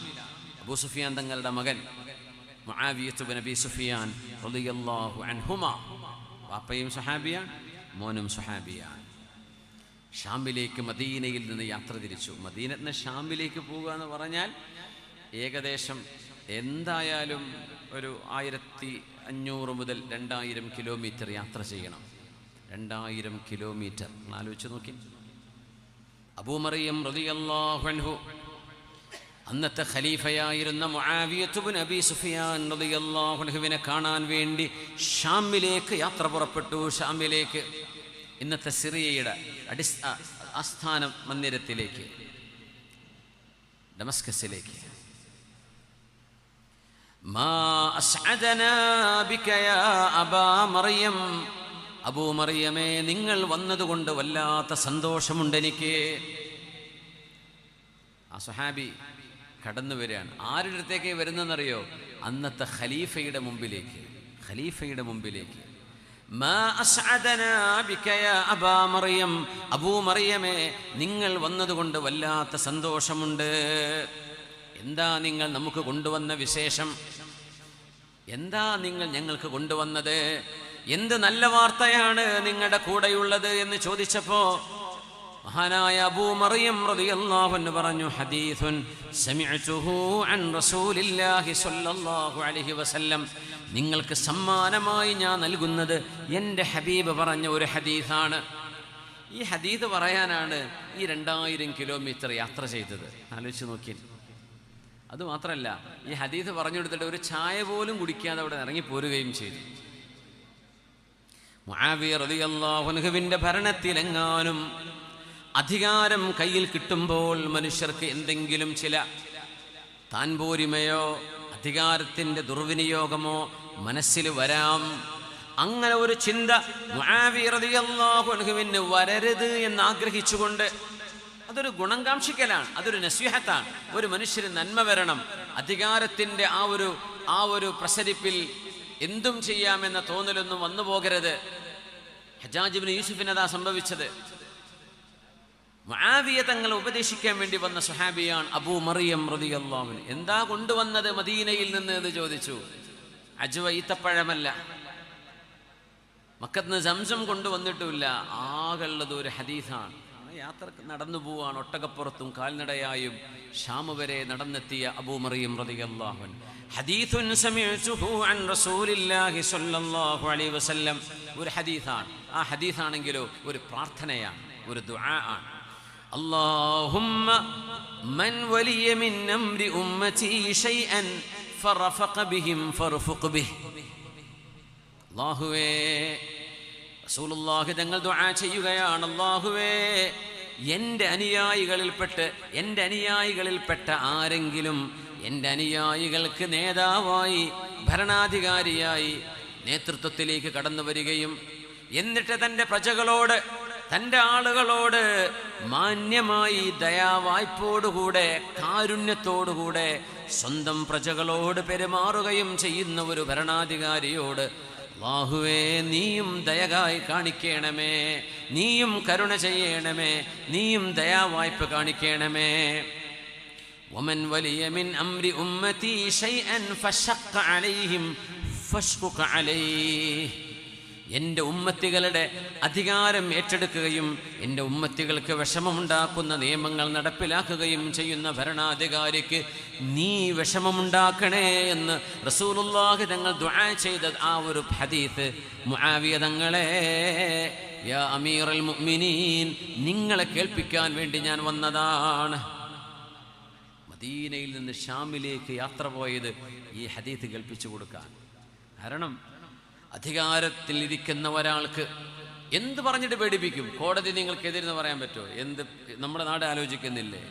അബൂ സുഫിയാൻ തങ്ങളുടെ മകൻ മുആവിയത്ത് ഇബ്നു അബീ സുഫിയാൻ റളിയല്ലാഹു അൻഹുമാ, വാപ്പയും സ്വഹാബിയാണ്, മോനും സ്വഹാബിയാണ്. ഷാമിലേക്ക് മദീനയിൽ നിന്ന് യാത്ര തിരിച്ചു. മദീനയിൽ നിന്ന് ഷാമിലേക്ക് പോകുക എന്ന് പറഞ്ഞാൽ ഏകദേശം എന്തായാലും ഒരു 1500 മുതൽ 2000 കിലോമീറ്റർ യാത്ര ചെയ്യണം. 2000 കിലോമീറ്റർ ആലോചിച്ച് നോക്കി. അബൂ മറിയം റളിയല്ലാഹു അൻഹു അന്നത്തെ ഖലീഫയായിരുന്ന മുആവിയത്ത് ഇബ്നു അബീ സുഫിയാൻ റളിയല്ലാഹു അൻഹുവിനെ കാണാൻ വേണ്ടി ഷാമിലേക്ക് യാത്ര പുറപ്പെട്ടു. ഷാമിലേക്ക്, ഇന്നത്തെ സിറിയയുടെ ആസ്ഥാന മന്ദിരത്തിലേക്ക്, ഡമസ്കസിലേക്ക്. മാ അസ്അദനാ ബിക യാ അബാ മറിയം, അബൂ മറിയമേ നിങ്ങൾ വന്നതുകൊണ്ട് വല്ലാത്ത സന്തോഷമുണ്ട് എനിക്ക്. ആ സ്വഹാബി കടന്നു വരികയാണ്. ആരുടെ അടുത്തേക്ക് വരുന്നതെന്നറിയോ? അന്നത്തെ ഖലീഫയുടെ മുമ്പിലേക്ക്. ഖലീഫയുടെ മുമ്പിലേക്ക്. മാ അസ്അദനാ ബിക യാ അബാ മറിയം, അബൂ മറിയമേ നിങ്ങൾ വന്നതുകൊണ്ട് വല്ലാത്ത സന്തോഷമുണ്ട്. എന്താ നിങ്ങൾ നമുക്ക് കൊണ്ടുവന്ന വിശേഷം? എന്താ നിങ്ങൾ ഞങ്ങൾക്ക് കൊണ്ടുവന്നത്? എന്ത് നല്ല വാർത്തയാണ് നിങ്ങളുടെ കൂടെയുള്ളത് എന്ന് ചോദിച്ചപ്പോ മഹാനായ അബൂ മറിയം റളിയല്ലാഹു അൻഹു പറഞ്ഞു, ഹദീസുൻ സമിഅ്തുഹു അൻ റസൂലില്ലാഹി സ്വല്ലല്ലാഹു അലൈഹി വസല്ലം, നിങ്ങൾക്ക് സമ്മാനമായി ഞാൻ നൽകുന്നത് എൻ്റെ ഹബീബ് പറഞ്ഞ ഒരു ഹദീസാണ്. ഈ ഹദീസ് പറയാനാണ് ഈ 2000 കിലോമീറ്റർ യാത്ര ചെയ്തത്. ആലോചിച്ച് നോക്കി. അതുമാത്രമല്ല, ഈ ഹദീസ് പറഞ്ഞു കൊടുത്തിട്ട് ഒരു ചായ പോലും കുടിക്കാതെ അവിടെ ഇറങ്ങി പോരുകയും ചെയ്തു. മുആവിയ റളിയല്ലാഹു അൻഹുവിൻ്റെ ഭരണത്തിലെങ്ങാനും അധികാരം കയ്യിൽ കിട്ടുമ്പോൾ മനുഷ്യർക്ക് എന്തെങ്കിലും ചില താൻപോരിമയോ അധികാരത്തിൻ്റെ ദുർവിനിയോഗമോ മനസ്സിൽ വരാം. അങ്ങനെ ഒരു ചിന്ത മുആവിയ റളിയല്ലാഹു അൻഹുവിന് വരരുത് എന്നാഗ്രഹിച്ചുകൊണ്ട്, അതൊരു ഗുണംകാംക്ഷിക്കലാണ്, അതൊരു നസ്വിഹത്താണ്. ഒരു മനുഷ്യന് നന്മ വരണം. അധികാരത്തിൻ്റെ ആ ഒരു പ്രസരിപ്പിൽ എന്തും ചെയ്യാമെന്ന തോന്നലൊന്നും വന്നു പോകരുത്. ഹജ്ജാജ് ഇബ്നു യൂസുഫിന് അതാ സംഭവിച്ചത്. മുആവിയ തങ്ങളെ ഉപദേശിക്കാൻ വേണ്ടി വന്ന സ്വഹാബിയാണ് അബൂ മറിയം റളിയല്ലാഹു അൻഹു. എന്താ കൊണ്ടുവന്നത് മദീനയിൽ നിന്ന് എന്ന് ചോദിച്ചു. അജ്വ ഈത്തപ്പഴമല്ല, മക്കത്ത് സംസം കൊണ്ടുവന്നിട്ടുമില്ല. ആകെയുള്ളത് ഒരു ഹദീസാണ്. യാത്ര നടന്നു പോവാണ്, ഒട്ടകപ്പുറത്തും കാൽനടയായും ഷാം വരെ നടന്നെത്തിയ അബൂ മറിയം റളിയല്ലാഹു അൻഹു. ഹദീസുൻ സമിഅ്തുഹു അൻ റസൂലില്ലാഹി സ്വല്ലല്ലാഹു അലൈഹി വസല്ലം, ഒരു ഹദീസാണ്. ആ ഹദീസാണെങ്കിലോ ഒരു പ്രാർത്ഥനയാണ്, ഒരു ദുആ ആണ്. അല്ലാഹുമ്മ മൻ വലിയ മിൻ അംരി ഉമ്മതി ശൈഅൻ ഫറഫഖ ബിഹിം ഫർഫുഖ് ബിഹി. അല്ലാഹുവേ, റസൂലുള്ളാഹി തങ്ങൾ ദുആ ചെയ്യുകയാണ്, അല്ലാഹുവേ എൻ്റെ അനുയായികളിൽപ്പെട്ട ആരെങ്കിലും എൻ്റെ അനുയായികൾക്ക് നേതാവായി, ഭരണാധികാരിയായി, നേതൃത്വത്തിലേക്ക് കടന്നു വരികയും എന്നിട്ട് തൻ്റെ പ്രജകളോട്, തൻ്റെ ആളുകളോട് മാന്യമായി ദയാവായ്പോടുകൂടെ കാരുണ്യത്തോടുകൂടെ സ്വന്തം പ്രജകളോട് പെരുമാറുകയും ചെയ്യുന്ന ഒരു ഭരണാധികാരിയോട് അല്ലാഹുവേ നീയും ദയകായി കാണിക്കണമേ, നീയും കരുണ ചെയ്യണമേ, നീയും ദയാവായ്പ കാണിക്കണമേ. വമൻ വലിയ മിൻ അംരി ഉമ്മതി ശൈഅൻ ഫശഖ അലൈഹിം ഫശ്ഖുഖ അലൈഹി. എൻ്റെ ഉമ്മത്തികളുടെ അധികാരം ഏറ്റെടുക്കുകയും എൻ്റെ ഉമ്മത്തികൾക്ക് വിഷമമുണ്ടാക്കുന്ന നിയമങ്ങൾ നടപ്പിലാക്കുകയും ചെയ്യുന്ന ഭരണാധികാരിക്ക് നീ വിഷമമുണ്ടാക്കണേ എന്ന് റസൂലുള്ളാഹി തങ്ങൾ ദുആ ചെയ്ത ആ ഒരു ഹദീസ് മുആവിയ തങ്ങളെ, യാ അമീറുൽ മുഅ്മിനീൻ, നിങ്ങളെ കേൾപ്പിക്കാൻ വേണ്ടി ഞാൻ വന്നതാണ്. മദീനയിൽ നിന്ന് ഷാമിലേക്ക് യാത്ര പോയത് ഈ ഹദീസ് കേൾപ്പിച്ചു കൊടുക്കാൻ. കാരണം അധികാരത്തിൽ ഇരിക്കുന്ന ഒരാൾക്ക് എന്ത് പറഞ്ഞിട്ട് പേടിപ്പിക്കും? കോടതി നിങ്ങൾക്കെതിരെന്ന് പറയാൻ പറ്റുമോ? എന്ത് നമ്മുടെ നാട് ആലോചിക്കുന്നില്ലേ?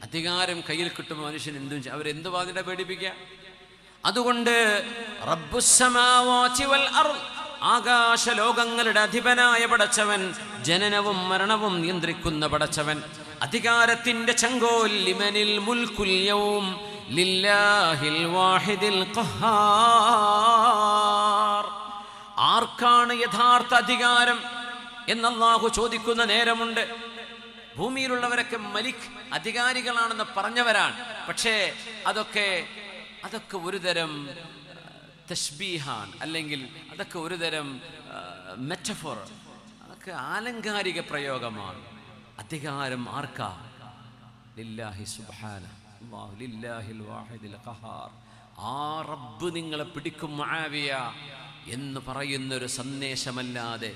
അധികാരം കയ്യിൽ കിട്ടുമ്പോൾ മനുഷ്യൻ എന്തും അവരെന്ത് പറഞ്ഞിട്ട് പേടിപ്പിക്കുക? അതുകൊണ്ട് റബ്ബുസ്സമാവാതി വൽ അർദ്, ആകാശ ലോകങ്ങളുടെ അധിപനായ പടച്ചവൻ, ജനനവും മരണവും നിയന്ത്രിക്കുന്ന പടച്ചവൻ, അധികാരത്തിന്റെ ചങ്കോൽ, ലിമനിൽ മുൽക്കുൽ യൗം ലില്ലാഹിൽ വാഹിദിൽ ഖഹാർ. ആർക്കാണ് യഥാർത്ഥ അധികാരം എന്ന് അല്ലാഹു ചോദിക്കുന്ന നേരമുണ്ട്. ഭൂമിയിലുള്ളവരൊക്കെ മലിക്, അധികാരികളാണെന്ന് പറഞ്ഞവരാണ്. പക്ഷേ അതൊക്കെ ഒരുതരം തശ്ബീഹാണ്, അല്ലെങ്കിൽ അതൊക്കെ ഒരുതരം മെറ്റഫോർ, അതൊക്കെ ആലങ്കാരിക പ്രയോഗമാണ്. അധികാരം ആർക്കാ? ലില്ലാഹി സുബ്ഹാനഹു, അല്ലാഹു ലില്ലാഹിൽ വാഹിദിൽ ഖഹാർ. ആ റബ്ബ് നിങ്ങളെ പിടിക്കും മുആവിയ എന്ന് പറയുന്നൊരു സന്ദേശമല്ലാതെ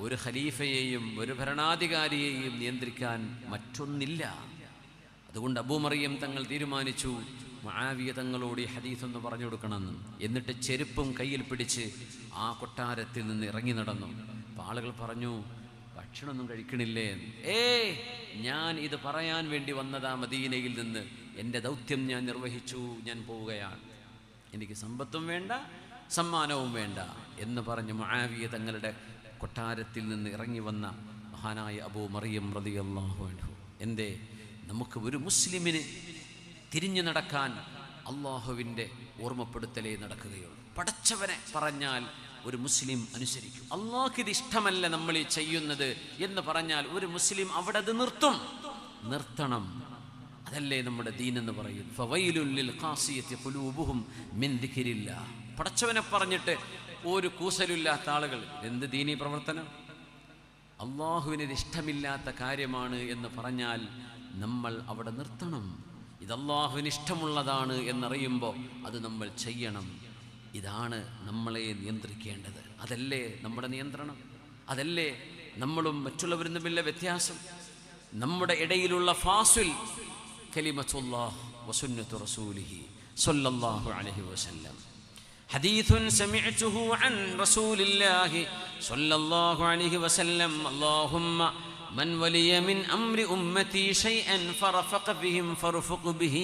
ഒരു ഖലീഫയെയും ഒരു ഭരണാധികാരിയെയും നിയന്ത്രിക്കാൻ മറ്റൊന്നില്ല. അതുകൊണ്ട് അബൂ മറിയം തങ്ങൾ തീരുമാനിച്ചു മുആവിയ തങ്ങളോട് ഈ ഹദീസ് ഒന്ന് പറഞ്ഞു കൊടുക്കണമെന്ന്. എന്നിട്ട് ചെരുപ്പും കയ്യിൽ പിടിച്ച് ആ കൊട്ടാരത്തിൽ നിന്ന് ഇറങ്ങി നടന്നു. അപ്പോൾ ആളുകൾ പറഞ്ഞു, ഭക്ഷണമൊന്നും കഴിക്കണില്ലേ? ഞാൻ ഇത് പറയാൻ വേണ്ടി വന്നതാ മദീനയിൽ നിന്ന്. എൻ്റെ ദൗത്യം ഞാൻ നിർവഹിച്ചു, ഞാൻ പോവുകയാണ്. എനിക്ക് സമ്പത്തും വേണ്ട, സമ്മാനവും വേണ്ട എന്ന് പറഞ്ഞ് മുആവിയ തങ്ങളുടെ കൊട്ടാരത്തിൽ നിന്ന് ഇറങ്ങി വന്ന മഹാനായ അബൂ മറിയം റളിയല്ലാഹു അൻഹു. എന്തേ? നമുക്ക് ഒരു മുസ്ലിമിന് തിരിഞ്ഞു നടക്കാൻ അള്ളാഹുവിൻ്റെ ഓർമ്മപ്പെടുത്തലേ നടക്കുകയുള്ളൂ. പടച്ചവനെ പറഞ്ഞാൽ ഒരു മുസ്ലിം അനുസരിക്കും. അള്ളാഹ്ക്കിത് ഇഷ്ടമല്ല നമ്മൾ ഈ ചെയ്യുന്നത് എന്ന് പറഞ്ഞാൽ ഒരു മുസ്ലിം അവിടെ അത് നിർത്തണം. അതല്ലേ നമ്മുടെ ദീൻ എന്ന് പറയും. ഫവൈലുൽ ലിൽ ഖാസിയത്തി ഖുലൂബുഹും മിൻ ദിക്രില്ലാഹ്. പടച്ചവനെ പറഞ്ഞിട്ട് ഒരു കൂസലില്ലാത്ത ആളുകൾ എന്ത് ദീനീ പ്രവർത്തനം? അള്ളാഹുവിന് ഇത് ഇഷ്ടമില്ലാത്ത കാര്യമാണ് എന്ന് പറഞ്ഞാൽ നമ്മൾ അവിടെ നിർത്തണം. ഇത് അള്ളാഹുവിന് ഇഷ്ടമുള്ളതാണ് എന്നറിയുമ്പോൾ അത് നമ്മൾ ചെയ്യണം. ഇതാണ് നമ്മളെ നിയന്ത്രിക്കേണ്ടത്. അതല്ലേ നമ്മുടെ നിയന്ത്രണം? അതല്ലേ നമ്മളും മറ്റുള്ളവരും തമ്മിലുള്ള വ്യത്യാസം? നമ്മുടെ ഇടയിലുള്ള ഫാസിൽ കലിമത്തുല്ലാഹ് വസുന്നത്തു റസൂലിഹി സ്വല്ലല്ലാഹു അലൈഹി വസല്ലം. ഹദീസുൻ സമിഅ്തുഹു അൻ റസൂലില്ലാഹി സ്വല്ലല്ലാഹു അലൈഹി വസല്ലം. അല്ലാഹുമ്മ من ولي من أمر أمتي شيئا فرفق بهم فارفق به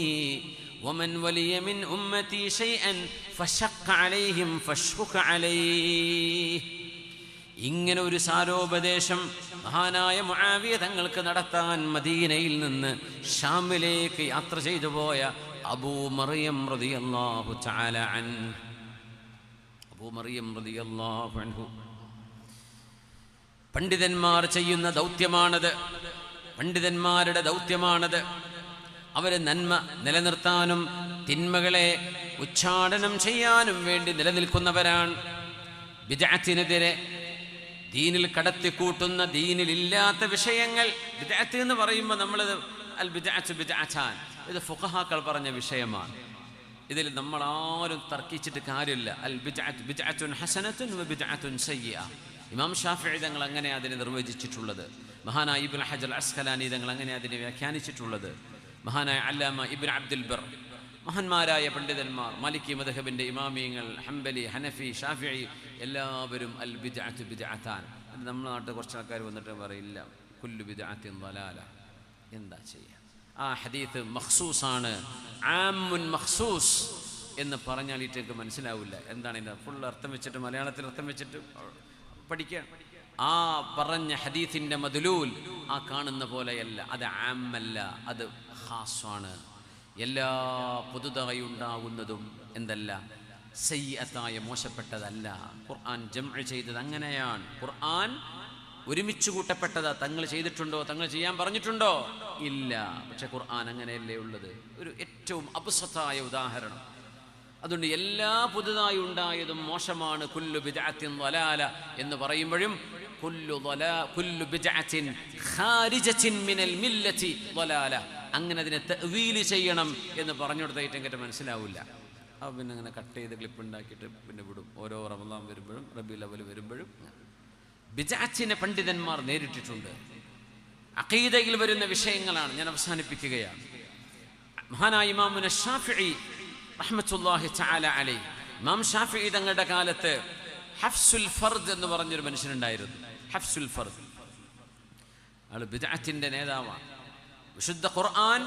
ومن ولي من أمتي شيئا فشق عليهم فاشقق عليه. ഇങ്ങനെ ഒരു സാരോപദേശം മഹാനായ മുആവിയ തങ്ങൾക്ക് നടത്താൻ മദീനയിൽ നിന്ന് ഷാമിലേക്ക് യാത്ര ചെയ്തു പോയ അബൂ മറിയം റളിയല്ലാഹു തആല അൻഹു. അബൂ മറിയം റളിയല്ലാഹു അൻഹു പണ്ഡിതന്മാർ ചെയ്യുന്ന ദൗത്യമാണത്. പണ്ഡിതന്മാരുടെ ദൗത്യമാണത്. അവർ നന്മ നിലനിർത്താനും തിന്മകളെ ഉച്ചാടനം ചെയ്യാനും വേണ്ടി നിലനിൽക്കുന്നവരാണ്. ബിദ്അത്തിനെതിരെ ദീനിൽ കടത്തിക്കൂട്ടുന്ന ദീനിലില്ലാത്ത വിഷയങ്ങൾ. ബിദ്അത്ത് എന്ന് പറയുമ്പോൾ നമ്മളത് അൽ ബിദ്അത്ത് ബിദ്അത്താൻ, ഇത് ഫുഖഹാക്കൾ പറഞ്ഞ വിഷയമാണ്. ഇതിൽ നമ്മൾ ആരും തർക്കിച്ചിട്ട് കാര്യമില്ല. അൽ ബിദ്അത്ത് ബിദ്അത്തുൻ ഹസനത്തുൻ വ ബിദ്അത്തുൻ സയ്യിഅ. ഇമാം ഷാഫിഈ തങ്ങൾ അങ്ങനെ അതിനെ നിർവചിച്ചിട്ടുള്ളത്. മഹാനായ ഇബ്നു ഹജർ അസ്ഖലാനി തങ്ങൾ അങ്ങനെ അതിനെ വ്യാഖ്യാനിച്ചിട്ടുള്ളത്. മഹാനായ അല്ലാമ ഇബ്നു അബ്ദുൽ ബർ, മഹാന്മാരായ പണ്ഡിതന്മാർ, മാലിക്കി മദ്ഹബിൻ്റെ ഇമാമിയങ്ങൾ, ഹംബലി, ഹനഫി, ഷാഫിഈ എല്ലാവരും അൽ ബിദ്അത്ത് ബിദ്അത്താൻ. നമ്മുടെ നാട്ടിൽ കുറച്ച് ആൾക്കാർ വന്നിട്ട് പറയില്ല കുല്ലു ബിദ്അത്തിൻ ളലാല. എന്താ ചെയ്യുക? ആ ഹദീത്ത് മഖ്സൂസാണ്, ആമുൻ മഖ്സൂസ് എന്ന് പറഞ്ഞാൽ ഇറ്റേക്ക് മനസ്സിലാവില്ല. എന്താണ് ഇതിൻ്റെ ഫുൾ അർത്ഥം വെച്ചിട്ട് മലയാളത്തിൽ അർത്ഥം വെച്ചിട്ട് പഠിക്കുക. ആ പറഞ്ഞ ഹദീത്തിൻ്റെ മദ്ലൂൽ ആ കാണുന്ന പോലെയല്ല. അത് ആമല്ല, അത് ഖാസാണ്. എല്ലാ പുതുതായി ഉണ്ടാകുന്നതും എന്തല്ല, സയ്യിഅത്തായ മോശപ്പെട്ടതല്ല. ഖുർആൻ ജംഅ് ചെയ്തത് അങ്ങനെയാണ്. ഖുർആൻ ഒരുമിച്ച് കൂട്ടപ്പെട്ടതാ. തങ്ങൾ ചെയ്തിട്ടുണ്ടോ, തങ്ങൾ ചെയ്യാൻ പറഞ്ഞിട്ടുണ്ടോ? ഇല്ല. പക്ഷെ ഖുർആൻ അങ്ങനെയല്ലേ ഉള്ളത്. ഒരു ഏറ്റവും അബ്സത്തായ ഉദാഹരണം. അതുകൊണ്ട് എല്ലാ പുതുതായി ഉണ്ടായതും മോശമാണ്. കുല്ലു ബിദ്അത്തിൻ ളലാല എന്ന് പറയുമ്പോഴും കുല്ലു ബിദ്അത്തിൻ ഖാരിജത്തിൻ മിനൽ മില്ലത്തി ളലാല, അങ്ങനെ അതിനെ തഅ്വീൽ ചെയ്യണം എന്ന് പറഞ്ഞു കൊടുത്തായിട്ട് മനസ്സിലാവില്ല. അപ്പോൾ പിന്നെ അങ്ങനെ കട്ട് ചെയ്ത് ക്ലിപ്പ് ഉണ്ടാക്കിയിട്ട് പിന്നെ വിടും. ഓരോ റമളാൻ വരുമ്പോഴും റബീഉൽ അവ്വൽ വരുമ്പോഴും ബിദ്അത്തിനെ പണ്ഡിതന്മാർ നേരിട്ടിട്ടുണ്ട്. അഖീദയിൽ വരുന്ന വിഷയങ്ങളാണ്. ഞാൻ അവസാനിപ്പിക്കുകയാണ്. മഹാനായ ഇമാമുന ശാഫിഈ റഹ്മത്തുള്ളാഹി തആല അലൈഹി, ഇമാം ശാഫിഈ തങ്ങളുടെ കാലത്ത് ഹഫ്സുൽ ഫർദ് എന്ന് പറഞ്ഞൊരു മനുഷ്യനുണ്ടായിരുന്നു. ഹഫ്സുൽ ഫർദ് ആൾ ബിദ്അത്തിന്റെ നേതാവാണ്. വിശുദ്ധ ഖുർആൻ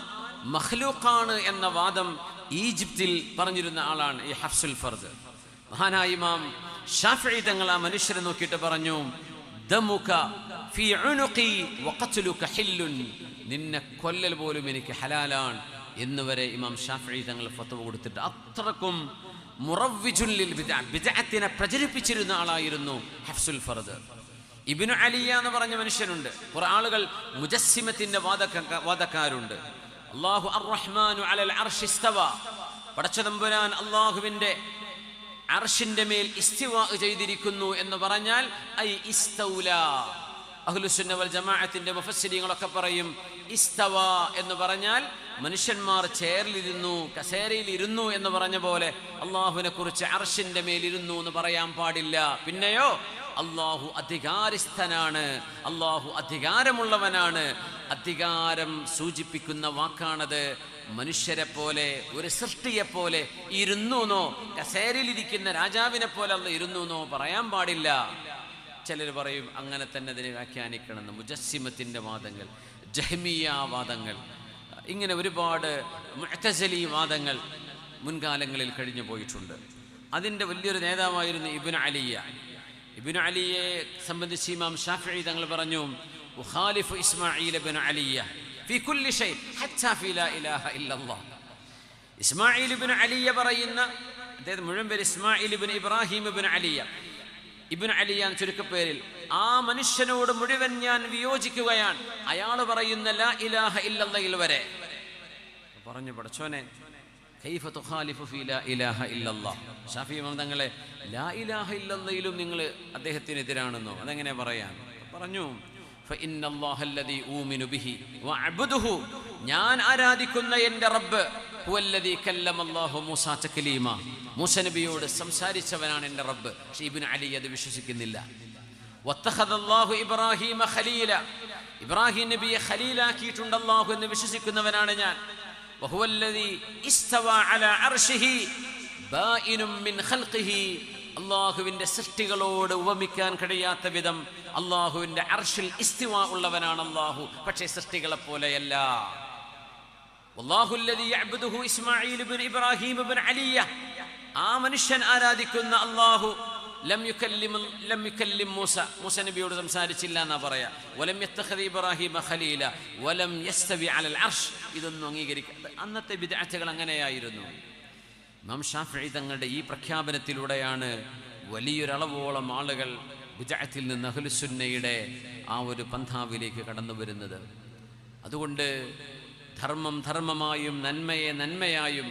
മഖ്ലൂഖാണ് എന്ന വാദം ഈജിപ്തിൽ പറഞ്ഞിരുന്ന ആളാണ് ഈ ഹഫ്സുൽ ഫർദ്. മഹാനായ ഇമാം ശാഫിഈ തങ്ങൾ ആ മനുഷ്യരെ നോക്കിയിട്ട് പറഞ്ഞു, ദമുക ഫീ ഉനുഖി വഖത്ലുക ഹില്ലുൻ, നിന്നെ കൊല്ലൽ പോലും എനിക്ക് ഹലാലാണ് എന്നുവരെ ഇമാം ശാഫിഈ തങ്ങൾ ഫത്വ കൊടുത്തിട്ട് അത്രക്കും മുറവ്വിജുൻ ലിൽ ബിദ്അ, ബിദ്അത്തിനെ പ്രചരിപ്പിച്ചിരുന്ന ആളായിരുന്നു ഹഫ്സുൽ ഫർദ്. ഇബ്നു അലിയ എന്ന് പറഞ്ഞ മനുഷ്യനുണ്ട്. കുറെ ആളുകൾ മുജസ്സിമത്തിന്റെ വാദക്കാരുണ്ട്. അല്ലാഹു അർറഹ്മാനു അലൽ അർശി ഇസ്തവ, പടച്ചതമ്പുരാൻ അല്ലാഹുവിന്റെ അർശിന്റെ മേൽ ഇസ്തിവാ ചെയ്തിരിക്കുന്നു എന്ന് പറഞ്ഞാൽ ഐ ഇസ്തൗല. അഹ്ലുസുന്ന വൽ ജമാഅത്തിന്റെ മുഫസ്സിരീങ്ങളൊക്കെ പറയും ഇസ്തവ എന്ന് പറഞ്ഞാൽ മനുഷ്യന്മാർ ചെയറിലിരുന്നു, കസേരയിൽ ഇരുന്നു എന്ന് പറഞ്ഞ പോലെ അള്ളാഹുവിനെ കുറിച്ച് അർശിന്റെ മേലിരുന്നു എന്ന് പറയാൻ പാടില്ല. പിന്നെയോ അള്ളാഹു അധികാരസ്ഥനാണ്, അള്ളാഹു അധികാരമുള്ളവനാണ്. അധികാരം സൂചിപ്പിക്കുന്ന വാക്കാണത്. മനുഷ്യരെ പോലെ, ഒരു സൃഷ്ടിയെപ്പോലെ ഇരുന്നു എന്നോ, കസേരയിലിരിക്കുന്ന രാജാവിനെ പോലെ അല്ല ഇരുന്നു എന്നോ പറയാൻ പാടില്ല. ചിലർ പറയും അങ്ങനെ തന്നെ അതിനെ വ്യാഖ്യാനിക്കണമെന്ന്. മുജസ്സിമത്തിൻ്റെ വാദങ്ങൾ, ജഹ്മിയ വാദങ്ങൾ, ഇങ്ങനെ ഒരുപാട് മുഅ്തസിലി വാദങ്ങൾ മുൻകാലങ്ങളിൽ കഴിഞ്ഞു പോയിട്ടുണ്ട്. അതിൻ്റെ വലിയൊരു നേതാവായിരുന്നു ഇബ്നു അലിയ. ഇബ്നു അലിയെ സംബന്ധിച്ച് ഇമാം ഷാഫിഈ തങ്ങൾ പറഞ്ഞു, ഉഖാലിഫു ഇസ്മാഈൽ ഇബ്നു അലിയ ഫീ കുല്ലി ഷൈ ഹത്താ ഫീ ലാ ഇലാഹ ഇല്ലല്ലാഹ്. ഇസ്മാഈൽ ഇബ്നു അലിയ പറയുന്ന, അദ്ദേഹം മുഴുവൻ പേര് ഇസ്മാഈൽ ഇബ്നു ഇബ്രാഹിം ഇബ്നു അലിയ, ഇബ്നു അലിയ ചുരുക്കപ്പേരിൽ, ആ മനുഷ്യനോട് മുഴുവൻ ഞാൻ വിയോജിക്കുകയാണ്. അയാൾ പറയുന്ന ലാ ഇലാഹ ഇല്ലല്ലാഹിൽ വരെ പറഞ്ഞു, പടച്ചോനെ കൈഫ തുഖാലിഫു ഫീ ലാ ഇലാഹ ഇല്ലല്ലാഹ്. ഷാഫിഈ ഇമാം തങ്ങളെ ലാ ഇലാഹ ഇല്ലല്ലാഹിലും നിങ്ങൾ അദ്ദേഹത്തിനെതിരാണെന്നോ? അതെങ്ങനെ പറയാൻ? പറഞ്ഞു, ഫഇന്നല്ലാഹല്ലദീ ഊമിനു ബിഹി വഅബ്ദുഹു, ഞാൻ ആരാധിക്കുന്ന എൻ്റെ റബ്ബ്, ഹുവല്ലദീ കല്ലമല്ലാഹു മൂസ തക്ലീമ, മൂസ നബിയോട് സംസാരിച്ചവനാണ് എൻ്റെ റബ്ബ്. പക്ഷേ ഇബ്നു അലി അത് വിശ്വസിക്കുന്നില്ല. വത്തഖദല്ലാഹു ഇബ്രാഹീമ ഖലീല, ഇബ്രാഹിം നബിയെ ഖലീലാക്കിയിട്ടുണ്ട് അല്ലാഹു എന്ന് വിശ്വസിക്കുന്നവനാണ് ഞാൻ. വഹുവല്ലദീ ഇസ്തവാ അലാ അർശിഹി ബാഇനും മിൻ ഖൽഖിഹി, അള്ളാഹുവിൻ്റെ സൃഷ്ടികളോട് ഉപമിക്കാൻ കഴിയാത്ത വിധം അള്ളാഹുവിൻ്റെ അർശിൽ ഇസ്തിവാ ഉള്ളവനാണ് അള്ളാഹു, പക്ഷേ സൃഷ്ടികളെ പോലെയല്ല. വല്ലാഹുല്ലദീ യഅബ്ദുഹു ഇസ്മാഈൽ ഇബ്നു ഇബ്രാഹിം ഇബ്നു അലിയ, ആ മനുഷ്യൻ ആരാധിക്കുന്ന അള്ളാഹു ലം യുകല്ലിം മൂസ, മൂസ നബിയോട് സംസാരിച്ചില്ല എന്നാ പറയാ. വലം യത്തഖദ ഇബ്രാഹിമ ഖലീല വലം യസ്തവി അലൽ അർശ്, ഇതൊന്നും അംഗീകരിക്കുക. അന്നത്തെ ബിദ്അത്തുകൾ അങ്ങനെയായിരുന്നു. ഇമാം ഷാഫിഈ തങ്ങളുടെ ഈ പ്രഖ്യാപനത്തിലൂടെയാണ് വലിയൊരളവോളം ആളുകൾ ബിദ്അത്തിൽ നിന്ന് അഹ്ലുസുന്നയുടെ ആ ഒരു പന്ഥാവിലേക്ക് കടന്നു വരുന്നത്. അതുകൊണ്ട് ധർമ്മം ധർമ്മമായും നന്മയെ നന്മയായും,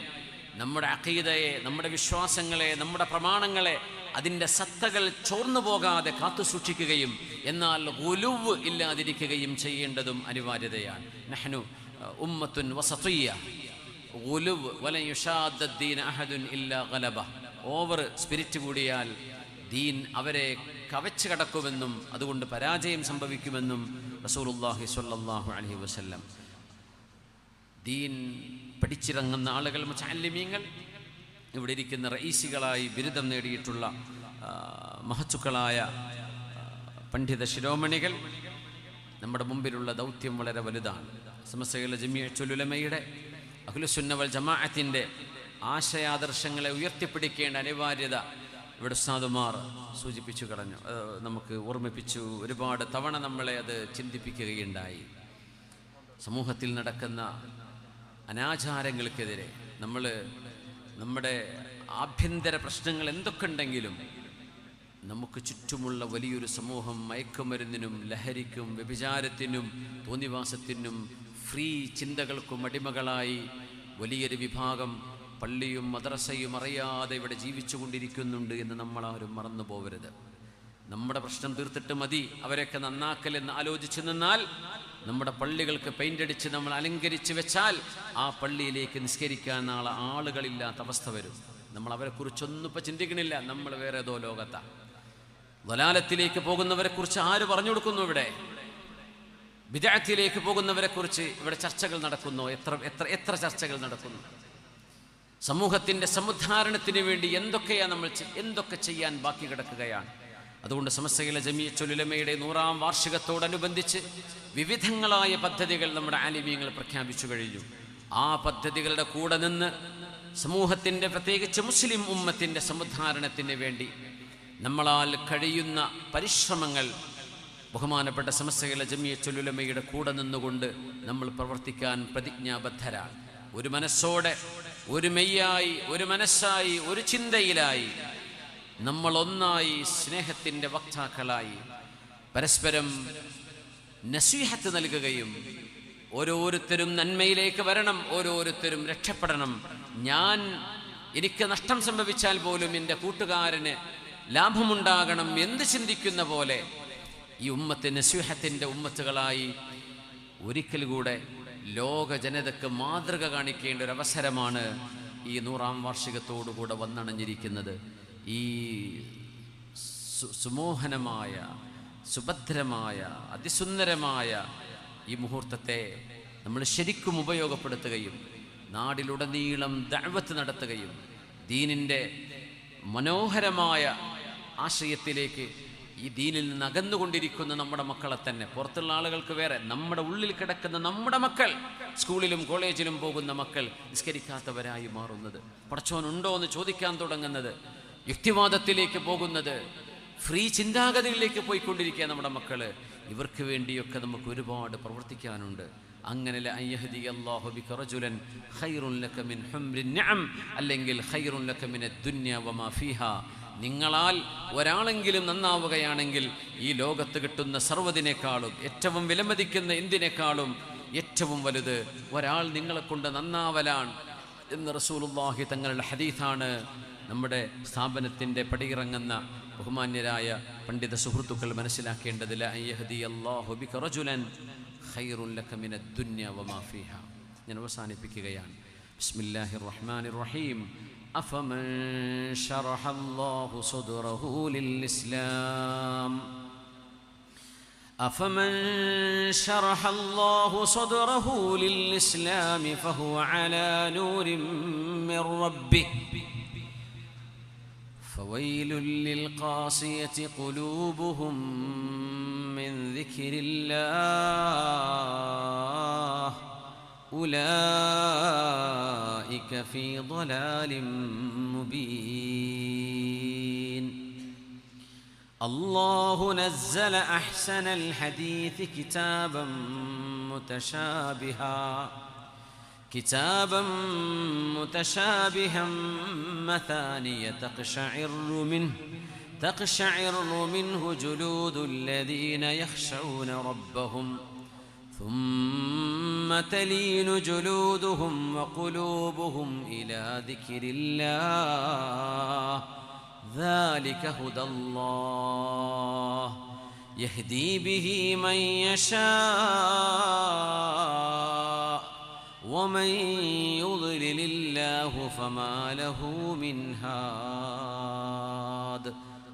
നമ്മുടെ അഖീദയെ, നമ്മുടെ വിശ്വാസങ്ങളെ, നമ്മുടെ പ്രമാണങ്ങളെ, അതിൻ്റെ സത്തകൾ ചോർന്നു പോകാതെ കാത്തു സൂക്ഷിക്കുകയും എന്നാൽ ഗുലുവ് ഇല്ലാതിരിക്കുകയും ചെയ്യേണ്ടതും അനിവാര്യതയാണ്. നഹ്നു ഉമ്മത്തുൻ വസതിയ്യ ഗുലുവ് വലൻ യുശാദ്ദ ദീന അഹദുൻ ഇല്ലാ ഗലബ, ഓവർ സ്പിരിറ്റ് കൂടിയാൽ ദീൻ അവരെ കവച്ച് കടക്കുമെന്നും അതുകൊണ്ട് പരാജയം സംഭവിക്കുമെന്നും റസൂലുള്ളാഹി സ്വല്ലല്ലാഹു അലൈഹി വസല്ലം. ദീൻ പഠിച്ചിറങ്ങുന്ന ആളുകൾ, മുതഅല്ലിമീങ്ങൾ, ഇവിടെ ഇരിക്കുന്ന റഈസികളായി ബിരുദം നേടിയിട്ടുള്ള മഹത്തുക്കളായ പണ്ഡിത ശിരോമണികൾ, നമ്മുടെ മുമ്പിലുള്ള ദൗത്യം വളരെ വലുതാണ്. സമസ്തകളുടെ ജമിഅത്തുൽ ഉലമയുടെ അഹ്ലുസുന്ന വൽ ജമാഅത്തിൻ്റെ ആശയാദർശങ്ങളെ ഉയർത്തിപ്പിടിക്കേണ്ട അനിവാര്യത ഇവിടെ ഉസ്താദുമാർ സൂചിപ്പിച്ചു കളഞ്ഞു, നമുക്ക് ഓർമ്മിപ്പിച്ചു. ഒരുപാട് തവണ നമ്മളെ അത് ചിന്തിപ്പിക്കുകയുണ്ടായി. സമൂഹത്തിൽ നടക്കുന്ന അനാചാരങ്ങൾക്കെതിരെ നമ്മുടെ ആഭ്യന്തര പ്രശ്നങ്ങൾ എന്തൊക്കെ ഉണ്ടെങ്കിലും നമുക്ക് ചുറ്റുമുള്ള വലിയൊരു സമൂഹം മയക്കുമരുന്നിനും ലഹരിക്കും വ്യഭിചാരത്തിനും തോന്നിവാസത്തിനും ഫ്രീ ചിന്തകൾക്കും അടിമകളായി വലിയൊരു വിഭാഗം പള്ളിയും മദ്രസയും അറിയാതെ ഇവിടെ ജീവിച്ചു കൊണ്ടിരിക്കുന്നുണ്ട് എന്ന് നമ്മളാരും മറന്നു പോകരുത്. നമ്മുടെ പ്രശ്നം തീർത്തിട്ട് മതി അവരെയൊക്കെ നന്നാക്കലെന്ന് ആലോചിച്ചു നിന്നാൽ, നമ്മുടെ പള്ളികൾക്ക് പെയിൻ്റ് അടിച്ച് നമ്മൾ അലങ്കരിച്ച് വെച്ചാൽ ആ പള്ളിയിലേക്ക് നിസ്കരിക്കാൻ നാളെ ആളുകളില്ലാത്ത അവസ്ഥ വരും. നമ്മൾ അവരെക്കുറിച്ചൊന്നും ഇപ്പം ചിന്തിക്കണില്ല. നമ്മൾ വേറെ ഏതോ ലോകത്താണ്. ദലാലത്തിലേക്ക് പോകുന്നവരെ കുറിച്ച് ആര് പറഞ്ഞു കൊടുക്കുന്നു? ഇവിടെ ബിദ്അത്തിലേക്ക് പോകുന്നവരെ കുറിച്ച് ഇവിടെ ചർച്ചകൾ നടക്കുന്നു. എത്ര ചർച്ചകൾ നടക്കുന്നു? സമൂഹത്തിൻ്റെ സമുദ്ധാരണത്തിന് വേണ്ടി എന്തൊക്കെ ചെയ്യാൻ ബാക്കി കിടക്കുകയാണ്. അതുകൊണ്ട് സമസ്തയിലെ ജമിഅത്തുൽ ഉലമയുടെ 100ാം വാർഷികത്തോടനുബന്ധിച്ച് വിവിധങ്ങളായ പദ്ധതികൾ നമ്മുടെ ആലിമീങ്ങൾ പ്രഖ്യാപിച്ചു കഴിഞ്ഞു. ആ പദ്ധതികളുടെ കൂടെ നിന്ന് സമൂഹത്തിൻ്റെ, പ്രത്യേകിച്ച് മുസ്ലിം ഉമ്മത്തിൻ്റെ സമുദ്ധാരണത്തിന് വേണ്ടി നമ്മളാൽ കഴിയുന്ന പരിശ്രമങ്ങൾ ബഹുമാനപ്പെട്ട സമസ്തയിലെ ജമിഅത്തുൽ ഉലമയുടെ കൂടെ നിന്നുകൊണ്ട് നമ്മൾ പ്രവർത്തിക്കാൻ പ്രതിജ്ഞാബദ്ധരാണ്. ഒരു മനസ്സോടെ, ഒരു മെയ്യായി, ഒരു മനസ്സായി, ഒരു ചിന്തയിലായി നമ്മൾ ഒന്നായി സ്നേഹത്തിൻ്റെ വക്താക്കളായി പരസ്പരം നസീഹത്ത് നൽകുകയും ഓരോരുത്തരും നന്മയിലേക്ക് വരണം, ഓരോരുത്തരും രക്ഷപ്പെടണം. എനിക്ക് നഷ്ടം സംഭവിച്ചാൽ പോലും എൻ്റെ കൂട്ടുകാരന് ലാഭമുണ്ടാകണം എന്ന് ചിന്തിക്കുന്ന പോലെ ഈ ഉമ്മത്ത് നസീഹത്തിൻ്റെ ഉമ്മത്തുകളായി ഒരിക്കൽ കൂടെ ലോക ജനതയ്ക്ക് മാതൃക കാണിക്കേണ്ട ഒരു അവസരമാണ് ഈ 100-ാം വാർഷികത്തോടുകൂടെ വന്നണഞ്ഞിരിക്കുന്നത്. ഈ സുമോഹനമായ, സുഭദ്രമായ, അതിസുന്ദരമായ ഈ മുഹൂർത്തത്തെ നമ്മൾ ശരിക്കും ഉപയോഗപ്പെടുത്തുകയും നാടിലുടനീളം ദഅവത്ത് നടത്തുകയും ദീനിൻ്റെ മനോഹരമായ ആശയത്തിലേക്ക് ഈ ദീനിൽ നിന്ന് അകന്നുകൊണ്ടിരിക്കുന്ന നമ്മുടെ മക്കളെ തന്നെ, പുറത്തുള്ള ആളുകൾക്ക് വേറെ, നമ്മുടെ ഉള്ളിൽ കിടക്കുന്ന നമ്മുടെ മക്കൾ, സ്കൂളിലും കോളേജിലും പോകുന്ന മക്കൾ നിസ്കരിക്കാത്തവരായി മാറുന്നത്, പടച്ചോനുണ്ടോ എന്ന് ചോദിക്കാൻ തുടങ്ങുന്നത്, യുക്തിവാദത്തിലേക്ക് പോകുന്നത്, ഫ്രീ ചിന്താഗതികളിലേക്ക് പോയിക്കൊണ്ടിരിക്കുക നമ്മുടെ മക്കൾ. ഇവർക്ക് വേണ്ടിയൊക്കെ നമുക്ക് ഒരുപാട് പ്രവർത്തിക്കാനുണ്ട്. അങ്ങനെ അയ്യഹദിയല്ലാഹു ബിക റജുലൻ ഖൈറുൻ ലക മിൻ ഹുംറിൻ നിഅം, അല്ലെങ്കിൽ ഖൈറുൻ ലക മിനദ് ദുനിയ വമാ ഫീഹാ. നിങ്ങളാൽ ഒരാളെങ്കിലും നന്നാവുകയാണെങ്കിൽ ഈ ലോകത്ത് കിട്ടുന്ന സർവ്വതിനേക്കാളും, ഏറ്റവും വിലമതിക്കുന്ന എന്തിനേക്കാളും ഏറ്റവും വലുത് ഒരാൾ നിങ്ങളെ കൊണ്ട് നന്നാവലാണ് എന്ന് റസൂലുള്ളാഹി തങ്ങളുടെ ഹദീസാണ്. നമ്മുടെ സ്ഥാപനത്തിൻ്റെ പടിയിറങ്ങുന്ന ബഹുമാന്യരായ പണ്ഡിത സുഹൃത്തുക്കൾ മനസ്സിലാക്കേണ്ടത് അയ്യഹദിയല്ലാഹു ബിക റജുലൻ ഖൈറുൻ ലക മിനദ് ദുനിയ വമാ ഫീഹാ. ഞാൻ അവസാനിപ്പിക്കുകയാണ്. ബിസ്മില്ലാഹിർ റഹ്മാനിർ റഹീം. അഫമൻ ശറഹല്ലാഹു സദ്റഹു ലിൽഇസ്ലാം أفمن شرح الله صدره للإسلام فهو على نور من ربه فويل للقاسية قلوبهم من ذكر الله أولئك في ضلال مبين. الله نزل أحسن الحديث كتابا متشابها مثانية تقشعر منه جلود الذين يخشون ربهم ثم تلين جلودهم وقلوبهم إلى ذكر الله ذلك هدى الله يهدي به من يشاء ومن يضلل الله فما له من هاد.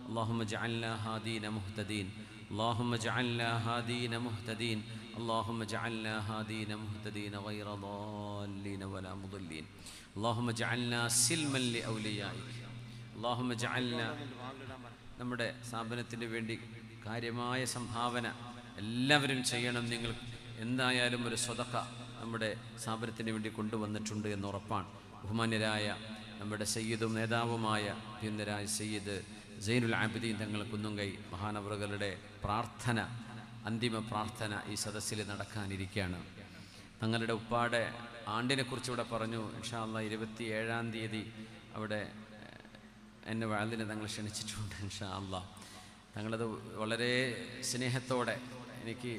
اللهم اجعلنا هادين مهتدين، اللهم اجعلنا هادين مهتدين، اللهم اجعلنا هادين مهتدين غير ضالين ولا مضلين. اللهم اجعلنا سلما لأوليائك. اللهم اجعلنا. നമ്മുടെ സ്ഥാപനത്തിന് വേണ്ടി കാര്യമായ സംഭാവന എല്ലാവരും ചെയ്യണം. നിങ്ങൾ എന്തായാലും ഒരു സ്വതക്ക നമ്മുടെ സ്ഥാപനത്തിന് വേണ്ടി കൊണ്ടുവന്നിട്ടുണ്ട് എന്ന് ഉറപ്പാണ്. ബഹുമാന്യരായ നമ്മുടെ സയ്യിദും നേതാവുമായ അഭ്യുന്നരായ സയ്യിദ് സൈനുൽ ആബിദീൻ തങ്ങൾ കുന്നുങ്കൈ മഹാനവറുകളുടെ പ്രാർത്ഥന, അന്തിമ പ്രാർത്ഥന ഈ സദസ്സിൽ നടക്കാനിരിക്കുകയാണ്. തങ്ങളുടെ ഉപ്പാടെ ആണ്ടിനെക്കുറിച്ച് ഇവിടെ പറഞ്ഞു. ഇൻഷാ അല്ലാഹ് 27-ാം തീയതി അവിടെ എന്നെ വാഴ്ന്നിനെ തങ്ങൾ ക്ഷണിച്ചിട്ടുണ്ട്. ഇൻഷാ അല്ലാഹ് തങ്ങളത് വളരെ സ്നേഹത്തോടെ, എനിക്ക്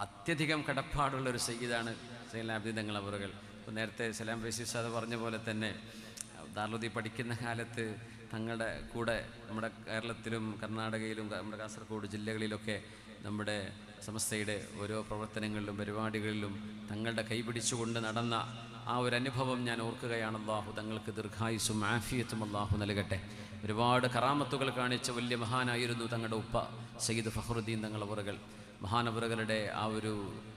അത്യധികം കടപ്പാടുള്ളൊരു സയ്യിദാണ് സൈനുൽ ആബിദീൻ തങ്ങൾ അവറുകൾ. ഇപ്പോൾ നേരത്തെ സലാം ഫൈസി ഉസ്താദ് പറഞ്ഞ പോലെ തന്നെ ദാറുൽ പഠിക്കുന്ന കാലത്ത് തങ്ങളുടെ കൂടെ നമ്മുടെ കേരളത്തിലും കർണാടകയിലും നമ്മുടെ കാസർഗോഡ് ജില്ലകളിലൊക്കെ നമ്മുടെ സമസ്തയുടെ ഓരോ പ്രവർത്തനങ്ങളിലും പരിപാടികളിലും തങ്ങളുടെ കൈപിടിച്ചുകൊണ്ട് നടന്ന ആ ഒരു അനുഭവം ഞാൻ ഓർക്കുകയാണ്. അല്ലാഹു തങ്ങൾക്ക് ദീർഘായുസ്സും ആഫിയത്തും അല്ലാഹു നൽകട്ടെ. ഒരുപാട് കറാമത്തുകൾ കാണിച്ച വലിയ മഹാനായിരുന്നു തങ്ങളുടെ ഉപ്പ സയ്യിദ് ഫഖറുദ്ദീൻ തങ്ങൾ അവറുകൾ. മഹാനവറുകളുടെ ആ ഒരു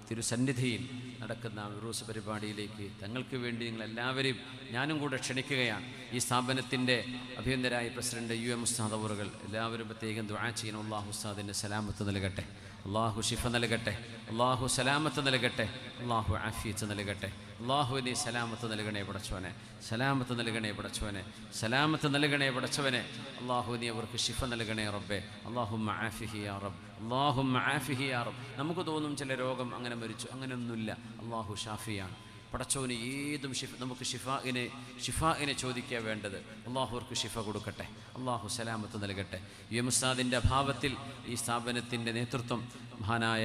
തിരുസന്നിധിയിൽ നടക്കുന്ന ഉറൂസ് പരിപാടിയിലേക്ക് തങ്ങൾക്ക് വേണ്ടി നിങ്ങളെല്ലാവരെയും ഞാനും കൂടെ ക്ഷണിക്കുകയാണ്. ഈ സ്ഥാപനത്തിൻ്റെ അഭിനന്ദരായ പ്രസിഡന്റ് UM ഉസ്താദ് അവറുകൾ എല്ലാവരും പ്രത്യേകം ദുആ ചെയ്യണം. അല്ലാഹു ഉസ്താദിൻ്റെ സലാമത്ത് നൽകട്ടെ, അല്ലാഹു ശിഫ നൽകട്ടെ, അല്ലാഹു സലാമത്ത് നൽകട്ടെ, അല്ലാഹു ആഫിയത്ത് നൽകട്ടെ. അല്ലാഹുവിനെ സലാമത്ത് നൽകണേ പടച്ചവനെ, സലാമത്ത് നൽകണേ പടച്ചവനെ, സലാമത്ത് നൽകണേ പടച്ചവനെ. അല്ലാഹുവിനെ അവർക്ക് ശിഫ നൽകണേ റബ്ബേ. അല്ലാഹുമ്മ ആഫിഹി യാ റബ്ബ്, അല്ലാഹുമ്മ ആഫിഹി യാ റബ്ബ്. നമുക്ക് തോന്നും ചില രോഗം അങ്ങനെ മരിച്ചു, അങ്ങനെയൊന്നുമില്ല. അല്ലാഹു ഷാഫിയാണ് പടച്ചവന്. ഏതും നമുക്ക് ഷിഫാഇനെ ചോദിക്കുക വേണ്ടത്. അല്ലാഹു അവർക്ക് ഷിഫ കൊടുക്കട്ടെ, അല്ലാഹു സലാമത്ത് നൽകട്ടെ. UM ഉസ്താദിൻ്റെ അഭാവത്തിൽ ഈ സ്ഥാപനത്തിൻ്റെ നേതൃത്വം മഹാനായ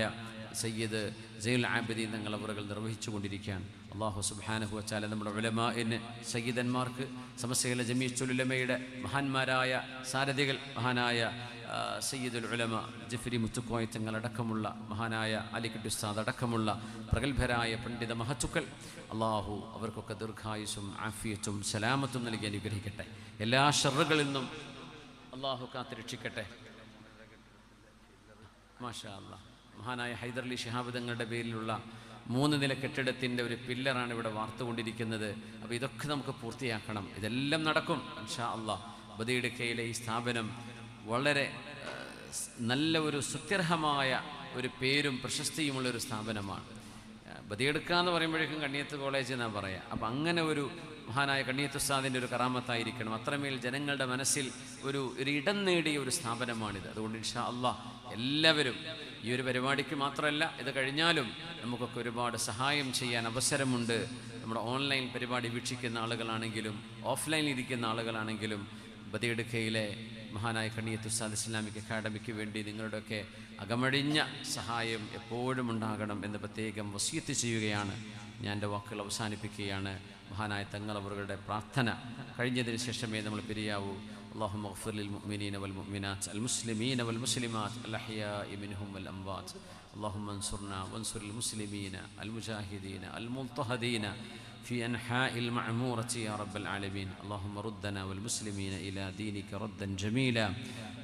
സയ്യിദ് സൈനുൽ ആബിദീൻ തങ്ങൾ അവറുകൾ നിർവഹിച്ചു കൊണ്ടിരിക്കുകയാണ്. അല്ലാഹു സുബ്ഹാനഹു വ തആല നമ്മുടെ ഉലമാഇന്, സയ്യിദന്മാർക്ക്, സമസ്തയിലെ ജമീഅത്തുൽ ഉലമയുടെ മഹാന്മാരായ സാരഥികൾ, മഹാനായ സയ്യിദുൽ ഉലമ ജഫരി മുത്തുക്കോയ തങ്ങളടക്കമുള്ള മഹാനായ അലിക്കുട്ടി ഉസ്താദ് അടക്കമുള്ള പ്രഗത്ഭരായ പണ്ഡിത മഹത്തുക്കൾ അള്ളാഹു അവർക്കൊക്കെ ദീർഘായുസ്സും ആഫിയത്തും സലാമത്തും നൽകി അനുഗ്രഹിക്കട്ടെ. എല്ലാ ഷർറുകളിൽ നിന്നും അള്ളാഹു കാത്തുരക്ഷിക്കട്ടെ. മാഷാ അല്ലാഹ്. മഹാനായ ഹൈദർലി ശിഹാബ് തങ്ങളുടെ പേരിലുള്ള 3 നില കെട്ടിടത്തിൻ്റെ ഒരു പില്ലറാണ് ഇവിടെ വാർത്തുകൊണ്ടിരിക്കുന്നത്. അപ്പോൾ ഇതൊക്കെ നമുക്ക് പൂർത്തിയാക്കണം. ഇതെല്ലാം നടക്കും ഇൻഷാ അല്ലാഹ്. ബദിയടുക്കയിലെ ഈ സ്ഥാപനം വളരെ നല്ല ഒരു സുത്യർഹമായ ഒരു പേരും പ്രശസ്തിയുമുള്ളൊരു സ്ഥാപനമാണ്. ബദിയടുക്ക എന്ന് പറയുമ്പോഴേക്കും കണ്ണിയത്ത് കോളേജ് എന്നാണ് പറയുക. അപ്പം അങ്ങനെ ഒരു മഹാനായ കണ്ണിയത്ത് ഉസ്താദിൻ്റെ ഒരു കറാമത്തായിരിക്കണം. അത്രമേൽ ജനങ്ങളുടെ മനസ്സിൽ ഒരു ഇടം നേടിയ ഒരു സ്ഥാപനമാണിത്. അതുകൊണ്ട് ഇൻഷാ അല്ലാഹ് എല്ലാവരും ഈ ഒരു പരിപാടിക്ക് മാത്രമല്ല, ഇത് കഴിഞ്ഞാലും നമുക്കൊക്കെ ഒരുപാട് സഹായം ചെയ്യാൻ അവസരമുണ്ട്. നമ്മുടെ ഓൺലൈൻ പരിപാടി വീക്ഷിക്കുന്ന ആളുകളാണെങ്കിലും ഓഫ്ലൈനിൽ ഇരിക്കുന്ന ആളുകളാണെങ്കിലും ബദിയടുക്കയിലെ മഹാനായ കണ്ണിയത്ത് ഉസ്താദ് ഇസ്ലാമിക് അക്കാഡമിക്ക് വേണ്ടി നിങ്ങളുടെയൊക്കെ അകമഴിഞ്ഞ സഹായം എപ്പോഴും ഉണ്ടാകണം എന്ന് പ്രത്യേകം വസിയത്ത് ചെയ്യുകയാണ്. ഞാൻ എൻ്റെ വാക്കുകൾ അവസാനിപ്പിക്കുകയാണ്. മഹാനായ തങ്ങൾ അവരുടെ പ്രാർത്ഥന കഴിഞ്ഞതിന് ശേഷമേ നമ്മൾ പിരിയാവൂ. اللهم اغفر للمؤمنين والمؤمنات المسلمين والمسلمات الأحياء منهم والأموات. اللهم انصرنا وانصر المسلمين المجاهدين المضطهدين في أنحاء المعمورة يا رب العالمين. اللهم ردنا والمسلمين إلى دينك ردا جميلا.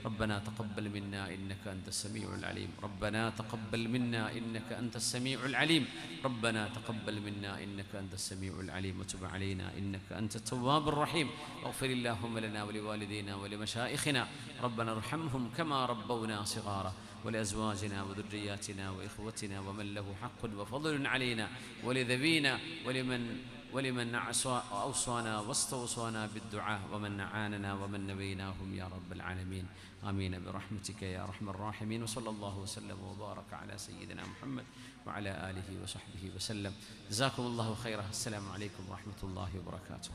ربنا تقبل منا إنك أنت السميع العليم. ربنا تقبل منا إنك أنت السميع العليم. ربنا تقبل منا إنك أنت السميع العليم وتب علينا إنك أنت التواب الرحيم. واغفر اللهم لنا ولوالدينا ولمشائخنا. ربنا ارحمهم كما ربونا صغارا. ولأزواجنا وذرياتنا وإخوتنا ومن له حق وفضل علينا ولذوينا ولمن أوصانا واستوصانا بالدعاء ومن أعاننا ومن نبيناهم يا رب العالمين. آمين برحمتك يا أرحم الراحمين. وصلى الله وسلم وبارك على سيدنا محمد وعلى آله وصحبه وسلم. جزاكم الله خيرا. السلام عليكم ورحمة الله وبركاته.